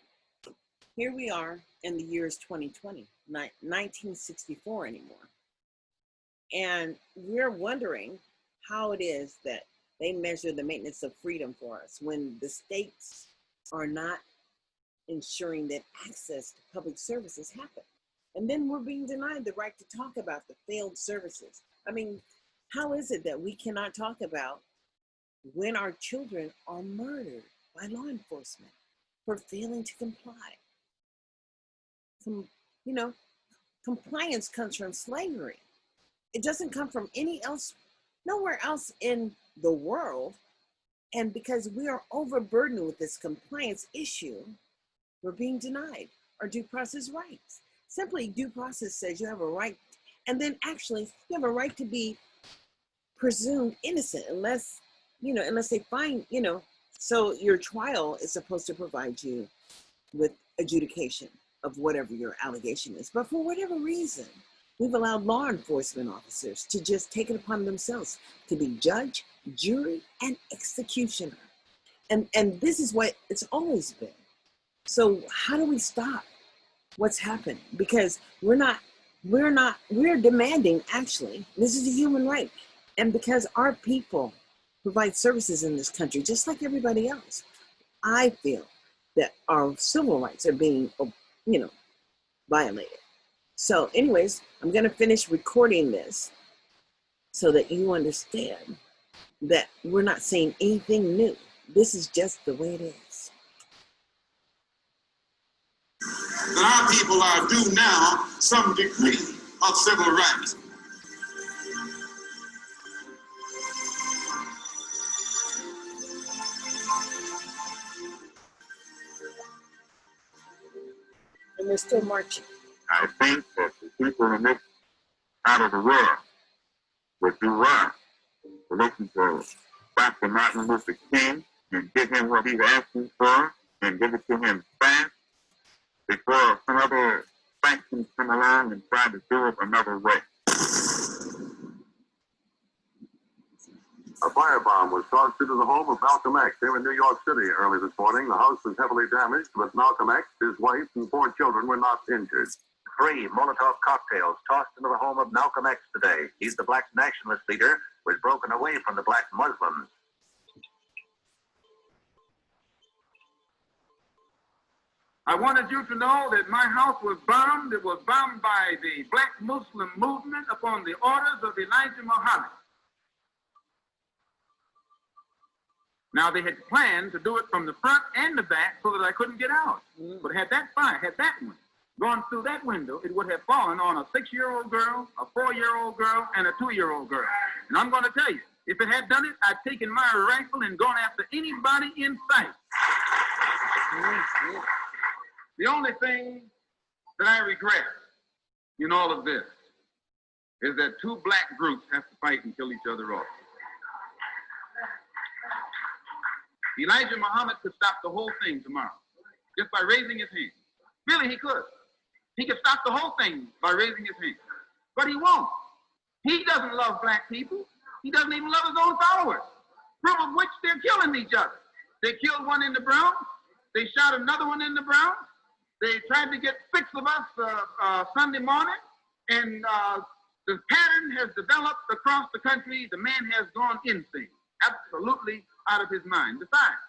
Here we are in the years 2020, 1964 anymore. And we're wondering how it is that they measure the maintenance of freedom for us when the states are not ensuring that access to public services happen. And then we're being denied the right to talk about the failed services. I mean, how is it that we cannot talk about when our children are murdered by law enforcement for failing to comply? Compliance comes from slavery. It doesn't come from nowhere else in the world. And because we are overburdened with this compliance issue, we're being denied our due process rights. Simply, due process says you have a right, and then actually you have a right to be presumed innocent unless they find, so your trial is supposed to provide you with adjudication of whatever your allegation is. But for whatever reason, we've allowed law enforcement officers to just take it upon themselves to be judge, jury, and executioner. And this is what it's always been. So how do we stop what's happened? Because we're demanding, actually, this is a human right. And because our people provide services in this country, just like everybody else, I feel that our civil rights are being, violated. So anyways, I'm going to finish recording this so that you understand that we're not saying anything new. This is just the way it is. That our people are due now some degree of civil rights. And we're still marching. I think that the people in this part of the world would do well to listen to Dr. Martin Luther King and give him what he's asking for and give it to him fast before some other factions come along and try to do it another way. A firebomb was tossed into the home of Malcolm X here in New York City early this morning. The house was heavily damaged, but Malcolm X, his wife, and 4 children were not injured. 3 Molotov cocktails tossed into the home of Malcolm X today. He's the black nationalist leader who has broken away from the black Muslims. I wanted you to know that my house was bombed. It was bombed by the black Muslim movement upon the orders of Elijah Muhammad. Now, they had planned to do it from the front and the back so that I couldn't get out. But had that one gone through that window, it would have fallen on a 6-year-old girl, a 4-year-old girl, and a 2-year-old girl. And I'm going to tell you, if it had done it, I'd taken my rifle and gone after anybody in sight. The only thing that I regret in all of this is that 2 black groups have to fight and kill each other off. Elijah Muhammad could stop the whole thing tomorrow just by raising his hand. Really, he could. He could stop the whole thing by raising his hand. But he won't. He doesn't love black people. He doesn't even love his own followers, proof of which they're killing each other. They killed one in the Bronx. They shot another one in the Bronx. They tried to get 6 of us Sunday morning, and the pattern has developed across the country. The man has gone insane, absolutely out of his mind. Besides,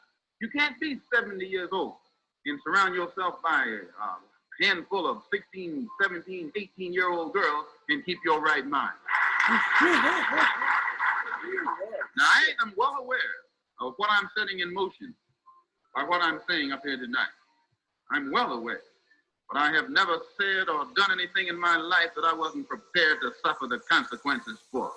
you can't be 70 years old and surround yourself by a handful of 16, 17, 18-year-old girls and keep your right mind. Now, I am well aware of what I'm setting in motion by what I'm saying up here tonight. I'm well aware. But I have never said or done anything in my life that I wasn't prepared to suffer the consequences for.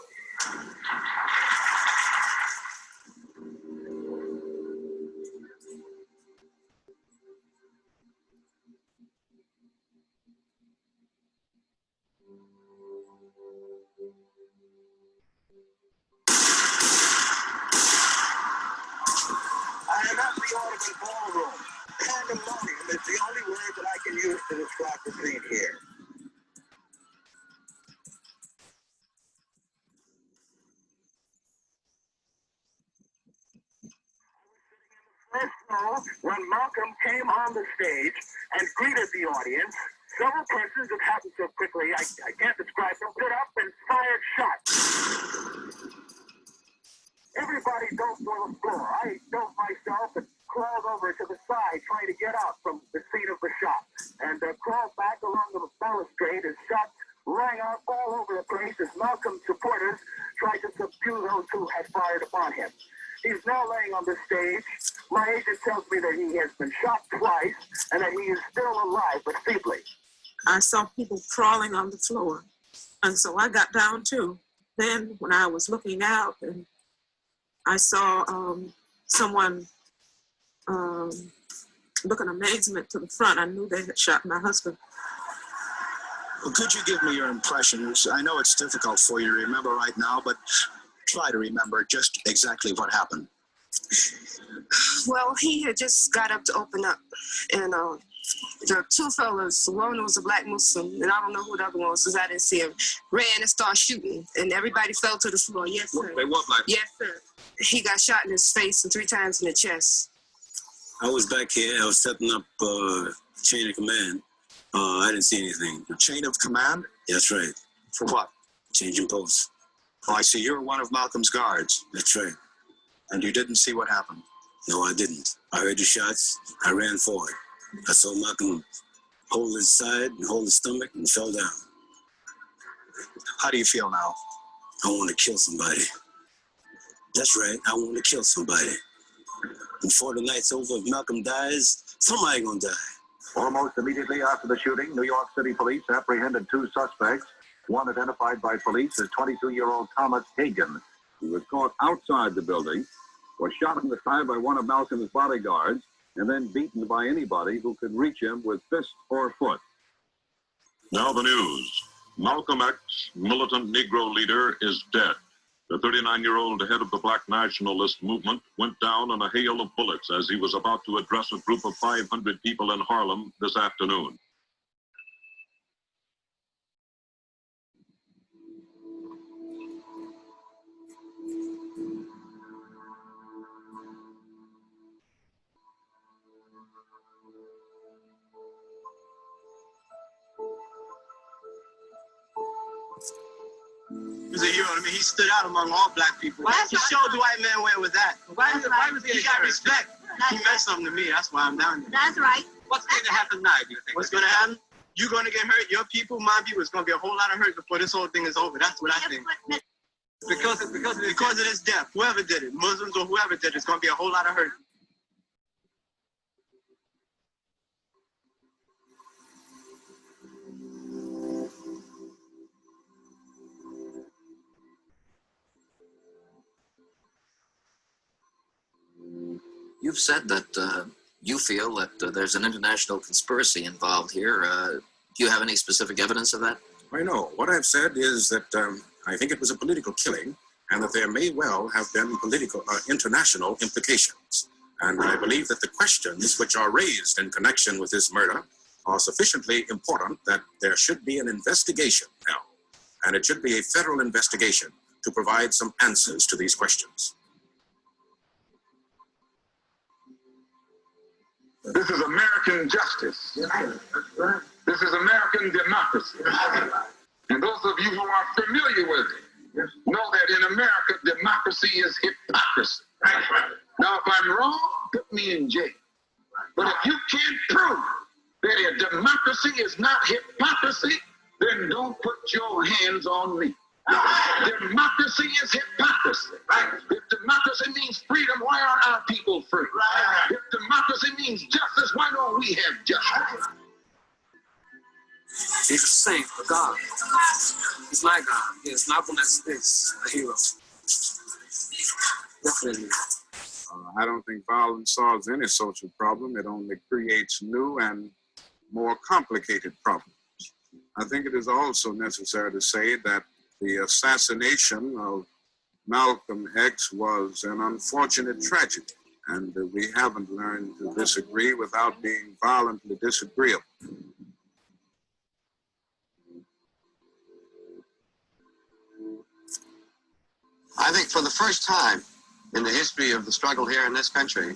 I am at the Audubon Ballroom. Pandemonium is the only word that I can use to describe the scene here. First row, when Malcolm came on the stage and greeted the audience, several persons, it happened so quickly, I can't describe them, stood up and fired shots. Everybody dove for the floor. I dove myself and crawled over to the side trying to get out from the scene of the shot, and crawled back along the balustrade as shots rang out all over the place as Malcolm's supporters tried to subdue those who had fired upon him. He's now laying on the stage. My agent tells me that he has been shot twice and that he is still alive, but feebly. I saw people crawling on the floor, and so I got down too. Then when I was looking out, and I saw someone look in amazement to the front, I knew they had shot my husband. Well, could you give me your impressions? I know it's difficult for you to remember right now, but try to remember just exactly what happened. Well, he had just got up to open up, and the 2 fellas, one was a black Muslim, and I don't know who the other one was because I didn't see him, ran and started shooting, and everybody fell to the floor. Yes, sir. They what, like? Yes, sir. He got shot in his face and 3 times in the chest. I was back here. I was setting up chain of command. I didn't see anything. Chain of command? That's right. For what? Changing posts. Oh, I see. You're one of Malcolm's guards. That's right. And you didn't see what happened? No, I didn't. I heard the shots. I ran forward. I saw Malcolm hold his side and hold his stomach and fell down. How do you feel now? I want to kill somebody. That's right. I want to kill somebody. Before the night's over, if Malcolm dies, somebody gonna die. Almost immediately after the shooting, New York City police apprehended 2 suspects, one identified by police as 22-year-old Thomas Hagen. He was caught outside the building, was shot in the thigh by one of Malcolm's bodyguards, and then beaten by anybody who could reach him with fist or foot. Now the news. Malcolm X, militant Negro leader, is dead. The 39-year-old head of the Black nationalist movement went down in a hail of bullets as he was about to address a group of 500 people in Harlem this afternoon. He's a hero. I mean, he stood out among all black people. He showed the white man where it was at. Why was he got respect? He meant something to me. That's why I'm down here. That's right. What's going to happen now, do you think? What's going to happen? You're going to get hurt. Your people, my people, it's going to be a whole lot of hurt before this whole thing is over. That's what I think. Because of this death, whoever did it, Muslims or whoever did it, it's going to be a whole lot of hurt. You've said that you feel that there's an international conspiracy involved here. Do you have any specific evidence of that? I know. What I've said is that I think it was a political killing and that there may well have been political international implications. And I believe that the questions which are raised in connection with this murder are sufficiently important that there should be an investigation now. And it should be a federal investigation to provide some answers to these questions. This is American justice. This is American democracy. And those of you who are familiar with it know that in America, democracy is hypocrisy. Now, if I'm wrong, put me in jail. But if you can't prove that a democracy is not hypocrisy, then don't put your hands on me. Democracy is hypocrisy. If democracy means freedom, why aren't our people free? If democracy means justice, why don't we have justice? He's a saint, a God. He's like God. Yes, Malcolm X is a hero. Definitely. I don't think violence solves any social problem. It only creates new and more complicated problems. I think it is also necessary to say that the assassination of Malcolm X was an unfortunate tragedy, and we haven't learned to disagree without being violently disagreeable. I think for the first time in the history of the struggle here in this country,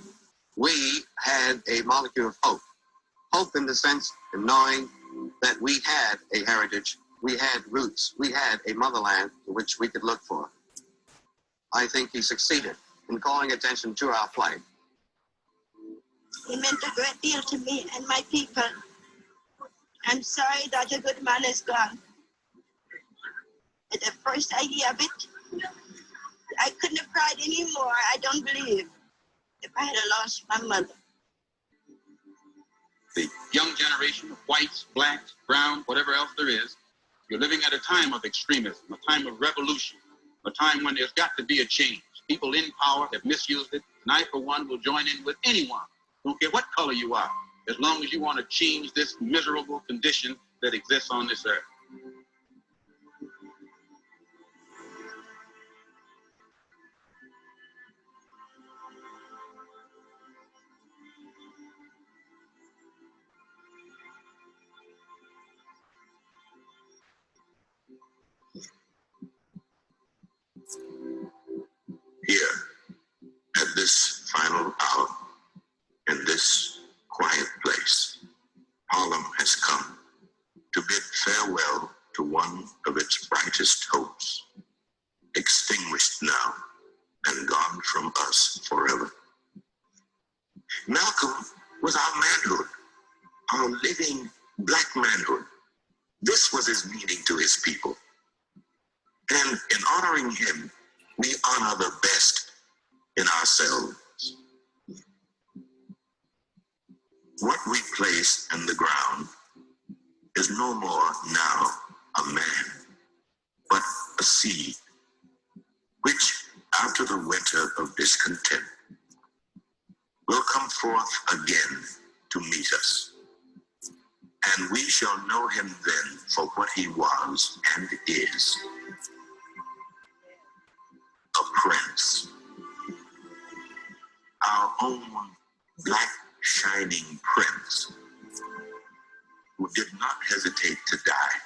we had a molecule of hope. Hope in the sense of knowing that we had a heritage, we had roots, we had a motherland to which we could look for. I think he succeeded in calling attention to our plight. He meant a great deal to me and my people. I'm sorry that a good man is gone. At the first idea of it, I couldn't have cried anymore, I don't believe, if I had lost my mother. The young generation of whites, blacks, browns, whatever else there is, you're living at a time of extremism, a time of revolution, a time when there's got to be a change. People in power have misused it, and I, for one, will join in with anyone. Don't care what color you are, as long as you want to change this miserable condition that exists on this earth. Here, at this final hour, in this quiet place, Harlem has come to bid farewell to one of its brightest hopes, extinguished now and gone from us forever. Malcolm was our manhood, our living black manhood. This was his meaning to his people. And in honoring him, we honor the best in ourselves. What we place in the ground is no more now a man, but a seed, which after the winter of discontent will come forth again to meet us. And we shall know him then for what he was and is. A prince, our own black shining prince, who did not hesitate to die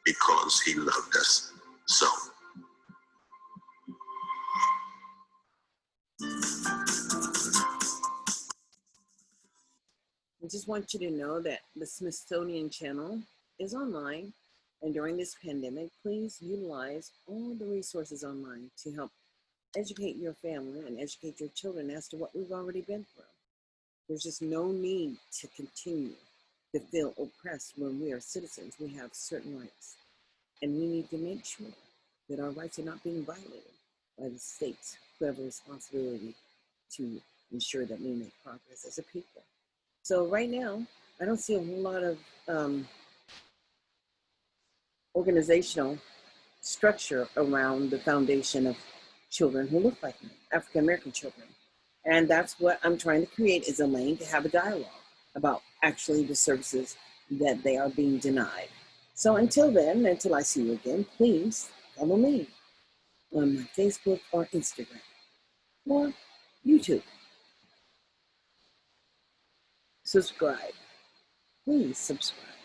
because he loved us so. I just want you to know that the Smithsonian Channel is online, and during this pandemic, please utilize all the resources online to help educate your family and educate your children as to what we've already been through. There's just no need to continue to feel oppressed when we are citizens. We have certain rights, and we need to make sure that our rights are not being violated by the states who have a responsibility to ensure that we make progress as a people. So right now, I don't see a whole lot of organizational structure around the foundation of children who look like me, African-American children. And that's what I'm trying to create, is a lane to have a dialogue about actually the services that they are being denied. So until then, until I see you again, please follow me on my Facebook or Instagram. Or YouTube. Subscribe. Please subscribe.